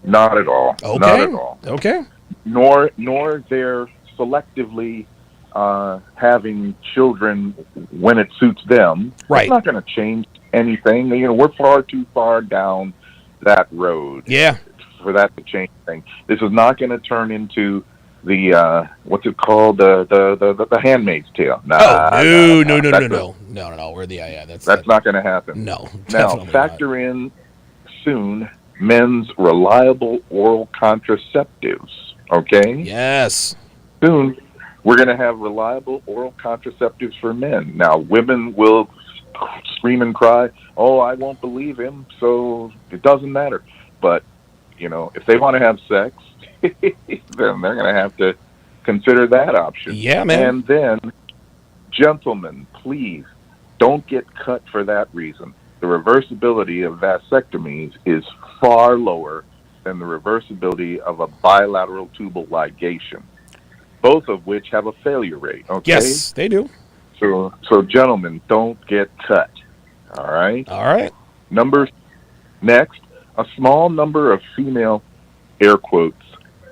E: Not at all.
A: Okay.
E: Not at all.
A: Okay.
E: Nor they're selectively having children when it suits them.
A: Right.
E: It's not going to change anything. We're far too far down that road.
A: Yeah.
E: For that to change things. This is not going to turn into the what's it called, the Handmaid's Tale.
A: No. We're
E: that's not going to happen.
A: No.
E: Now factor in soon men's reliable oral contraceptives. Okay.
A: Yes.
E: Soon we're going to have reliable oral contraceptives for men. Now women will scream and cry, "Oh, I won't believe him," so it doesn't matter. But if they want to have sex, then they're going to have to consider that option.
A: Yeah, man.
E: And then, gentlemen, please don't get cut for that reason. The reversibility of vasectomies is far lower than the reversibility of a bilateral tubal ligation, both of which have a failure rate. Okay.
A: Yes, they do.
E: So gentlemen, don't get cut. All right.
A: All right.
E: Next, a small number of female, air quotes,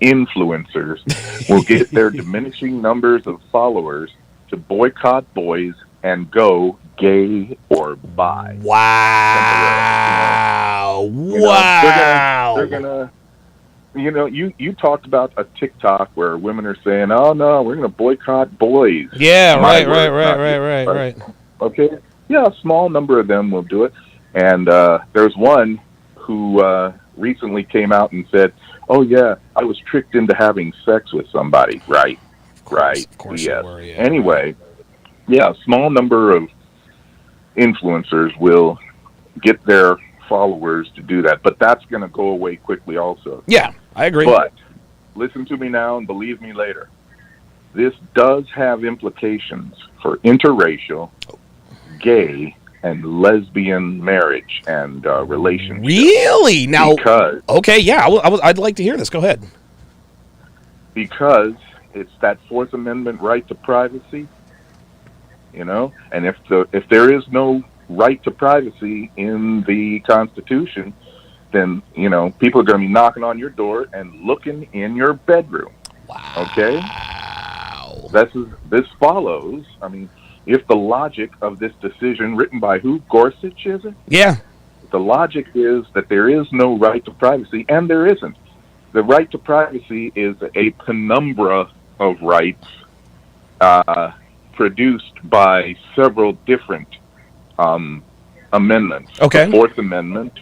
E: influencers will get their diminishing numbers of followers to boycott boys and go gay or bi.
A: Wow.
E: They're gonna you talked about a TikTok where women are saying, "Oh no, we're gonna boycott boys."
A: Yeah, right.
E: Okay. Yeah, a small number of them will do it. And there's one who recently came out and said, "Oh yeah, I was tricked into having sex with somebody." Right.
A: Of course
E: Yes.
A: you were, yeah.
E: Anyway, a small number of influencers will get their followers to do that, but that's going to go away quickly also.
A: Yeah, I agree.
E: But listen to me now and believe me later. This does have implications for interracial, gay, and lesbian marriage and relationships.
A: Really? Now,
E: because,
A: okay, yeah, I'd like to hear this. Go ahead.
E: Because it's that Fourth Amendment right to privacy, and if there is no right to privacy in the Constitution, then people are going to be knocking on your door and looking in your bedroom.
A: Wow.
E: Okay. This follows. I mean, if the logic of this decision, written by who? Gorsuch, is it?
A: Yeah.
E: The logic is that there is no right to privacy, and there isn't. The right to privacy is a penumbra of rights produced by several different amendments.
A: Okay.
E: The Fourth Amendment,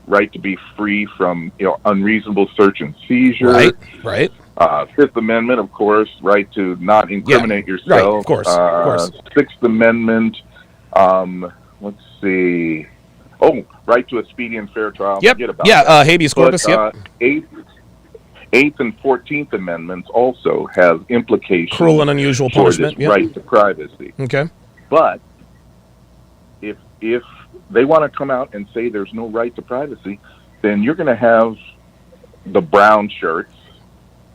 E: right to be free from unreasonable search and seizure.
A: Right.
E: Fifth Amendment, of course, right to not incriminate yourself.
A: Right, of course.
E: Sixth Amendment, let's see. Oh, right to a speedy and fair trial.
A: Yep.
E: Forget about
A: Yeah,
E: that.
A: habeas corpus, yep.
E: Eighth and 14th Amendments also have implications.
A: Cruel and unusual punishment.
E: For this right to privacy.
A: Okay.
E: But if they want to come out and say there's no right to privacy, then you're going to have the brown shirts,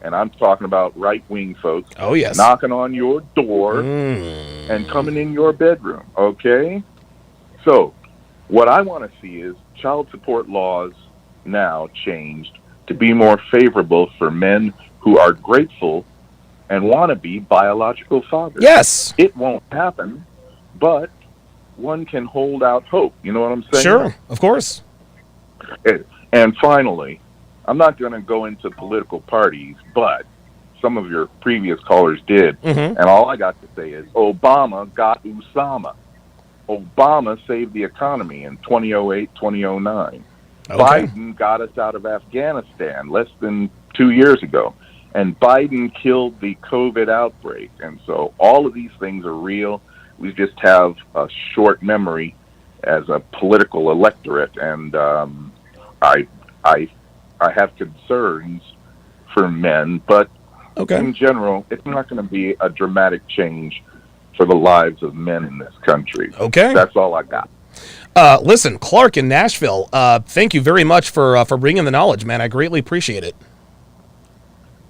E: and I'm talking about right-wing folks, knocking on your door and coming in your bedroom, okay? So what I want to see is child support laws now changed to be more favorable for men who are grateful and want to be biological fathers.
A: Yes.
E: It won't happen, but one can hold out hope. You know what I'm saying?
A: Sure, of course.
E: And finally, I'm not going to go into political parties, but some of your previous callers did.
A: Mm-hmm.
E: And all I got to say is Obama got Usama. Obama saved the economy in 2008, 2009.
A: Okay.
E: Biden got us out of Afghanistan less than 2 years ago. And Biden killed the COVID outbreak. And so all of these things are real. We just have a short memory as a political electorate. And I have concerns for men, but in general, it's not going to be a dramatic change for the lives of men in this country.
A: Okay.
E: That's all I got.
A: Listen, Clark in Nashville, thank you very much for bringing the knowledge, man. I greatly appreciate it.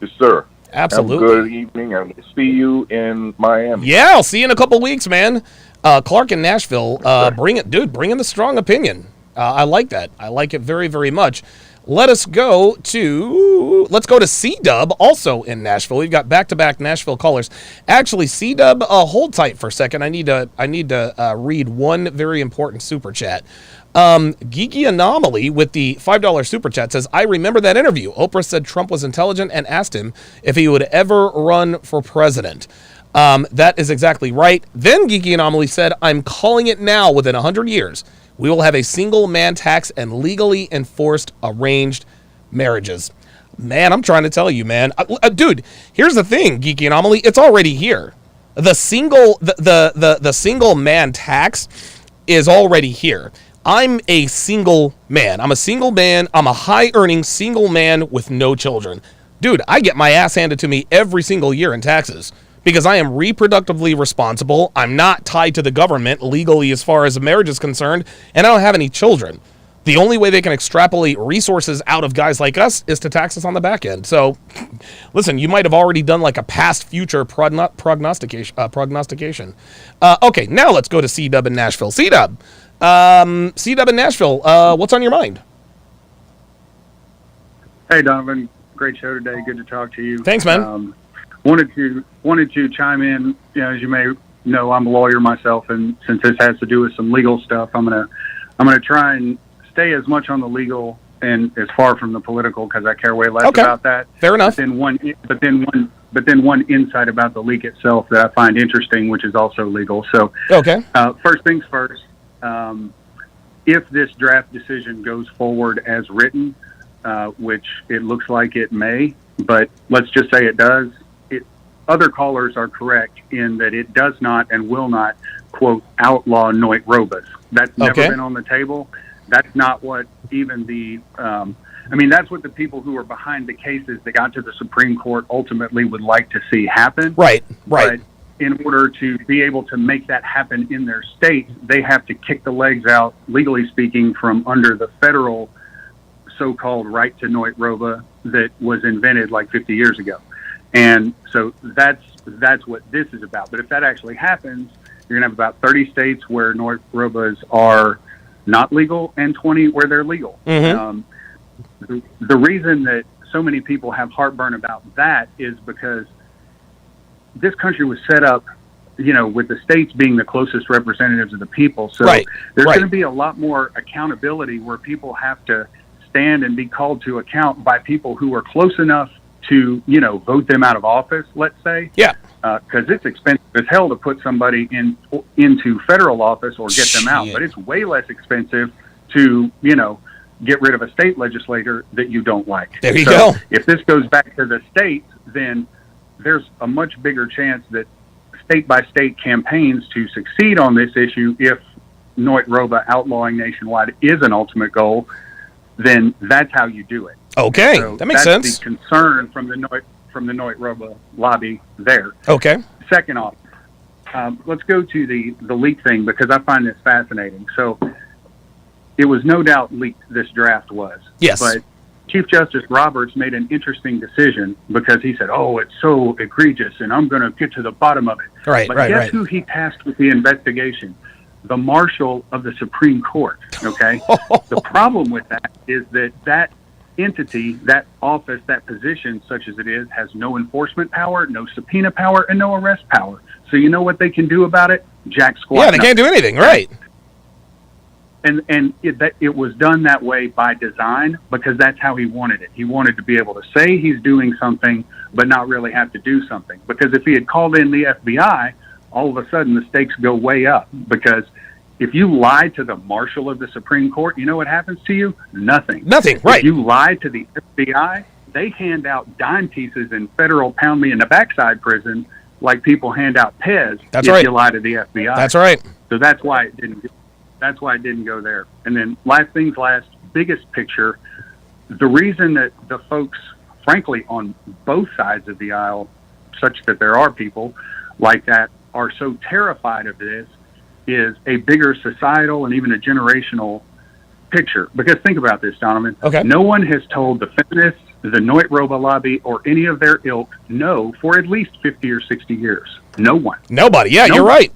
E: Yes, sir.
A: Absolutely.
E: Have a good evening, and we'll see you in Miami.
A: Yeah, I'll see you in a couple weeks, man. Clark in Nashville, bring in the strong opinion. I like that. I like it very, very much. Let's go to C-Dub, also in Nashville. We've got back-to-back Nashville callers. Actually, C-Dub, hold tight for a second. I need to read one very important super chat. Geeky Anomaly with the $5 super chat says, I remember that interview. Oprah said Trump was intelligent and asked him if he would ever run for president. That is exactly right. Then Geeky Anomaly said, I'm calling it now. Within 100 years, we will have a single man tax and legally enforced arranged marriages. Man, I'm trying to tell you, man. Dude, here's the thing, Geeky Anomaly. It's already here. The single man tax is already here. I'm a single man. I'm a high-earning single man with no children. Dude, I get my ass handed to me every single year in taxes because I am reproductively responsible. I'm not tied to the government legally as far as a marriage is concerned, and I don't have any children. The only way they can extrapolate resources out of guys like us is to tax us on the back end. So, listen, you might have already done like a past-future prognostication. Okay, now let's go to C-Dub in Nashville. C-Dub. C-Dub in Nashville, what's on your mind?
C: Hey, Donovan. Great show today. Good to talk to you.
A: Thanks, man.
C: Wanted to chime in. You know, as you may know, I'm a lawyer myself, and since this has to do with some legal stuff, I'm gonna try and stay as much on the legal and as far from the political because I care way less about that.
A: Fair enough.
C: But then one insight about the leak itself that I find interesting, which is also legal. So, first things first. If this draft decision goes forward as written, which it looks like it may, but let's just say it does, other callers are correct in that it does not and will not, quote, outlaw Noit Robas. That's never been on the table. That's not what even that's what the people who are behind the cases that got to the Supreme Court ultimately would like to see happen.
A: Right.
C: But in order to be able to make that happen in their state, they have to kick the legs out, legally speaking, from under the federal so-called right to Noit Roba that was invented like 50 years ago. And so that's what this is about. But if that actually happens, you're going to have about 30 states where Noit Robas are not legal and 20 where they're legal.
A: Mm-hmm.
C: The reason that so many people have heartburn about that is because this country was set up, with the states being the closest representatives of the people. So there's going to be a lot more accountability where people have to stand and be called to account by people who are close enough to, vote them out of office, let's say.
A: Yeah.
C: Because it's expensive as hell to put somebody into federal office or get them out. But it's way less expensive to, get rid of a state legislator that you don't like.
A: There you go.
C: If this goes back to the states, then there's a much bigger chance that state-by-state campaigns to succeed on this issue, if Noit Roba outlawing nationwide is an ultimate goal, then that's how you do it.
A: Okay,
C: so
A: that makes sense.
C: That's the concern from the Noit Roba lobby there.
A: Okay.
C: Second off, let's go to the leak thing because I find this fascinating. So it was no doubt leaked, this draft was.
A: Yes.
C: But Chief Justice Roberts made an interesting decision because he said, it's so egregious and I'm going to get to the bottom of it.
A: Right,
C: but
A: right,
C: guess
A: right.
C: who he tasked with the investigation? The Marshal of the Supreme Court, okay? The problem with that is that entity, that office, that position, such as it is, has no enforcement power, no subpoena power, and no arrest power. So you know what they can do about it? Jack squat.
A: Yeah, they can't do anything, right?
C: And it was done that way by design because that's how he wanted it. He wanted to be able to say he's doing something, but not really have to do something. Because if he had called in the FBI, all of a sudden the stakes go way up. Because if you lie to the marshal of the Supreme Court, you know what happens to you? Nothing.
A: Nothing, right.
C: If you lie to the FBI, they hand out dime pieces in federal pound me in the backside prison like people hand out Pez if you lie to the FBI.
A: That's right.
C: So that's why it didn't go there. And then last things last, biggest picture, the reason that the folks, frankly, on both sides of the aisle, such that there are people like that, are so terrified of this is a bigger societal and even a generational picture. Because think about this, Donovan.
A: Okay.
C: No one has told the feminists, the Noit Roba lobby, or any of their ilk no for at least 50 or 60 years. No one.
A: Nobody. Yeah, you're right.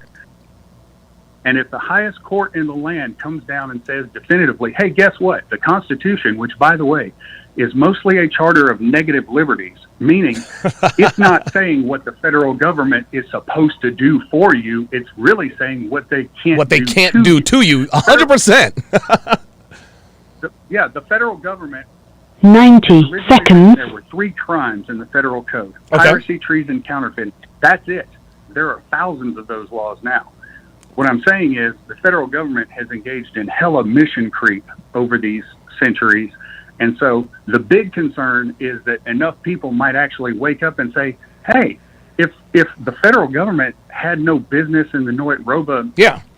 C: And if the highest court in the land comes down and says definitively, hey, guess what? The Constitution, which, by the way, is mostly a charter of negative liberties, meaning it's not saying what the federal government is supposed to do for you. It's really saying what they can't
A: do to you. 100%.
C: Yeah, the federal government.
I: 90 seconds.
C: There were 3 crimes in the federal code: piracy, treason, counterfeiting. That's it. There are thousands of those laws now. What I'm saying is the federal government has engaged in hella mission creep over these centuries. And so the big concern is that enough people might actually wake up and say, hey, if the federal government had no business in the Noit Roba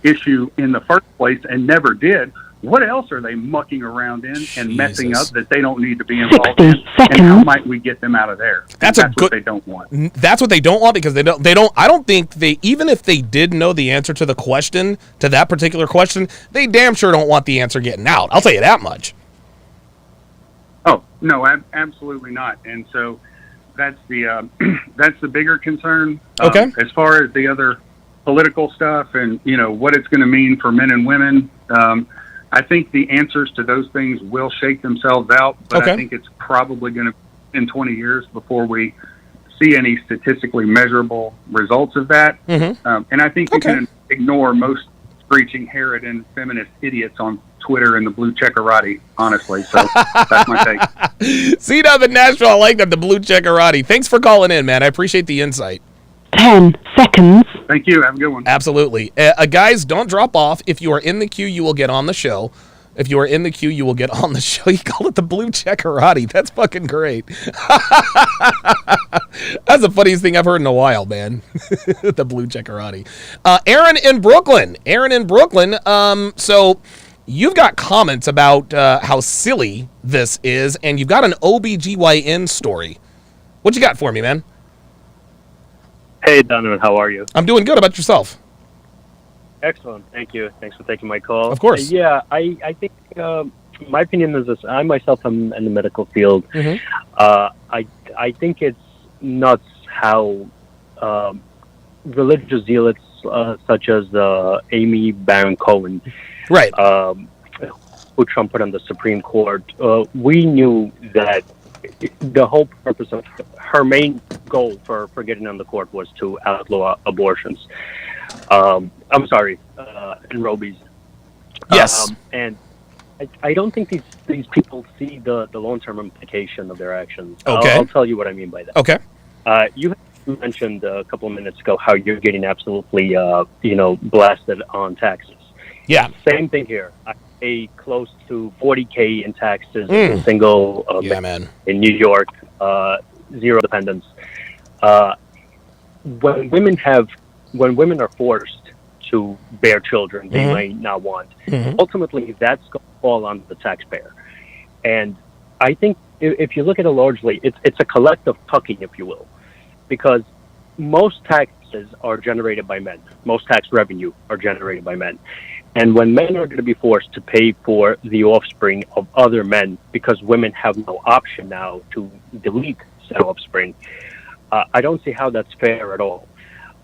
C: issue in the first place and never did, what else are they mucking around in and messing up that they don't need to be involved in? And how might we get them out of there? That's what they don't want.
A: That's what they don't want because they don't I don't think even if they did know the answer to the question, to that particular question, they damn sure don't want the answer getting out. I'll tell you that much.
C: Oh, no, absolutely not. And so that's the bigger concern.
A: Okay.
C: As far as the other political stuff and, what it's going to mean for men and women, I think the answers to those things will shake themselves out, but I think it's probably going to be in 20 years before we see any statistically measurable results of that.
A: Mm-hmm.
C: And I think we can ignore most screeching Harridan feminist idiots on Twitter and the blue checkerati, honestly. So that's my take.
A: See, now the Nashville, I like that, the blue checkerati. Thanks for calling in, man. I appreciate the insight.
I: 10 seconds.
C: Thank you. Have a good one.
A: Absolutely. Guys, don't drop off. If you are in the queue, you will get on the show. If you are in the queue, you will get on the show. You call it the blue checkerati. That's fucking great. That's the funniest thing I've heard in a while, man. The blue checkerati. Aaron in Brooklyn. So you've got comments about how silly this is, and you've got an OBGYN story. What you got for me, man?
V: Hey, Donovan, how are you?
A: I'm doing good. How about yourself?
V: Excellent. Thank you. Thanks for taking my call.
A: Of course.
V: Yeah, I think my opinion is this. I myself am in the medical field.
A: Mm-hmm.
V: I think it's nuts how religious zealots such as Amy Baron Cohen,
A: right,
V: who Trump put on the Supreme Court, we knew that the whole purpose of her main goal for getting on the court was to outlaw abortions. I'm sorry, enrobees.
A: Yes.
V: And I don't think these people see the long-term implication of their actions.
A: Okay.
V: I'll tell you what I mean by that.
A: Okay.
V: You mentioned a couple of minutes ago how you're getting absolutely, blasted on taxes.
A: Yeah.
V: Same thing here. I pay close to $40K in taxes as a single
A: man
V: in New York, 0 dependents. When women are forced to bear children they might not want, ultimately that's going to fall on the taxpayer. And I think if you look at it largely, it's a collective tucking, if you will, because most taxes are generated by men. Most tax revenue are generated by men. And when men are going to be forced to pay for the offspring of other men because women have no option now to delete said offspring, I don't see how that's fair at all.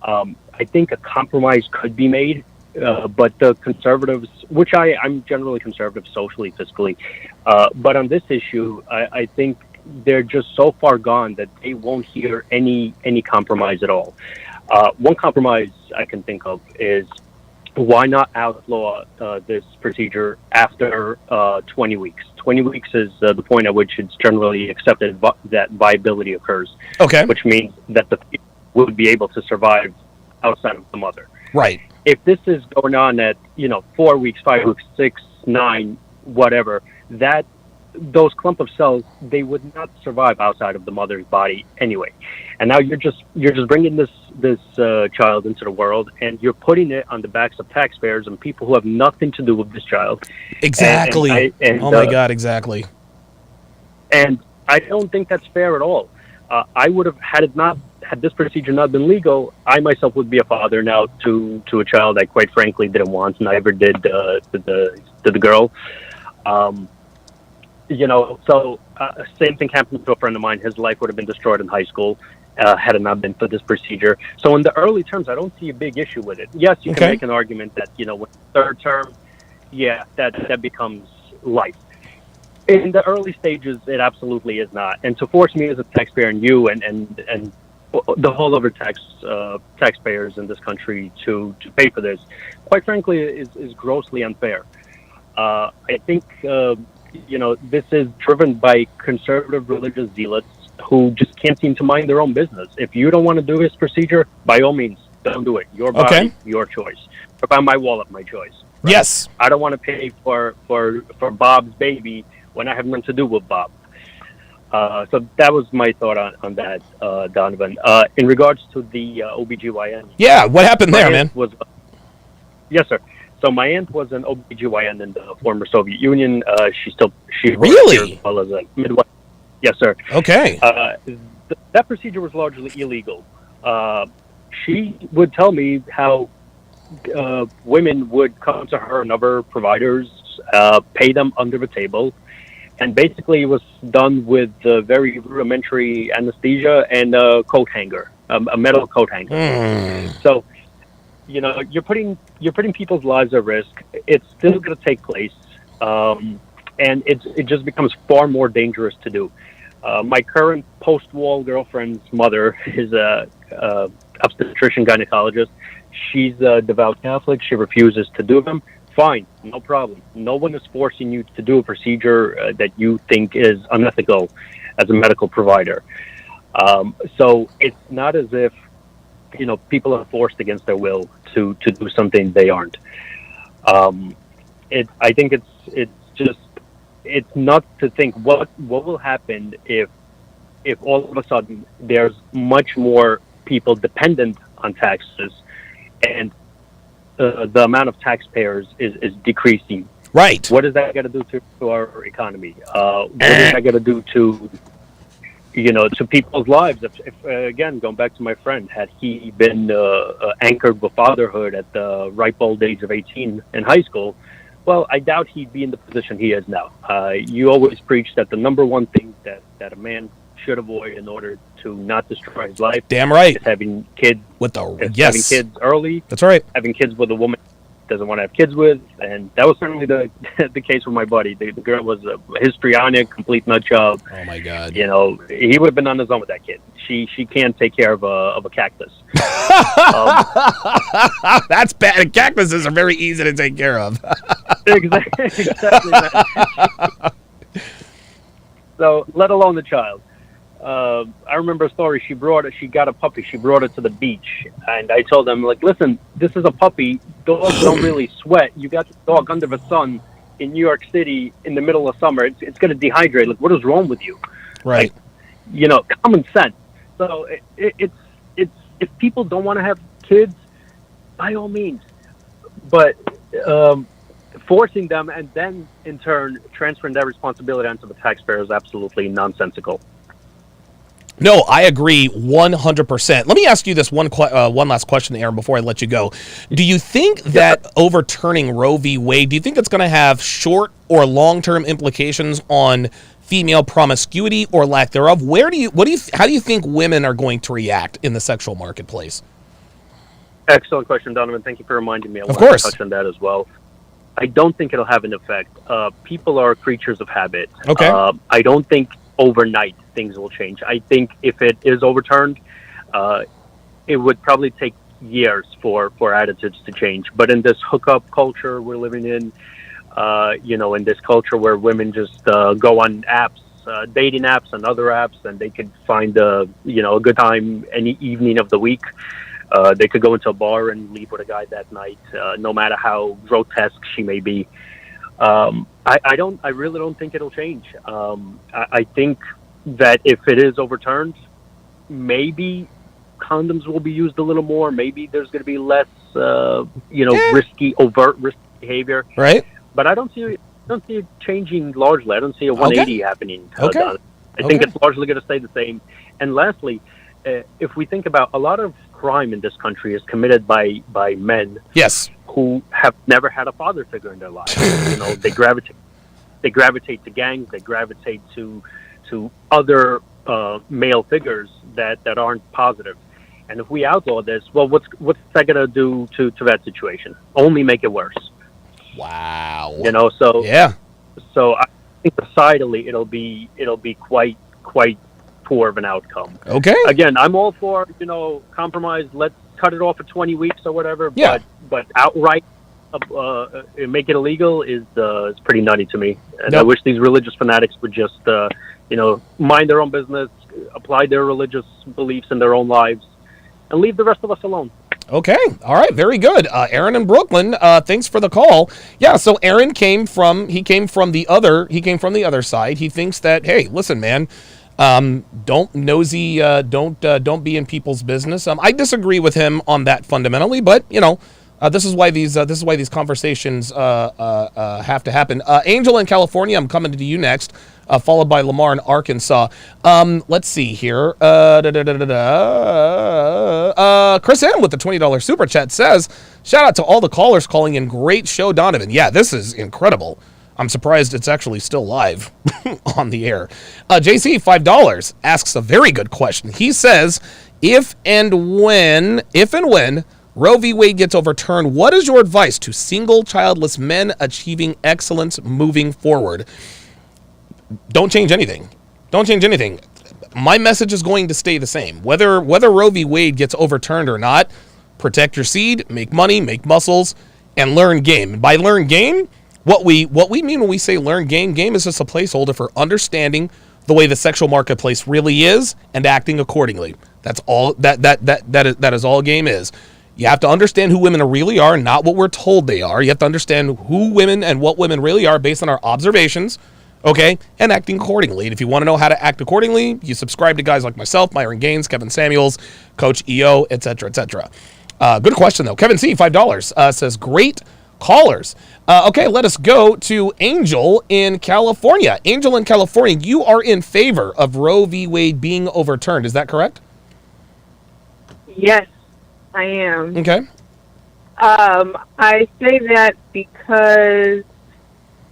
V: I think a compromise could be made But the conservatives, which I'm generally conservative socially, fiscally, but on this issue, I think they're just so far gone that they won't hear any compromise at all. One compromise I can think of is, why not outlaw this procedure after 20 weeks? 20 weeks is the point at which it's generally accepted that viability occurs.
A: Okay.
V: Which means that the fetus would be able to survive outside of the mother.
A: Right.
V: If this is going on at 4 weeks, 5 weeks, 6, 9, whatever, those clump of cells, they would not survive outside of the mother's body anyway. And now you're just bringing this child into the world, and you're putting it on the backs of taxpayers and people who have nothing to do with this child.
A: Exactly. Oh my God, exactly.
V: And I don't think that's fair at all. I would have had this procedure not been legal, I myself would be a father now to a child I quite frankly didn't want, and I never did to the girl. So same thing happened to a friend of mine. His life would have been destroyed in high school had it not been for this procedure. So in the early terms, I don't see a big issue with it. Yes, you can make an argument that, with third term, that becomes life. In the early stages, it absolutely is not. And to force me as a taxpayer and you and the whole other taxpayers in this country to pay for this, quite frankly, is grossly unfair. I think this is driven by conservative religious zealots who just can't seem to mind their own business. If you don't want to do this procedure, by all means, don't do it. Your body, your choice. About my wallet, my choice. Right? Yes. I don't want to pay for Bob's baby when I have nothing to do with Bob. So that was my thought on that, Donovan. In regards to the OBGYN.
A: Yeah, what happened there, man?
V: Yes, sir. So my aunt was an OBGYN in the former Soviet Union. She
A: really?
V: As well as a midwife. Yes, sir.
A: Okay.
V: That procedure was largely illegal. She would tell me how women would come to her and other providers, pay them under the table, and basically it was done with very rudimentary anesthesia and a coat hanger, a metal coat hanger. So, you're putting people's lives at risk. It's still going to take place, and it just becomes far more dangerous to do. My current post-wall girlfriend's mother is a obstetrician gynecologist. She's a devout Catholic. She refuses to do them. Fine, no problem. No one is forcing you to do a procedure that you think is unethical as a medical provider. So it's not as if people are forced against their will to do something they aren't. I think it's not to think what will happen if all of a sudden there's much more people dependent on taxes and the amount of taxpayers is decreasing.
A: Right.
V: What is that going to do to our economy? What is that going to do to people's lives? If again, going back to my friend, had he been anchored with fatherhood at the ripe old age of 18 in high school, well, I doubt he'd be in the position he is now. You always preach that the number one thing that a man should avoid in order to not destroy his life.
A: Damn right.
V: Is having kids
A: having
V: kids early.
A: That's right.
V: Having kids with a woman he doesn't want to have kids with, and that was certainly the case with my buddy. The girl was a histrionic, complete nut job.
A: Oh my God.
V: He would have been on his own with that kid. She can't take care of a cactus.
A: That's bad. Cactuses are very easy to take care of.
V: Exactly. So, let alone the child. I remember a story. She got a puppy. She brought it to the beach, and I told them, listen, this is a puppy. Dogs don't really sweat. You got the dog under the sun in New York City in the middle of summer. It's going to dehydrate. What is wrong with you?
A: Right.
V: Common sense. So it's if people don't want to have kids, by all means, but forcing them and then in turn transferring that responsibility onto the taxpayer is absolutely nonsensical.
A: No, I agree 100%. Let me ask you this one last question, Aaron, before I let you go. Do you think that overturning Roe v. Wade, do you think it's going to have short or long-term implications on female promiscuity or lack thereof? How do you think women are going to react in the sexual marketplace?
V: Excellent question, Donovan. Thank you for reminding me. I want
A: course.
V: to touch on that as well. I don't think it'll have an effect. People are creatures of habit.
A: Okay.
V: I don't think overnight things will change. I think if it is overturned, it would probably take years for attitudes to change. But in this hookup culture we're living in, in this culture where women just go on apps, dating apps and other apps, and they could find a good time any evening of the week. They could go into a bar and leave with a guy that night, no matter how grotesque she may be. I really don't think it'll change. I think that if it is overturned, maybe condoms will be used a little more. Maybe there's going to be less, overt risky behavior.
A: Right.
V: But I don't see it changing largely. I don't see a 180 happening.
A: Okay.
V: I think it's largely going to stay the same. And lastly, if we think about a lot of crime in this country is committed by men.
A: Yes.
V: Who have never had a father figure in their lives. They gravitate to gangs. They gravitate to other male figures that aren't positive. And if we outlaw this, well, what's that going to do to that situation? Only make it worse.
A: Wow.
V: So
A: yeah.
V: So I think societally it'll be quite poor of an outcome.
A: Okay.
V: Again, I'm all for compromise. Let's cut it off at 20 weeks or whatever.
A: Yeah.
V: But outright make it illegal is pretty nutty to me. And I wish these religious fanatics would just mind their own business, apply their religious beliefs in their own lives, and leave the rest of us alone.
A: Okay. All right. Very good. Aaron in Brooklyn, thanks for the call. Yeah. So Aaron came from the other side. He thinks that, hey, listen, man, don't be in people's business. I disagree with him on that fundamentally, but this is why these conversations have to happen. Angel in California, I'm coming to you next. Followed by Lamar in Arkansas. Let's see here. Chris M with the $20 super chat says, shout out to all the callers calling in. Great show, Donovan. Yeah, this is incredible. I'm surprised it's actually still live on the air. JC, $5, asks a very good question. He says, if and when Roe v. Wade gets overturned, what is your advice to single, childless men achieving excellence moving forward? Don't change anything. Don't change anything. My message is going to stay the same. Whether Roe v. Wade gets overturned or not, protect your seed, make money, make muscles, and learn game. And by learn game, what we mean when we say learn game is just a placeholder for understanding the way the sexual marketplace really is and acting accordingly. That's all that is all game is. You have to understand who women really are, not what we're told they are. You have to understand who women and what women really are based on our observations. Okay, and acting accordingly. And if you want to know how to act accordingly, you subscribe to guys like myself, Myron Gaines, Kevin Samuels, Coach EO, etc., etc. Good question, though. Kevin C., $5, says, great callers. Okay, let us go to Angel in California. Angel in California, you are in favor of Roe v. Wade being overturned. Is that correct?
B: Yes, I am.
A: Okay.
B: I say that because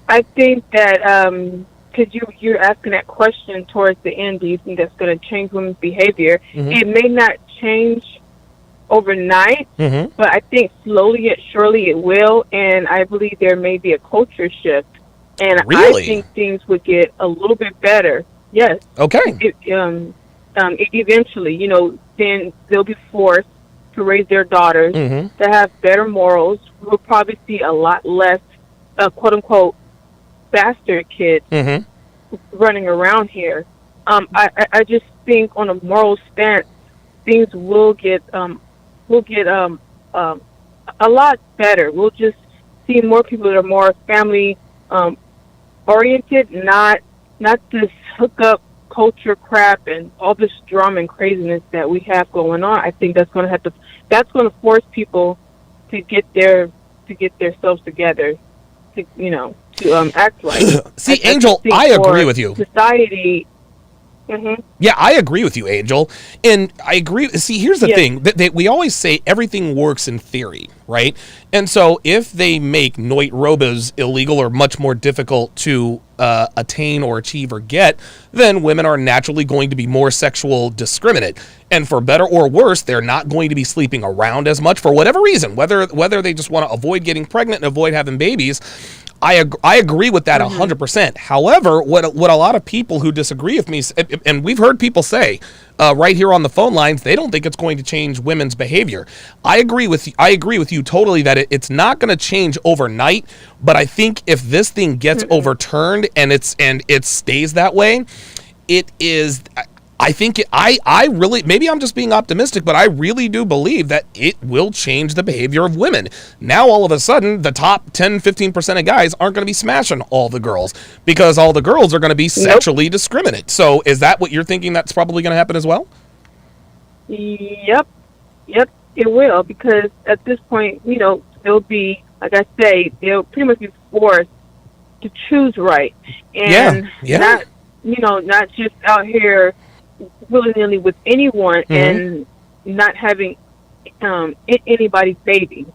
B: I think that because you're asking that question towards the end, do you think that's going to change women's behavior? Mm-hmm. It may not change overnight, mm-hmm. but I think slowly yet surely it will, and I believe there may be a culture shift, and
A: really?
B: I think things would get a little bit better. Yes.
A: Okay.
B: Eventually, then they'll be forced to raise their daughters mm-hmm. to have better morals. We'll probably see a lot less, quote-unquote, bastard kids mm-hmm. running around here. I just think on a moral stance, things will get a lot better. We'll just see more people that are more family oriented, not this hookup culture crap and all this drama and craziness that we have going on. I think that's going to force people to get themselves together, to act right.
A: See, Angel, I agree with you.
B: Society,
A: Yeah, I agree with you, Angel. And I agree. See, here's the thing. We always say everything works in theory, right? And so if they make Noit Robas illegal or much more difficult to attain or achieve or get, then women are naturally going to be more sexual discriminate. And for better or worse, they're not going to be sleeping around as much for whatever reason, whether they just want to avoid getting pregnant and avoid having babies. I agree with that 100%. However, what a lot of people who disagree with me, and we've heard people say right here on the phone lines, they don't think it's going to change women's behavior. I agree with you totally that it's not going to change overnight. But I think if this thing gets overturned and it stays that way, it is. I think I really, maybe I'm just being optimistic, but I really do believe that it will change the behavior of women. Now, all of a sudden, the top 10, 15% of guys aren't going to be smashing all the girls because all the girls are going to be sexually discriminate. So is that what you're thinking that's probably going to happen as well?
B: Yep, it will, because at this point, they'll be, like I say, they'll pretty much be forced to choose right. And not just out here willy-nilly with anyone and not having anybody's baby.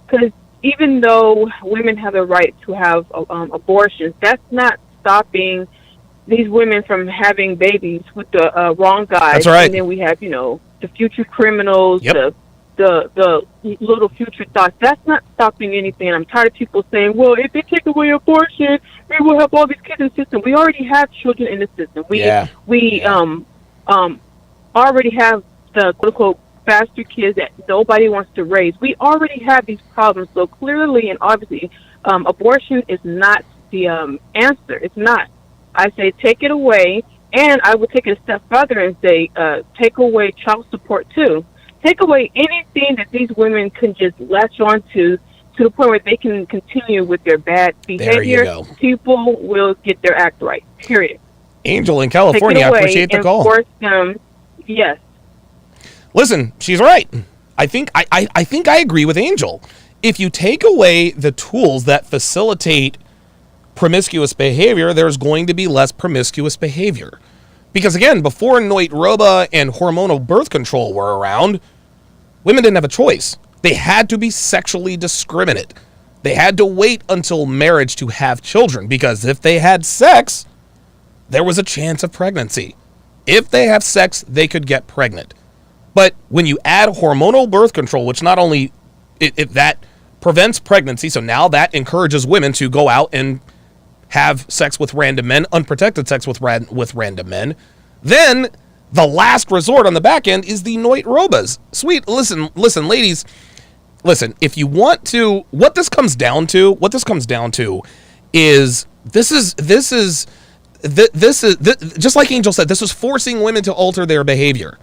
B: Because even though women have the right to have abortions, that's not stopping these women from having babies with the wrong guys.
A: That's right.
B: And then we have, the future criminals, the little future thoughts. That's not stopping anything. I'm tired of people saying, well, if they take away abortion, we will have all these kids in the system. We already have children in the system. We already have the quote-unquote bastard kids that nobody wants to raise. We already have these problems. So clearly and obviously, abortion is not the answer. It's not. I say take it away, and I would take it a step further and say take away child support too. Take away anything that these women can just latch on to the point where they can continue with their bad behavior. People will get their act right, period.
A: Angel in California, I appreciate the call.
B: Force them, yes.
A: Listen, she's right. I think I agree with Angel. If you take away the tools that facilitate promiscuous behavior, there's going to be less promiscuous behavior. Because again, before Noit Roba and hormonal birth control were around, women didn't have a choice. They had to be sexually discriminate. They had to wait until marriage to have children, because if they had sex, there was a chance of pregnancy. If they have sex, they could get pregnant. But when you add hormonal birth control, which not only that prevents pregnancy, so now that encourages women to go out and have sex with random men, unprotected sex with random men, then the last resort on the back end is the Noit Robas. Sweet, listen, ladies, listen, if you want to, what this comes down to is this is just like Angel said, this is forcing women to alter their behavior.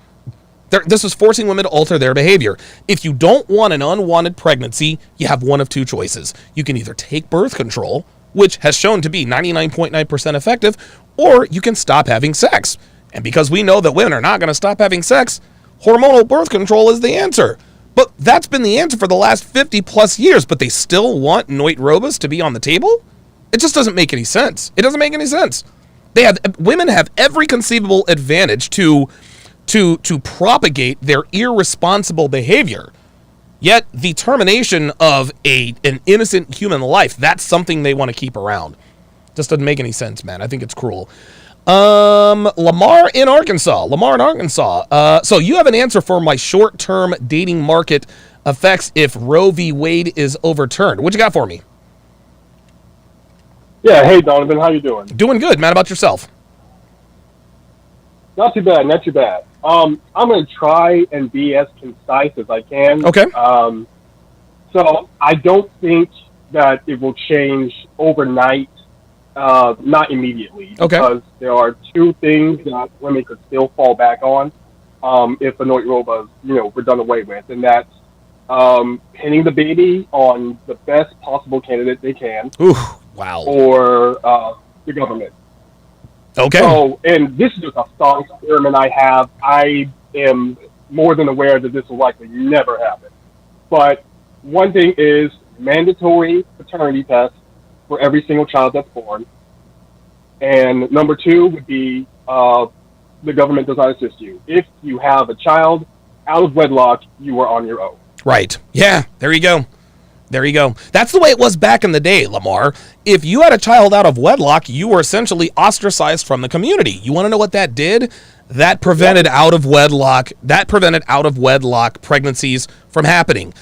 A: This is forcing women to alter their behavior. If you don't want an unwanted pregnancy, you have one of two choices. You can either take birth control, which has shown to be 99.9% effective, or you can stop having sex. And because we know that women are not going to stop having sex, hormonal birth control is the answer. But that's been the answer for the last 50 plus years, but they still want Noit Robas to be on the table? It just doesn't make any sense. It doesn't make any sense. Women have every conceivable advantage to propagate their irresponsible behavior. Yet the termination of an innocent human life, that's something they want to keep around. Just doesn't make any sense, man. I think it's cruel. Lamar in Arkansas. So you have an answer for my short-term dating market effects if Roe v. Wade is overturned. What you got for me?
J: Yeah, hey Donovan, how you doing?
A: Doing good, man. How about yourself?
J: Not too bad. I'm going to try and be as concise as I can.
A: Okay.
J: So I don't think that it will change overnight, not immediately.
A: Okay.
J: Because there are two things that women could still fall back on if the Noit Roba, were done away with, and that's pinning the baby on the best possible candidate they can.
A: Ooh, wow.
J: Or the government.
A: Okay.
J: So, and this is just a thought experiment I have. I am more than aware that this will likely never happen. But one thing is mandatory paternity tests for every single child that's born. And number two would be the government does not assist you. If you have a child out of wedlock, you are on your own.
A: Right. Yeah, there you go. There you go. That's the way it was back in the day, Lamar. If you had a child out of wedlock, you were essentially ostracized from the community. You want to know what that did? That prevented out of wedlock pregnancies from happening.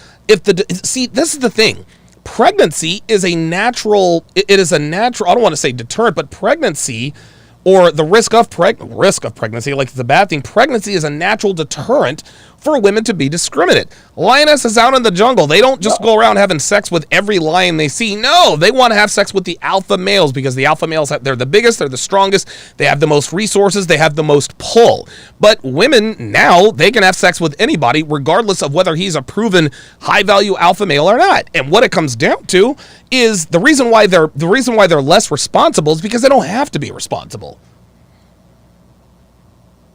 A: See, this is the thing. Pregnancy is a natural, I don't want to say deterrent, but pregnancy, or the risk of pregnancy, like it's a bad thing. Pregnancy is a natural deterrent for women to be discriminate. Lionesses out in the jungle, they don't just go around having sex with every lion they see. No, they want to have sex with the alpha males, because the alpha males, they're the biggest, they're the strongest, they have the most resources, they have the most pull. But women now, they can have sex with anybody, regardless of whether he's a proven high-value alpha male or not. And what it comes down to is the reason why they're less responsible is because they don't have to be responsible.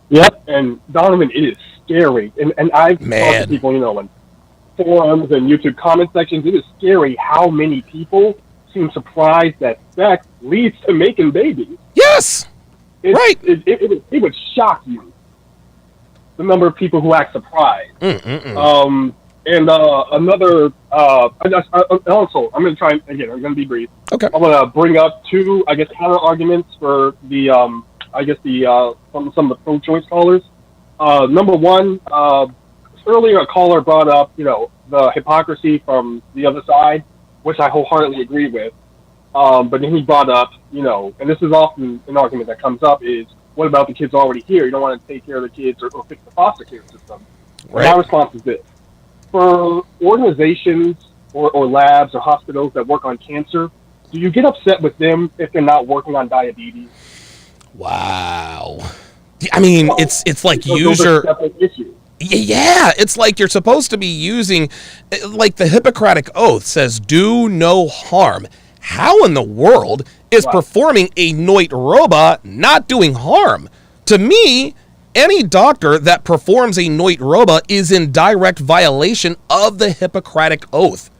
J: Yep, and Donovan, it is scary. And I've talked to people, in forums and YouTube comment sections. It is scary how many people seem surprised that sex leads to making babies.
A: Yes! Right.
J: It would shock you, the number of people who act surprised. And another, also, I'm going to try, again, I'm going to be brief.
A: Okay.
J: I'm going to bring up two, counter arguments for the, some of the pro-choice callers. Number one, earlier a caller brought up, the hypocrisy from the other side, which I wholeheartedly agree with. But then he brought up, and this is often an argument that comes up, is what about the kids already here? You don't want to take care of the kids or fix the foster care system. Right. My response is this. For organizations or labs or hospitals that work on cancer, do you get upset with them if they're not working on diabetes?
A: Wow. I mean, it's like it's like you're supposed to be using, like the Hippocratic Oath says, do no harm. How in the world is performing a Noit Roba not doing harm? To me, any doctor that performs a Noit Roba is in direct violation of the Hippocratic Oath.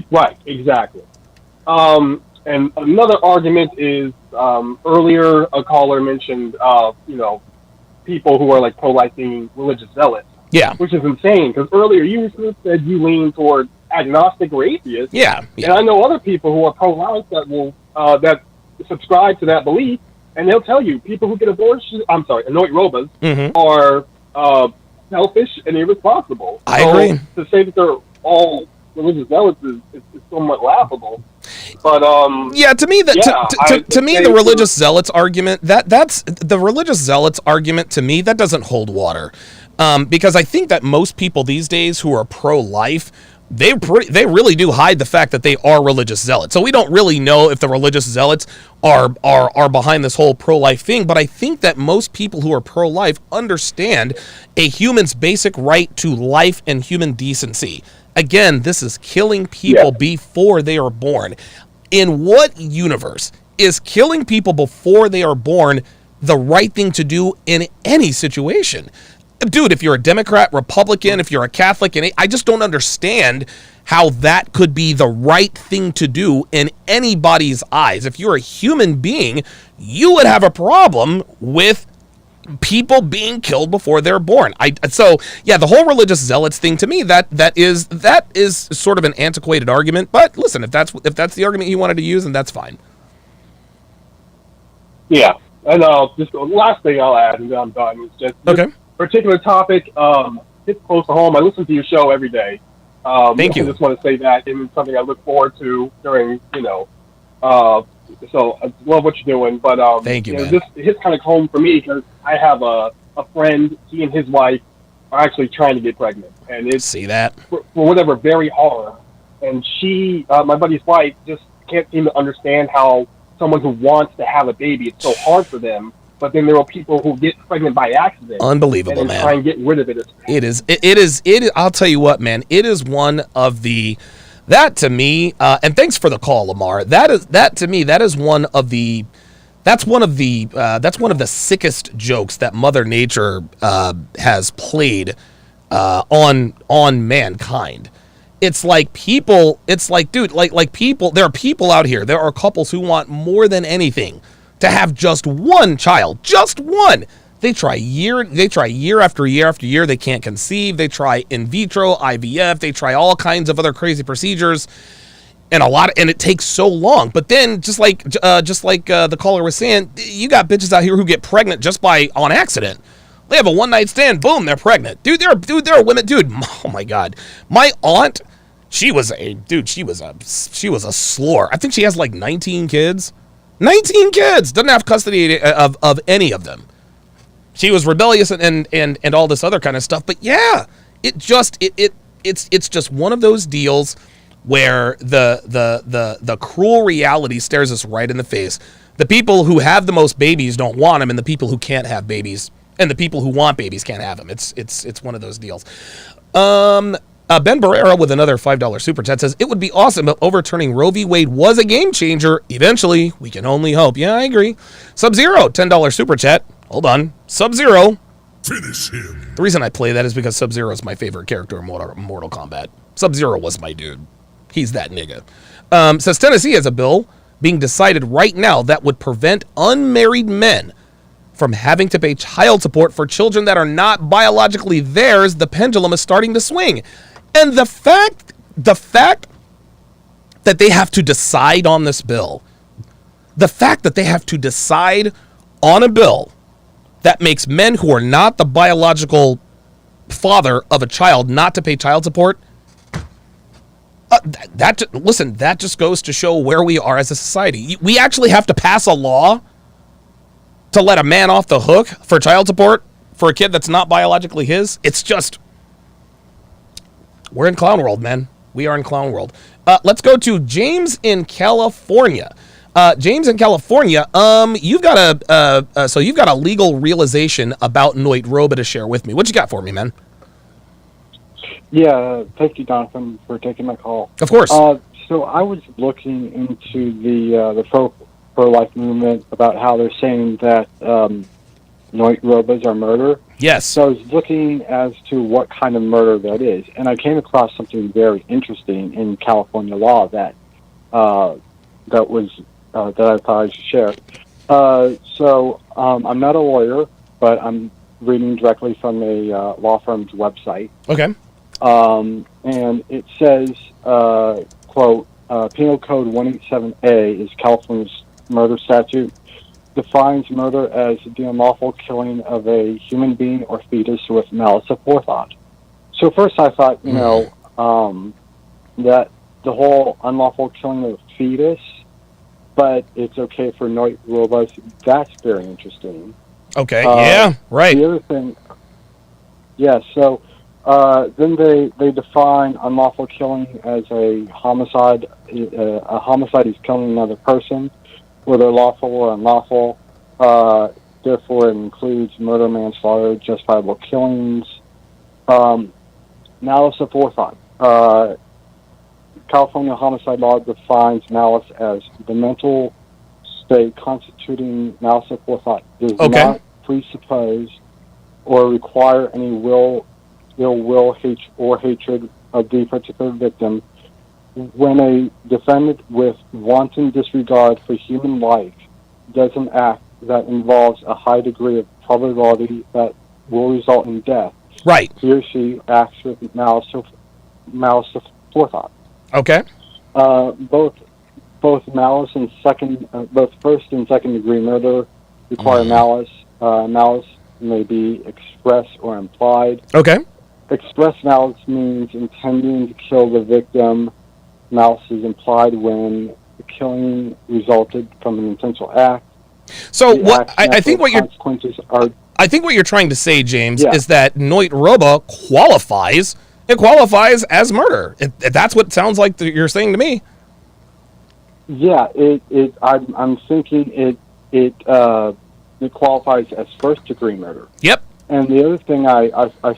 J: Right, exactly. And another argument is, earlier a caller mentioned, people who are like pro-life being religious zealots.
A: Yeah.
J: Which is insane, because earlier you said you lean toward agnostic or atheist.
A: Yeah.
J: And I know other people who are pro-life that will, that subscribe to that belief, and they'll tell you people who get abortions, Noit Robas, are selfish and irresponsible.
A: I agree.
J: To say that they're all religious zealots is somewhat laughable. But
A: yeah, to me to me the religious zealots argument that's the religious zealots argument to me that doesn't hold water, because I think that most people these days who are pro-life, they really do hide the fact that they are religious zealots. So we don't really know if the religious zealots are behind this whole pro-life thing. But I think that most people who are pro-life understand a human's basic right to life and human decency. Again, this is killing people before they are born. In what universe is killing people before they are born the right thing to do in any situation? Dude, if you're a Democrat, Republican, if you're a Catholic, and I just don't understand how that could be the right thing to do in anybody's eyes. If you're a human being, you would have a problem with people being killed before they're born. So the whole religious zealots thing, to me, that is sort of an antiquated argument. But listen, if that's the argument you wanted to use, then that's fine.
J: Yeah, and just the last thing I'll add, and then I'm done. Is just this particular topic. It's close to home. I listen to your show every day. Thank you. I just want to say that it's something I look forward to during so I love what you're doing, but
A: thank you, man.
J: This hits kind of home for me because I have a friend. He and his wife are actually trying to get pregnant, and it's for whatever very hard. And she, my buddy's wife, just can't seem to understand how someone who wants to have a baby, it's so hard for them. But then there are people who get pregnant by accident.
A: Unbelievable,
J: and
A: man.
J: Try and get rid of it.
A: It is. I'll tell you what, man. It is one of the. That to me, and thanks for the call, Lamar. That to me, that is one of the. That's one of the sickest jokes that Mother Nature has played on mankind. It's like people. It's like, dude, like people. There are people out here. There are couples who want more than anything to have just one child, just one. They try year after year after year. They can't conceive. They try in vitro, IVF. They try all kinds of other crazy procedures, and it takes so long. But then, just like the caller was saying, you got bitches out here who get pregnant just on accident. They have a one-night stand, boom, they're pregnant. There are women, dude. Oh my God, my aunt, she was a slore. I think she has like 19 kids. 19 kids, doesn't have custody of any of them. She was rebellious and all this other kind of stuff. But yeah, it's just one of those deals where the cruel reality stares us right in the face. The people who have the most babies don't want them, and the people who can't have babies and the people who want babies can't have them. It's one of those deals. Ben Barrera with another $5 super chat says, it would be awesome if overturning Roe v. Wade was a game changer. Eventually, we can only hope. Yeah, I agree. Sub-Zero, $10 super chat. Hold on. Sub-Zero.
P: Finish him.
A: The reason I play that is because Sub-Zero is my favorite character in Mortal Kombat. Sub-Zero was my dude. He's that nigga. Says Tennessee has a bill being decided right now that would prevent unmarried men from having to pay child support for children that are not biologically theirs. The pendulum is starting to swing. And the fact that they have to decide on this bill, the fact that they have to decide on a bill that makes men who are not the biological father of a child not to pay child support, that just goes to show where we are as a society. We actually have to pass a law to let a man off the hook for child support for a kid that's not biologically his. It's just, we're in clown world, man. We are in clown world. Let's go to James in California. James in California, you've got a legal realization about Noit Roba to share with me. What you got for me, man?
K: Yeah, thank you, Jonathan, for taking my call.
A: Of course.
K: So I was looking into the pro-life movement about how they're saying that Noit Robas are murder.
A: Yes.
K: So I was looking as to what kind of murder that is, and I came across something very interesting in California law that I thought I should share. So I'm not a lawyer, but I'm reading directly from a law firm's website.
A: Okay.
K: And it says, quote, Penal Code 187A is California's murder statute, defines murder as the unlawful killing of a human being or fetus with malice aforethought. So first I thought, that the whole unlawful killing of a fetus, but it's okay for Noit Robas. That's very interesting.
A: Okay, yeah, right.
K: The other thing, so then they define unlawful killing as a homicide. A homicide is killing another person, whether lawful or unlawful. Therefore, it includes murder, manslaughter, justifiable killings, malice aforethought. California homicide law defines malice as the mental state constituting malice aforethought does not presuppose or require any ill will, or hatred of the particular victim. When a defendant with wanton disregard for human life does an act that involves a high degree of probability that will result in death,
A: right,
K: he or she acts with malice aforethought.
A: Okay.
K: Both malice and both first and second degree murder require malice. Malice may be express or implied.
A: Okay.
K: Express malice means intending to kill the victim. Malice is implied when the killing resulted from an intentional act.
A: So I think what you're trying to say, James, is that Noit Roba qualifies. It qualifies as murder. That's what it sounds like you're saying to me.
K: Yeah, I'm thinking it qualifies as first degree murder.
A: Yep.
K: And the other thing I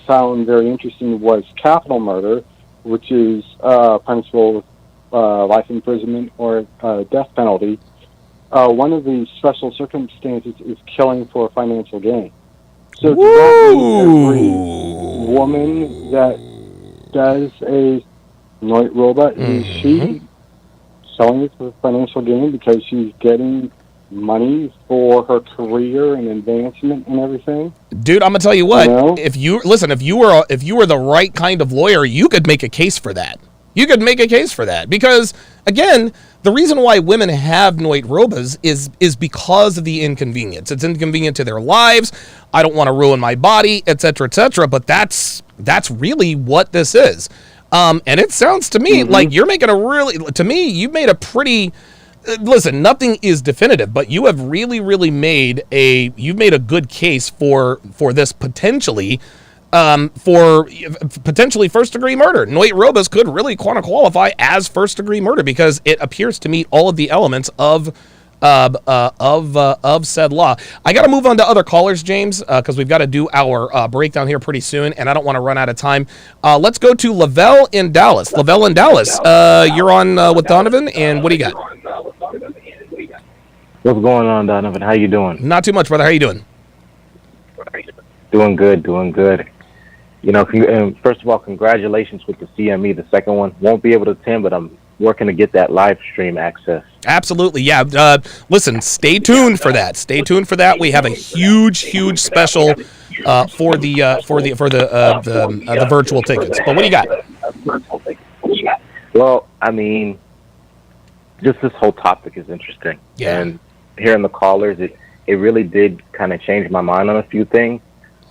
K: found very interesting was capital murder, which is punishable with life imprisonment or death penalty. One of the special circumstances is killing for financial gain. So every woman that does a Noit Roba, is she selling it for financial gain because she's getting money for her career and advancement and everything.
A: Dude, I'm gonna tell you what. If you were the right kind of lawyer, you could make a case for that. You could make a case for that because, again, the reason why women have Noit Robas is because of the inconvenience. It's inconvenient to their lives. I don't want to ruin my body, etc., etc. But that's really what this is. And it sounds to me like you're making you've made a pretty. Listen, nothing is definitive, but you have really made a good case for this potentially. For potentially first-degree murder. Noit Robas could really qualify as first-degree murder because it appears to meet all of the elements of said law. I got to move on to other callers, James, because we've got to do our breakdown here pretty soon, and I don't want to run out of time. Let's go to Lavelle in Dallas. Lavelle in Dallas, you're on with Donovan, and what do you got?
L: What's going on, Donovan? How you doing?
A: Not too much, brother. How you doing?
L: Doing good. You know, first of all, congratulations with the CME. The second one won't be able to attend, but I'm working to get that live stream access.
A: Absolutely, yeah. Listen, stay tuned for that. Stay tuned for that. We have a huge special for the virtual tickets. But what do you got?
L: Well, I mean, just this whole topic is interesting.
A: Yeah.
L: And hearing the callers, it really did kind of change my mind on a few things.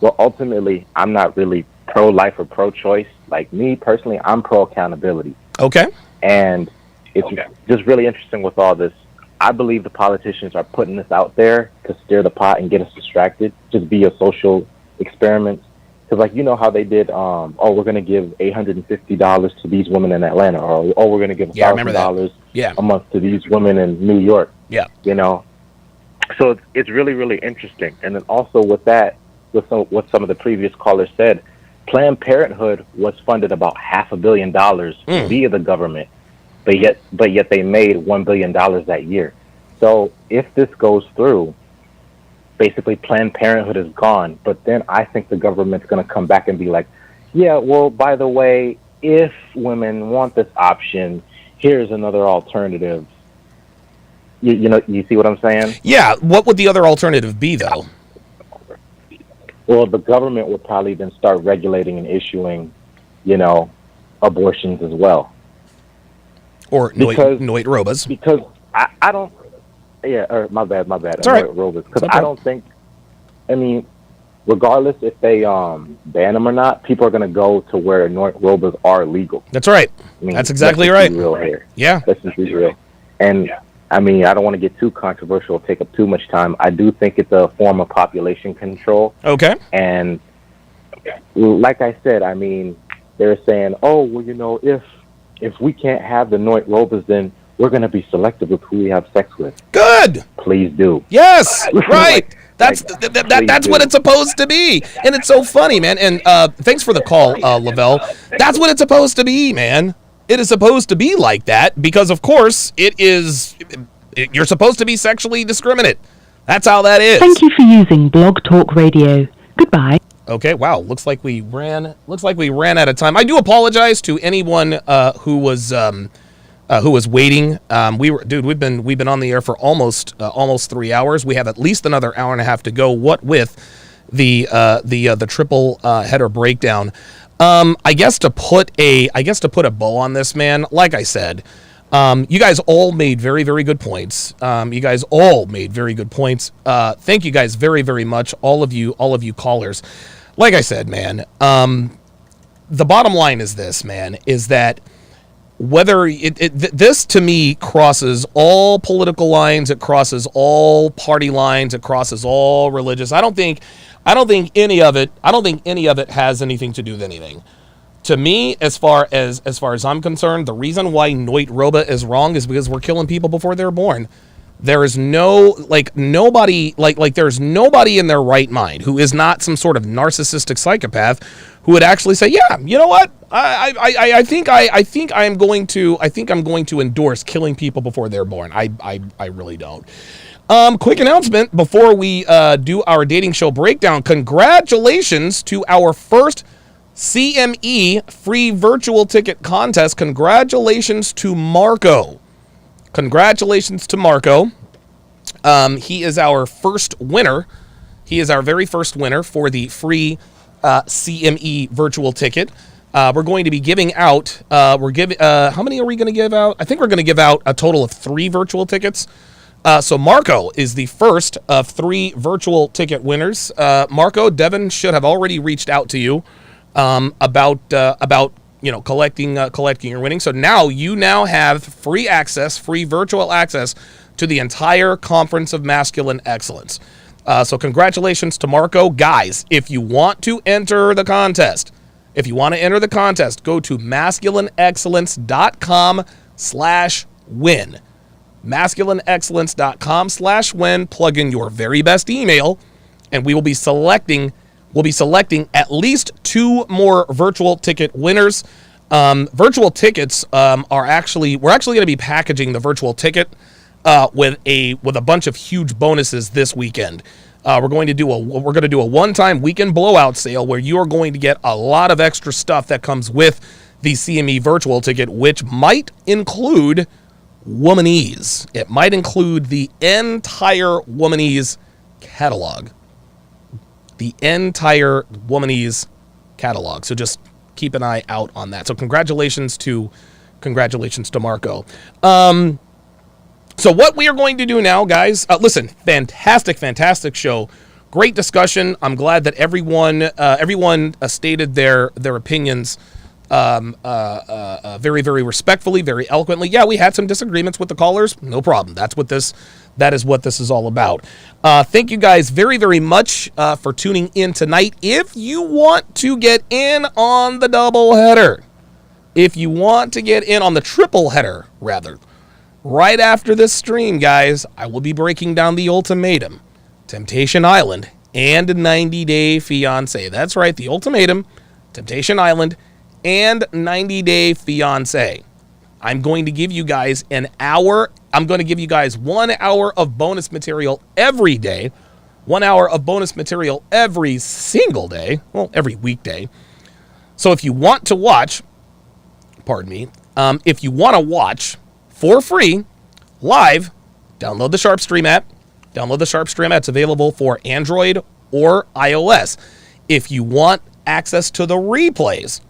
L: Well, ultimately, I'm not really pro-life or pro-choice. Like me personally, I'm pro-accountability.
A: Okay.
L: And it's just really interesting with all this. I believe the politicians are putting this out there to stir the pot and get us distracted, just be a social experiment. Because, like, you know how they did, we're going to give $850 to these women in Atlanta, or, we're going to give $1,000 a month to these women in New York.
A: Yeah.
L: You know? So it's really interesting. And then also with that, with what some of the previous callers said, Planned Parenthood was funded about $500 million via the government, but yet they made $1 billion that year. So if this goes through, basically Planned Parenthood is gone. But then I think the government's going to come back and be like, yeah, well, by the way, if women want this option, here's another alternative. You know, you see what I'm saying?
A: Yeah. What would the other alternative be, though?
L: Well, the government would probably then start regulating and issuing, you know, abortions as well.
A: Or Noit Robas.
L: Because I don't, or my bad.
A: It's all right.
L: Noit Robas. Because I don't think, I mean, regardless if they ban them or not, people are going to go to where Noit Robas are legal.
A: That's right. I mean, that's exactly right.
L: Real here.
A: Yeah.
L: Let's just be real. And I mean, I don't want to get too controversial, take up too much time. I do think it's a form of population control.
A: Okay.
L: And like I said, I mean, they're saying, oh, well, you know, if we can't have the Noit Robas, then we're going to be selective with who we have sex with.
A: Good.
L: Please do.
A: Yes. Right. That's what it's supposed to be. And it's so funny, man. And thanks for the call, Lavelle. That's what it's supposed to be, man. It is supposed to be like that because, of course, you're supposed to be sexually discriminate. That's how that is.
I: Thank you for using Blog Talk Radio. Goodbye.
A: Okay, wow. Looks like we ran out of time. I do apologize to anyone who was waiting. We've been on the air for almost 3 hours. We have at least another hour and a half to go. What with the triple header breakdown. I guess to put a bow on this, man, like I said, you guys all made very, very good points. Thank you guys very, very much, all of you callers. Like I said, man, the bottom line is this, man, is that whether this to me crosses all political lines, it crosses all party lines, it crosses all religious. I don't think any of it has anything to do with anything. To me, as far as I'm concerned, the reason why Noit Roba is wrong is because we're killing people before they're born. There is nobody in their right mind who is not some sort of narcissistic psychopath who would actually say, yeah, you know what? I think I'm going to endorse killing people before they're born. I really don't. Quick announcement before we do our dating show breakdown. Congratulations to our first CME free virtual ticket contest. Congratulations to Marco. He is our first winner. He is our very first winner for the free CME virtual ticket. We're going to be giving out, how many are we going to give out? I think we're going to give out a total of 3 virtual tickets. So Marco is the first of 3 virtual ticket winners. Marco, Devin should have already reached out to you about collecting your winnings. So now you have free access, free virtual access to the entire Conference of Masculine Excellence. So congratulations to Marco. Guys, if you want to enter the contest, go to masculineexcellence.com/win. masculineexcellence.com/win. Plug in your very best email, and we will be selecting at least 2 more virtual ticket winners. Virtual tickets we're actually going to be packaging the virtual ticket with a bunch of huge bonuses this weekend. We're going to do a one-time weekend blowout sale where you are going to get a lot of extra stuff that comes with the CME virtual ticket, which might include Womanese. It might include the entire Womanese catalog. The entire Womanese catalog. So just keep an eye out on that. So congratulations to Marco. So what we are going to do now, guys, listen, fantastic show. Great discussion. I'm glad that everyone stated their opinions very, very respectfully, very eloquently. Yeah, we had some disagreements with the callers. No problem. That is what this is all about. Thank you guys very, very much for tuning in tonight. If you want to get in on the doubleheader, the triple header, rather, right after this stream, guys, I will be breaking down The Ultimatum, Temptation Island, and 90 Day Fiancé. That's right, The Ultimatum, Temptation Island, and 90 Day Fiancé. I'm going to give you guys an hour. I'm going to give you guys 1 hour of bonus material every day. 1 hour of bonus material every single day. Well, every weekday. So if you want to watch, if you want to watch for free, live, download the Sharpstream app. It's available for Android or iOS. If you want access to the replays,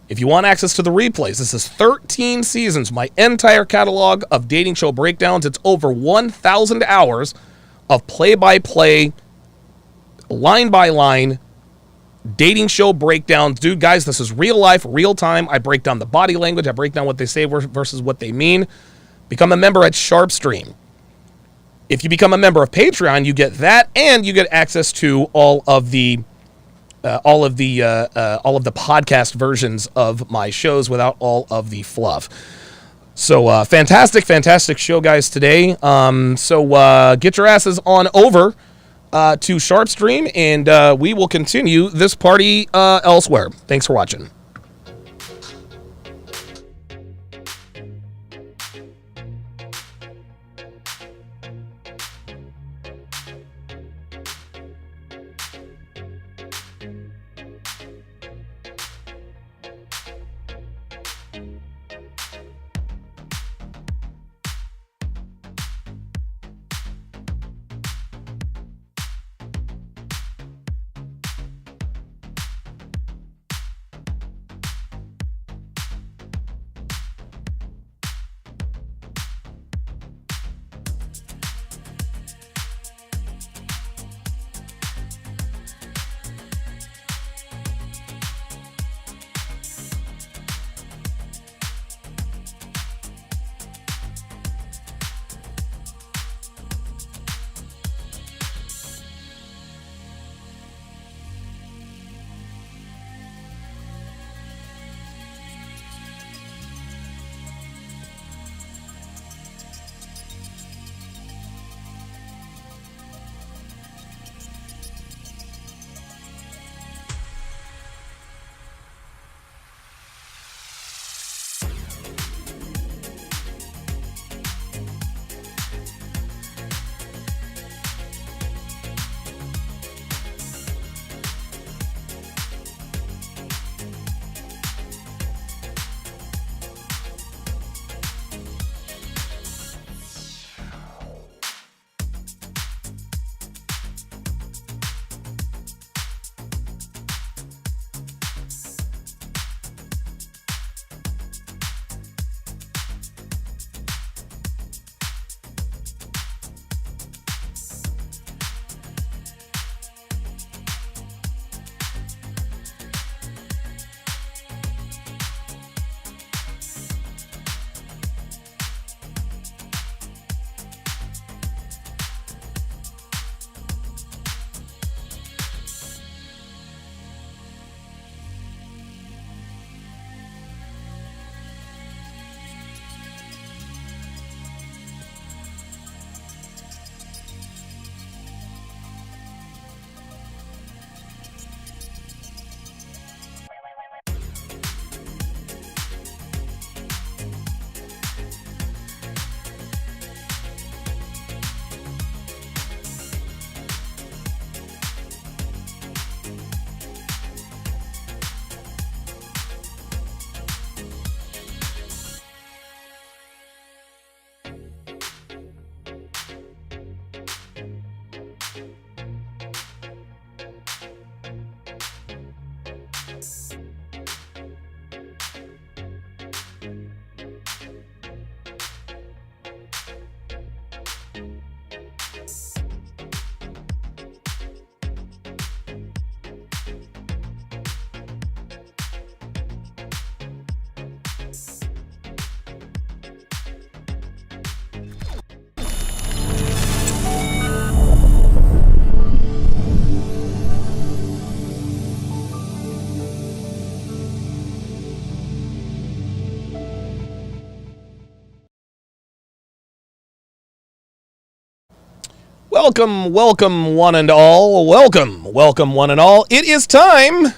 A: this is 13 seasons, my entire catalog of dating show breakdowns. It's over 1,000 hours of play-by-play, line-by-line dating show breakdowns. Dude, guys, this is real life, real time. I break down the body language. I break down what they say versus what they mean. Become a member at Sharpstream. If you become a member of Patreon, you get that, and you get access to all of the podcast versions of my shows without all of the fluff. So fantastic show, guys, today. So get your asses on over to Sharpstream, and we will continue this party elsewhere. Thanks for watching. welcome, one and all. Welcome, one and all. It is time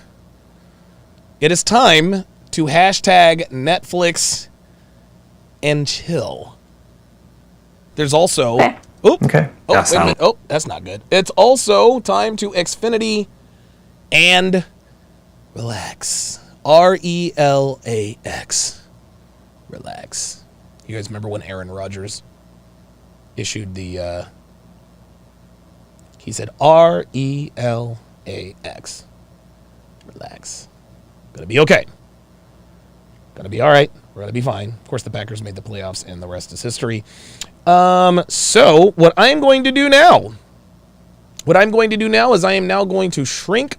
A: to hashtag Netflix and chill. There's also... Oh, okay. Oh, wait a minute. Oh, that's not good. It's also time to Xfinity and relax. RELAX. Relax. You guys remember when Aaron Rodgers issued the... he said RELAX. Relax. Gonna be okay. Gonna be all right. We're gonna be fine. Of course, the Packers made the playoffs, and the rest is history. So what I'm going to do now is I am now going to shrink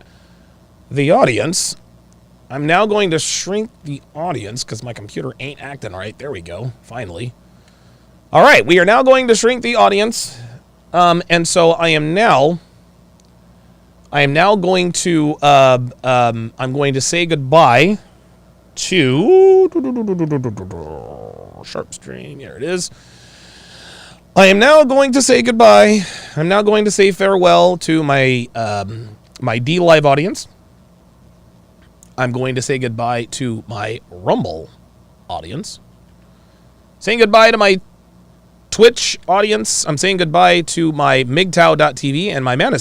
A: the audience. I'm now going to shrink the audience because my computer ain't acting right. There we go. Finally. All right, we are now going to shrink the audience. And so I am now going to I'm going to say goodbye to Sharp String. Here it is. I am now going to say goodbye. I'm now going to say farewell to my my D Live audience. I'm going to say goodbye to my Rumble audience. Saying goodbye to my Twitch audience. I'm saying goodbye to my MGTOW.tv and my Manus